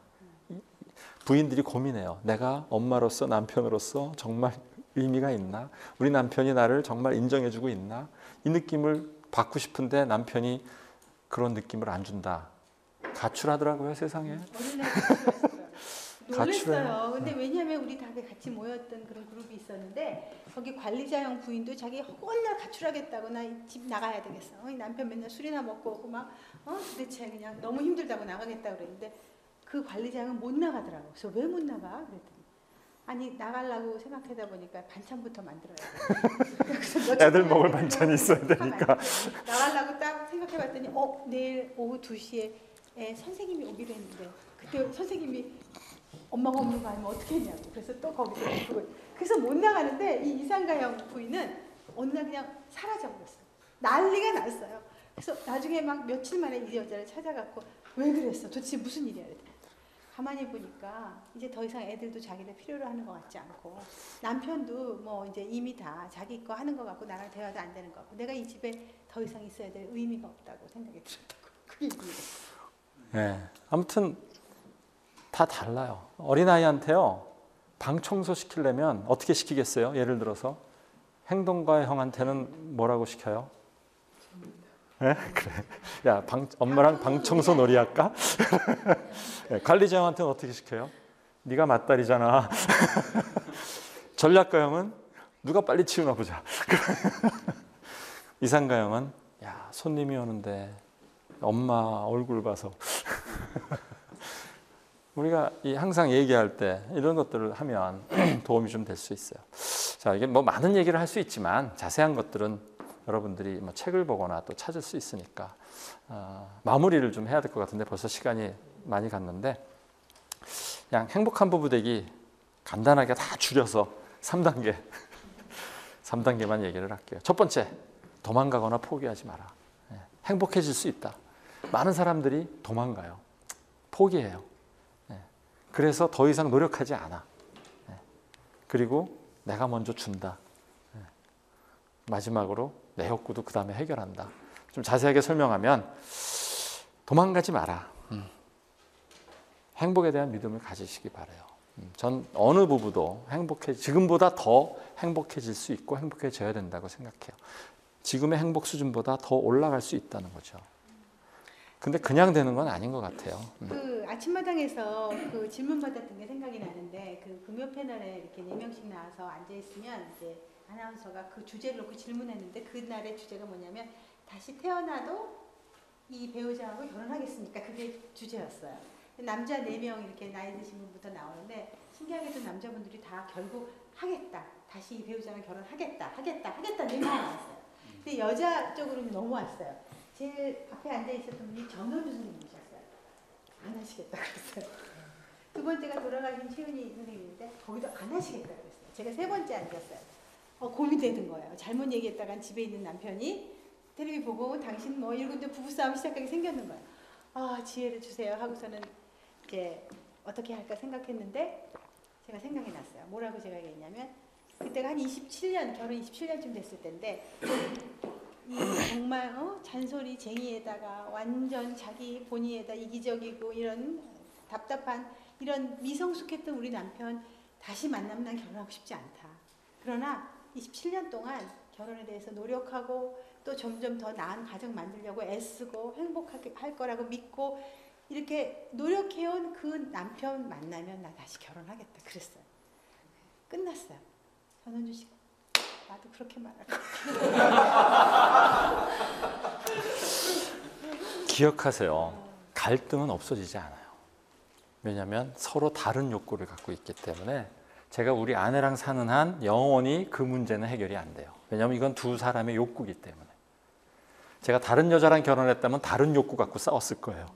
부인들이 고민해요. 내가 엄마로서 남편으로서 정말 의미가 있나? 우리 남편이 나를 정말 인정해주고 있나? 이 느낌을 받고 싶은데 남편이 그런 느낌을 안 준다. 가출하더라고요, 세상에. 놀랬어요. 근데 왜냐하면 우리 다 같이 모였던 그런 그룹이 있었는데 거기 관리자형 부인도 자기 혼날 가출하겠다고 나 집 나가야 되겠어. 남편 맨날 술이나 먹고 오고 막 도대체 그냥 너무 힘들다고 나가겠다 그랬는데 그 관리자형은 못 나가더라고. 그래서 왜 못 나가? 그랬더니 아니 나가려고 생각하다 보니까 반찬부터 만들어야 돼. 애들 먹을 반찬이 있어야 되니까. 나가려고 딱 생각해봤더니 내일 오후 2시에 선생님이 오기로 했는데 그때 선생님이 엄마가 없는 거 알면 어떻게 했냐고. 그래서 또 거기서 그래서 못 나가는데 이 이상가형 부인은 어느 날 그냥 사라져버렸어. 난리가 났어요. 그래서 나중에 막 며칠 만에 이 여자를 찾아갖고 왜 그랬어? 도대체 무슨 일이야? 그랬더니 가만히 보니까 이제 더 이상 애들도 자기들 필요로 하는 것 같지 않고 남편도 뭐 이제 이미 다 자기 거 하는 것 같고 나랑 대화도 안 되는 것 같고 내가 이 집에 더 이상 있어야 될 의미가 없다고 생각이 들었다고. 그게 이해가. 네. 아무튼 다 달라요. 어린아이한테요. 방 청소 시키려면 어떻게 시키겠어요? 예를 들어서 행동가 형한테는 뭐라고 시켜요? 네? 그래. 야, 엄마랑 방 청소 놀이 할까? 네, 관리자 형한테는 어떻게 시켜요? 네가 맞다리잖아. 전략가 형은 누가 빨리 치우나 보자. 이상가 형은 야, 손님이 오는데 엄마 얼굴 봐서 우리가 항상 얘기할 때 이런 것들을 하면 도움이 좀 될 수 있어요. 자, 이게 뭐 많은 얘기를 할 수 있지만 자세한 것들은 여러분들이 뭐 책을 보거나 또 찾을 수 있으니까 마무리를 좀 해야 될 것 같은데 벌써 시간이 많이 갔는데 그냥 행복한 부부 되기 간단하게 다 줄여서 3단계 3단계만 얘기를 할게요. 첫 번째, 도망가거나 포기하지 마라. 행복해질 수 있다. 많은 사람들이 도망가요. 포기해요. 그래서 더 이상 노력하지 않아. 그리고 내가 먼저 준다. 마지막으로 내 욕구도 그 다음에 해결한다. 좀 자세하게 설명하면 도망가지 마라. 행복에 대한 믿음을 가지시기 바라요. 전 어느 부부도 지금보다 더 행복해질 수 있고 행복해져야 된다고 생각해요. 지금의 행복 수준보다 더 올라갈 수 있다는 거죠. 근데 그냥 되는 건 아닌 것 같아요. 그 아침마당에서 그 질문 받았던 게 생각이 나는데 그 금요 패널에 이렇게 4명씩 나와서 앉아 있으면 이제 아나운서가 그 주제를 놓고 질문했는데 그날의 주제가 뭐냐면 다시 태어나도 이 배우자하고 결혼하겠습니까? 그게 주제였어요. 남자 4명 이렇게 나이 드신 분부터 나오는데 신기하게도 남자분들이 다 결국 하겠다. 다시 이 배우자랑 결혼하겠다. 하겠다. 4명 나왔어요. 근데 여자 쪽으로는 넘어왔어요. 제일 앞에 앉아 있었던 분이 정현주 선생님이셨어요. 안 하시겠다 그랬어요. 두 번째가 돌아가신 최윤희 선생님인데 거기도 안 하시겠다 그랬어요. 제가 3번째 앉았어요. 고민되는 거예요. 잘못 얘기했다간 집에 있는 남편이 텔레비 보고 당신 뭐 이러는데 부부싸움 시작하게 생겼는 거예요. 아, 지혜를 주세요 하고서는 이제 어떻게 할까 생각했는데 제가 생각이 났어요. 뭐라고 제가 얘기했냐면 그때가 한 27년, 결혼 27년쯤 됐을 때인데 이 정말 잔소리 쟁이에다가 완전 자기 본의에다 이기적이고 이런 답답한 이런 미성숙했던 우리 남편 다시 만나면 난 결혼하고 싶지 않다. 그러나 27년 동안 결혼에 대해서 노력하고 또 점점 더 나은 가정 만들려고 애쓰고 행복하게 할 거라고 믿고 이렇게 노력해온 그 남편 만나면 나 다시 결혼하겠다 그랬어요. 끝났어요. 전원주 씨가 나도 그렇게 말할 거야. 기억하세요. 갈등은 없어지지 않아요. 왜냐하면 서로 다른 욕구를 갖고 있기 때문에 제가 우리 아내랑 사는 한 영원히 그 문제는 해결이 안 돼요. 왜냐하면 이건 두 사람의 욕구이기 때문에. 제가 다른 여자랑 결혼했다면 다른 욕구 갖고 싸웠을 거예요.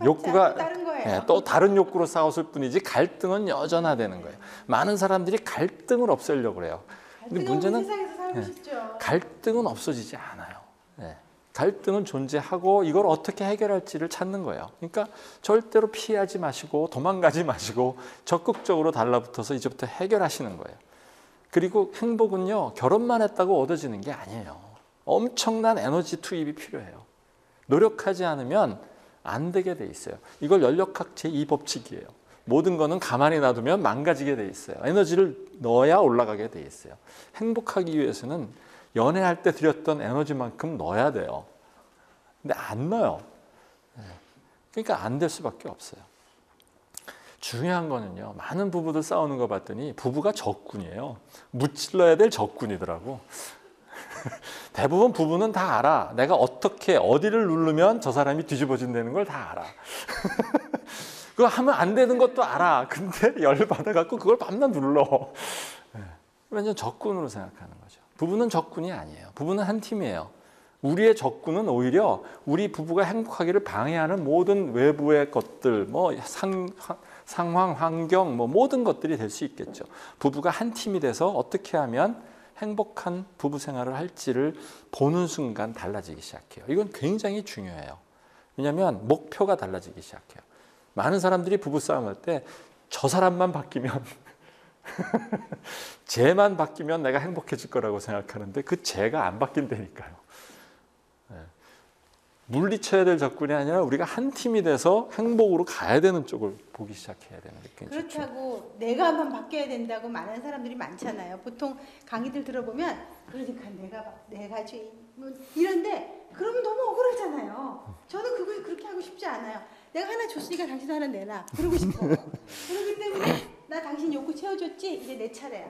욕구가 다른 거예요. 네, 또 다른 욕구로 싸웠을 뿐이지 갈등은 여전하다는 거예요. 많은 사람들이 갈등을 없애려고 그래요. 근데 문제는 세상에서 살고 싶죠. 갈등은 없어지지 않아요. 네. 갈등은 존재하고 이걸 어떻게 해결할지를 찾는 거예요. 그러니까 절대로 피하지 마시고 도망가지 마시고 적극적으로 달라붙어서 이제부터 해결하시는 거예요. 그리고 행복은요, 결혼만 했다고 얻어지는 게 아니에요. 엄청난 에너지 투입이 필요해요. 노력하지 않으면 안 되게 돼 있어요. 이걸 연력학 제2법칙이에요. 모든 거는 가만히 놔두면 망가지게 돼 있어요. 에너지를 넣어야 올라가게 돼 있어요. 행복하기 위해서는 연애할 때 들였던 에너지만큼 넣어야 돼요. 근데 안 넣어요. 그러니까 안 될 수밖에 없어요. 중요한 거는요, 많은 부부들 싸우는 거 봤더니 부부가 적군이에요. 무찔러야 될 적군이더라고. 대부분 부부는 다 알아. 내가 어떻게 어디를 누르면 저 사람이 뒤집어진다는 걸 다 알아. 그거 하면 안 되는 것도 알아. 근데 열받아갖고 그걸 밤낮 눌러. 완전 적군으로 생각하는 거죠. 부부는 적군이 아니에요. 부부는 한 팀이에요. 우리의 적군은 오히려 우리 부부가 행복하기를 방해하는 모든 외부의 것들, 뭐 상황, 환경, 뭐 모든 것들이 될 수 있겠죠. 부부가 한 팀이 돼서 어떻게 하면 행복한 부부 생활을 할지를 보는 순간 달라지기 시작해요. 이건 굉장히 중요해요. 왜냐하면 목표가 달라지기 시작해요. 많은 사람들이 부부싸움 할 때 저 사람만 바뀌면 쟤만 바뀌면 내가 행복해질 거라고 생각하는데 그 쟤가 안 바뀐다니까요. 네. 물리쳐야 될 접근이 아니라 우리가 한 팀이 돼서 행복으로 가야 되는 쪽을 보기 시작해야 되는 느낌이 그렇다고 내가만 바뀌어야 된다고 말하는 사람들이 많잖아요. 보통 강의들 들어보면 그러니까 내가 죄인 이런데 그러면 너무 억울하잖아요. 저는 그걸 그렇게 하고 싶지 않아요. 내가 하나 줬으니까 당신 하나 내놔. 그러고 싶어요. 그렇기 때문에 나 당신 욕구 채워줬지? 이제 내 차례야.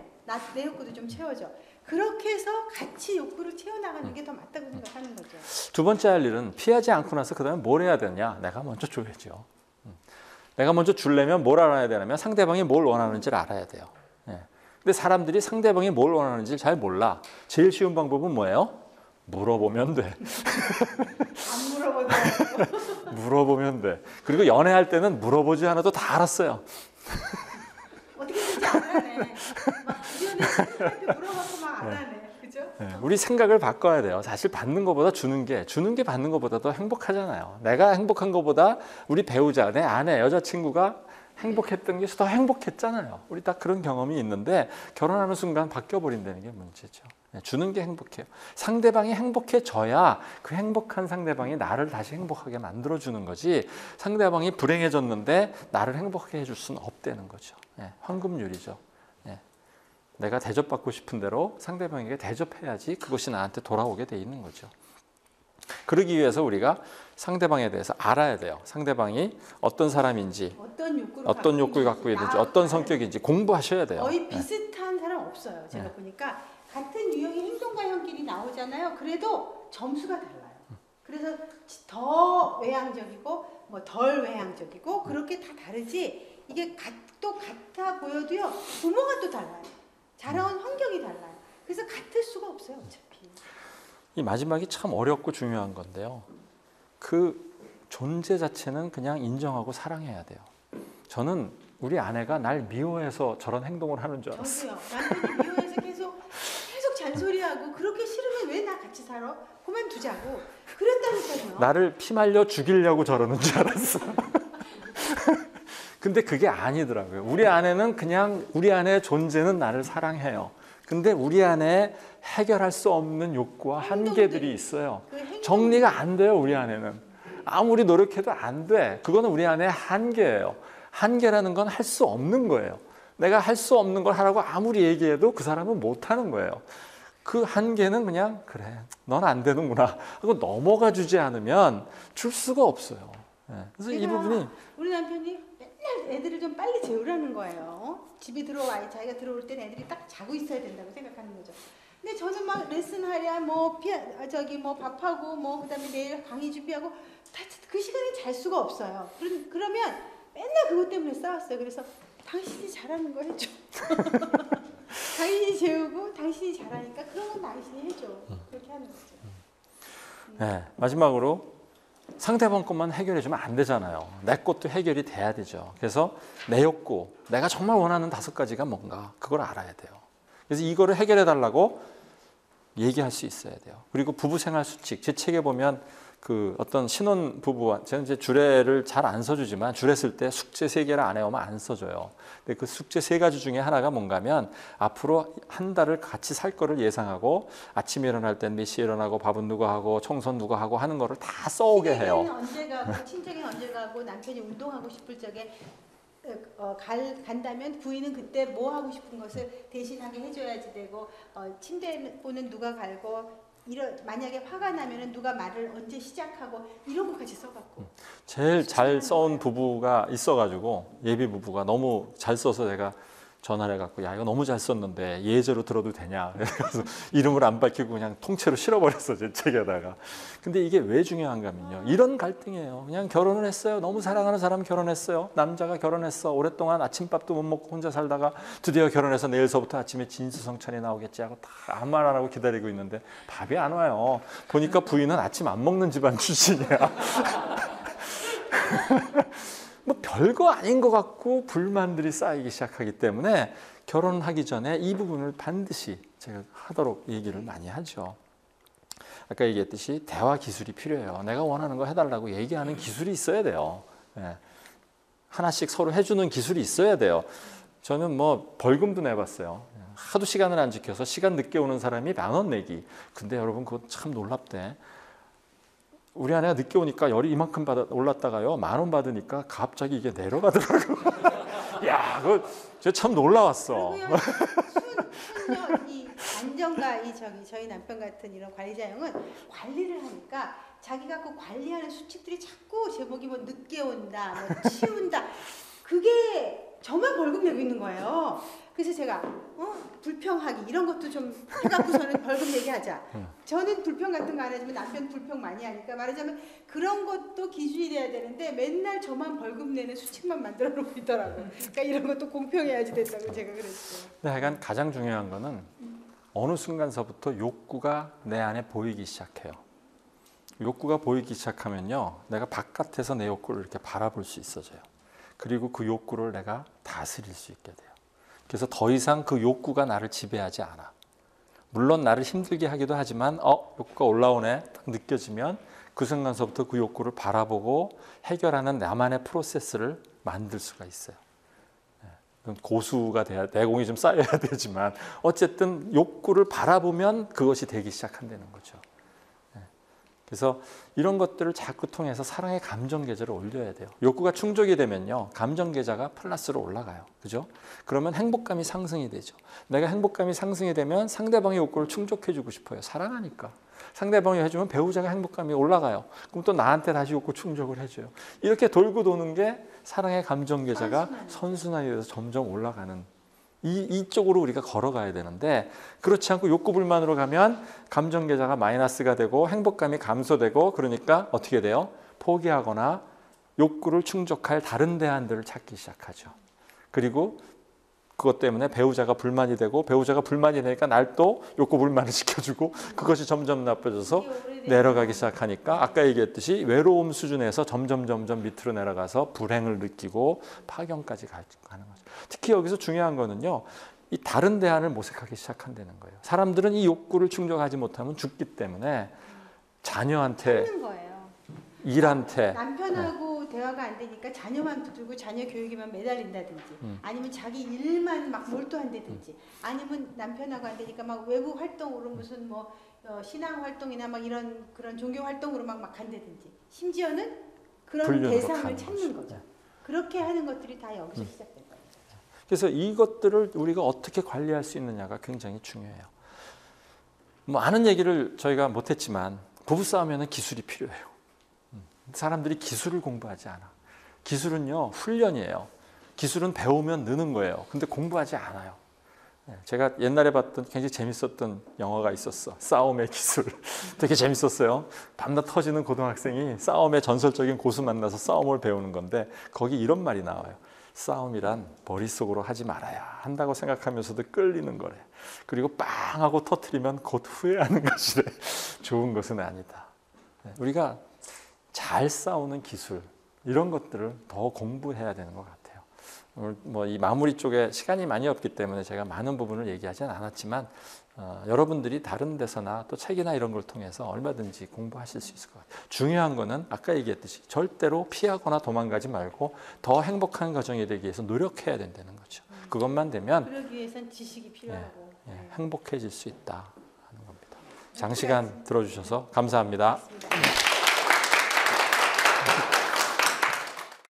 내 욕구도 좀 채워줘. 그렇게 해서 같이 욕구를 채워나가는 게 더 맞다고 생각하는 거죠. 두 번째 할 일은 피하지 않고 나서 그 다음에 뭘 해야 되냐? 내가 먼저 줘야죠. 내가 먼저 주려면 뭘 알아야 되냐면 상대방이 뭘 원하는지를 알아야 돼요. 예. 근데 사람들이 상대방이 뭘 원하는지를 잘 몰라. 제일 쉬운 방법은 뭐예요? 물어보면 돼. 안 물어보도 물어보면 돼. 그리고 연애할 때는 물어보지 않아도 다 알았어요. 어떻게 된지 안 하네. 막 주변에 친구한테 물어봐서 막 안 하네. 그죠? 네, 우리 생각을 바꿔야 돼요. 사실 받는 것보다 주는 게 받는 것보다 더 행복하잖아요. 내가 행복한 것보다 우리 배우자, 내 아내, 여자친구가 행복했던 게 더 행복했잖아요. 우리 다 그런 경험이 있는데 결혼하는 순간 바뀌어버린다는 게 문제죠. 네, 주는 게 행복해요. 상대방이 행복해져야 그 행복한 상대방이 나를 다시 행복하게 만들어주는 거지 상대방이 불행해졌는데 나를 행복하게 해줄 수는 없다는 거죠. 네, 황금률이죠. 네. 내가 대접받고 싶은 대로 상대방에게 대접해야지 그것이 나한테 돌아오게 돼 있는 거죠. 그러기 위해서 우리가 상대방에 대해서 알아야 돼요. 상대방이 어떤 사람인지, 어떤 욕구를 갖고 있는지, 어떤 성격인지 공부하셔야 돼요. 거의 비슷한 사람 없어요. 제가 보니까 같은 유형의 행동가형끼리 나오잖아요. 그래도 점수가 달라요. 그래서 더 외향적이고 뭐 덜 외향적이고 그렇게 다 다르지 이게 또 같아 보여도요. 부모가 또 달라요. 자라온 환경이 달라요. 그래서 같을 수가 없어요. 어차피. 이 마지막이 참 어렵고 중요한 건데요. 그 존재 자체는 그냥 인정하고 사랑해야 돼요. 저는 우리 아내가 날 미워해서 저런 행동을 하는 줄 알았어요. 저도요. 남편이 미워해서 계속 잔소리하고 그렇게 싫으면 왜 나 같이 살아? 그만두자고. 그랬다니까요. 나를 피말려 죽이려고 저러는 줄 알았어. 근데 그게 아니더라고요. 우리 아내는 그냥 우리 아내의 존재는 나를 사랑해요. 근데 우리 안에 해결할 수 없는 욕구와 한계들이 있어요. 정리가 안 돼요, 우리 안에는. 아무리 노력해도 안 돼. 그거는 우리 안에 한계예요. 한계라는 건 할 수 없는 거예요. 내가 할 수 없는 걸 하라고 아무리 얘기해도 그 사람은 못 하는 거예요. 그 한계는 그냥 그래, 넌 안 되는구나 하고 넘어가 주지 않으면 줄 수가 없어요. 그래서 이 부분이 우리 남편이 맨날 애들을 좀 빨리 재우라는 거예요. 집에 들어와 자기가 들어올 땐 애들이 딱 자고 있어야 된다고 생각하는 거죠. 근데 저는 막 레슨 하랴 뭐 밥하고 뭐 그다음에 내일 강의 준비하고 다 그 시간에 잘 수가 없어요. 그러면 맨날 그것 때문에 싸웠어요. 그래서 당신이 잘하는 거 해줘. 당신이 재우고 당신이 잘하니까 그런 건 당신이 해줘. 그렇게 하는 거죠. 네, 마지막으로 상대방 것만 해결해 주면 안 되잖아요. 내 것도 해결이 돼야 되죠. 그래서 내 욕구, 내가 정말 원하는 5가지가 뭔가 그걸 알아야 돼요. 그래서 이거를 해결해 달라고 얘기할 수 있어야 돼요. 그리고 부부 생활 수칙, 제 책에 보면 그 어떤 신혼 부부와 저는 이제 주례를 잘 안 써주지만 주례 쓸 때 숙제 3개를 안 해오면 안 써줘요. 근데 그 숙제 3가지 중에 하나가 뭔가면 앞으로 한 달을 같이 살 거를 예상하고 아침에 일어날 땐 몇 시에 일어나고 밥은 누가 하고 청소는 누가 하고 하는 거를 다 써오게 해요. 언제 가고 친정에 언제 가고 남편이 운동하고 싶을 적에 간다면 부인은 그때 뭐 하고 싶은 것을 대신하게 해줘야지 되고 침대는 누가 갈고 만약에 화가 나면은 누가 말을 언제 시작하고 이런 것까지 써갖고 제일 잘 써온 부부가 있어가지고 예비 부부가 너무 잘 써서 내가 전화를 해갖고 야 이거 너무 잘 썼는데 예제로 들어도 되냐 그래서 이름을 안 밝히고 그냥 통째로 실어버렸어 제 책에다가. 근데 이게 왜 중요한가면요 이런 갈등이에요. 그냥 결혼을 했어요. 너무 사랑하는 사람 결혼했어요. 남자가 결혼했어. 오랫동안 아침밥도 못 먹고 혼자 살다가 드디어 결혼해서 내일서부터 아침에 진수성찬이 나오겠지 하고 다 아무 말 안 하고 기다리고 있는데 밥이 안 와요. 보니까 부인은 아침 안 먹는 집안 출신이야. 뭐 별거 아닌 것 같고 불만들이 쌓이기 시작하기 때문에 결혼하기 전에 이 부분을 반드시 제가 하도록 얘기를 많이 하죠. 아까 얘기했듯이 대화 기술이 필요해요. 내가 원하는 거 해달라고 얘기하는 기술이 있어야 돼요. 네. 하나씩 서로 해주는 기술이 있어야 돼요. 저는 뭐 벌금도 내봤어요. 하도 시간을 안 지켜서 시간 늦게 오는 사람이 10,000원 내기. 근데 여러분 그거 참 놀랍대. 우리 아내가 늦게 오니까 열이 이만큼 올랐다가요 10,000원 받으니까 갑자기 이게 내려가더라고. 야, 그거 참 놀라웠어. 순요 이 안정과 이 저희 남편 같은 이런 관리자형은 관리를 하니까 자기가 그 관리하는 수칙들이 자꾸 제목이 뭐 늦게 온다, 뭐 치운다, 그게 저만 벌금 내고 있는 거예요. 그래서 제가 불평하기 이런 것도 좀 해갖고서는 벌금 내게 하자. 저는 불평 같은 거 안 하지만 남편 불평 많이 하니까 말하자면 그런 것도 기준이 돼야 되는데 맨날 저만 벌금 내는 수칙만 만들어 놓고 있더라고요. 그러니까 이런 것도 공평해야지 된다고 제가 그랬어요. 근데 하여간 가장 중요한 거는 어느 순간서부터 욕구가 내 안에 보이기 시작해요. 욕구가 보이기 시작하면요, 내가 바깥에서 내 욕구를 이렇게 바라볼 수 있어져요. 그리고 그 욕구를 내가 다스릴 수 있게 돼요. 그래서 더 이상 그 욕구가 나를 지배하지 않아. 물론 나를 힘들게 하기도 하지만 욕구가 올라오네 딱 느껴지면 그 순간서부터 그 욕구를 바라보고 해결하는 나만의 프로세스를 만들 수가 있어요. 고수가 돼야, 내공이 좀 쌓여야 되지만 어쨌든 욕구를 바라보면 그것이 되기 시작한다는 거죠. 그래서 이런 것들을 자꾸 통해서 사랑의 감정 계좌를 올려야 돼요. 욕구가 충족이 되면요, 감정 계좌가 플러스로 올라가요. 그죠? 그러면 행복감이 상승이 되죠. 내가 행복감이 상승이 되면 상대방의 욕구를 충족해주고 싶어요. 사랑하니까. 상대방이 해주면 배우자가 행복감이 올라가요. 그럼 또 나한테 다시 욕구 충족을 해줘요. 이렇게 돌고 도는 게 사랑의 감정 계좌가 선순환이 돼서 점점 올라가는, 이쪽으로 우리가 걸어가야 되는데, 그렇지 않고 욕구 불만으로 가면 감정 계좌가 마이너스가 되고 행복감이 감소되고, 그러니까 어떻게 돼요? 포기하거나 욕구를 충족할 다른 대안들을 찾기 시작하죠. 그리고 그것 때문에 배우자가 불만이 되고, 배우자가 불만이 되니까 날 또 욕구 불만을 시켜주고, 그것이 점점 나빠져서 내려가기 시작하니까 아까 얘기했듯이 외로움 수준에서 점점 밑으로 내려가서 불행을 느끼고 파경까지 가는 거죠. 특히 여기서 중요한 거는요, 이 다른 대안을 모색하기 시작한다는 거예요. 사람들은 이 욕구를 충족하지 못하면 죽기 때문에 자녀한테, 찾는 거예요. 일한테, 남편하고 대화가 안 되니까 자녀만 붙들고 자녀 교육에만 매달린다든지, 아니면 자기 일만 막 몰두한다든지, 아니면 남편하고 안 되니까 막 외부 활동으로 무슨 뭐 신앙 활동이나 막 이런 그런 종교 활동으로 막 간다든지, 심지어는 그런 대상을 찾는 거죠. 그렇게 하는 것들이 다 여기서 시작된 거예요. 그래서 이것들을 우리가 어떻게 관리할 수 있느냐가 굉장히 중요해요. 뭐 아는 얘기를 저희가 못했지만 부부싸움에는 기술이 필요해요. 사람들이 기술을 공부하지 않아. 기술은요, 훈련이에요. 기술은 배우면 느는 거예요. 근데 공부하지 않아요. 제가 옛날에 봤던 굉장히 재밌었던 영화가 있었어. 싸움의 기술. 되게 재밌었어요. 밤낮 터지는 고등학생이 싸움의 전설적인 고수 만나서 싸움을 배우는 건데, 거기 이런 말이 나와요. 싸움이란 머릿속으로 하지 말아야 한다고 생각하면서도 끌리는 거래. 그리고 빵 하고 터트리면 곧 후회하는 것이래. 좋은 것은 아니다. 우리가 잘 싸우는 기술, 이런 것들을 더 공부해야 되는 것 같아요. 오늘 뭐 이 마무리 쪽에 시간이 많이 없기 때문에 제가 많은 부분을 얘기하지는 않았지만, 여러분들이 다른 데서나 또 책이나 이런 걸 통해서 얼마든지 공부하실 수 있을 것 같아요. 중요한 거는 아까 얘기했듯이 절대로 피하거나 도망가지 말고 더 행복한 가정이 되기 위해서 노력해야 된다는 거죠. 그것만 되면 그러기 위해선 지식이 필요하고 행복해질 수 있다 하는 겁니다. 장시간 들어주셔서 감사합니다. 고맙습니다.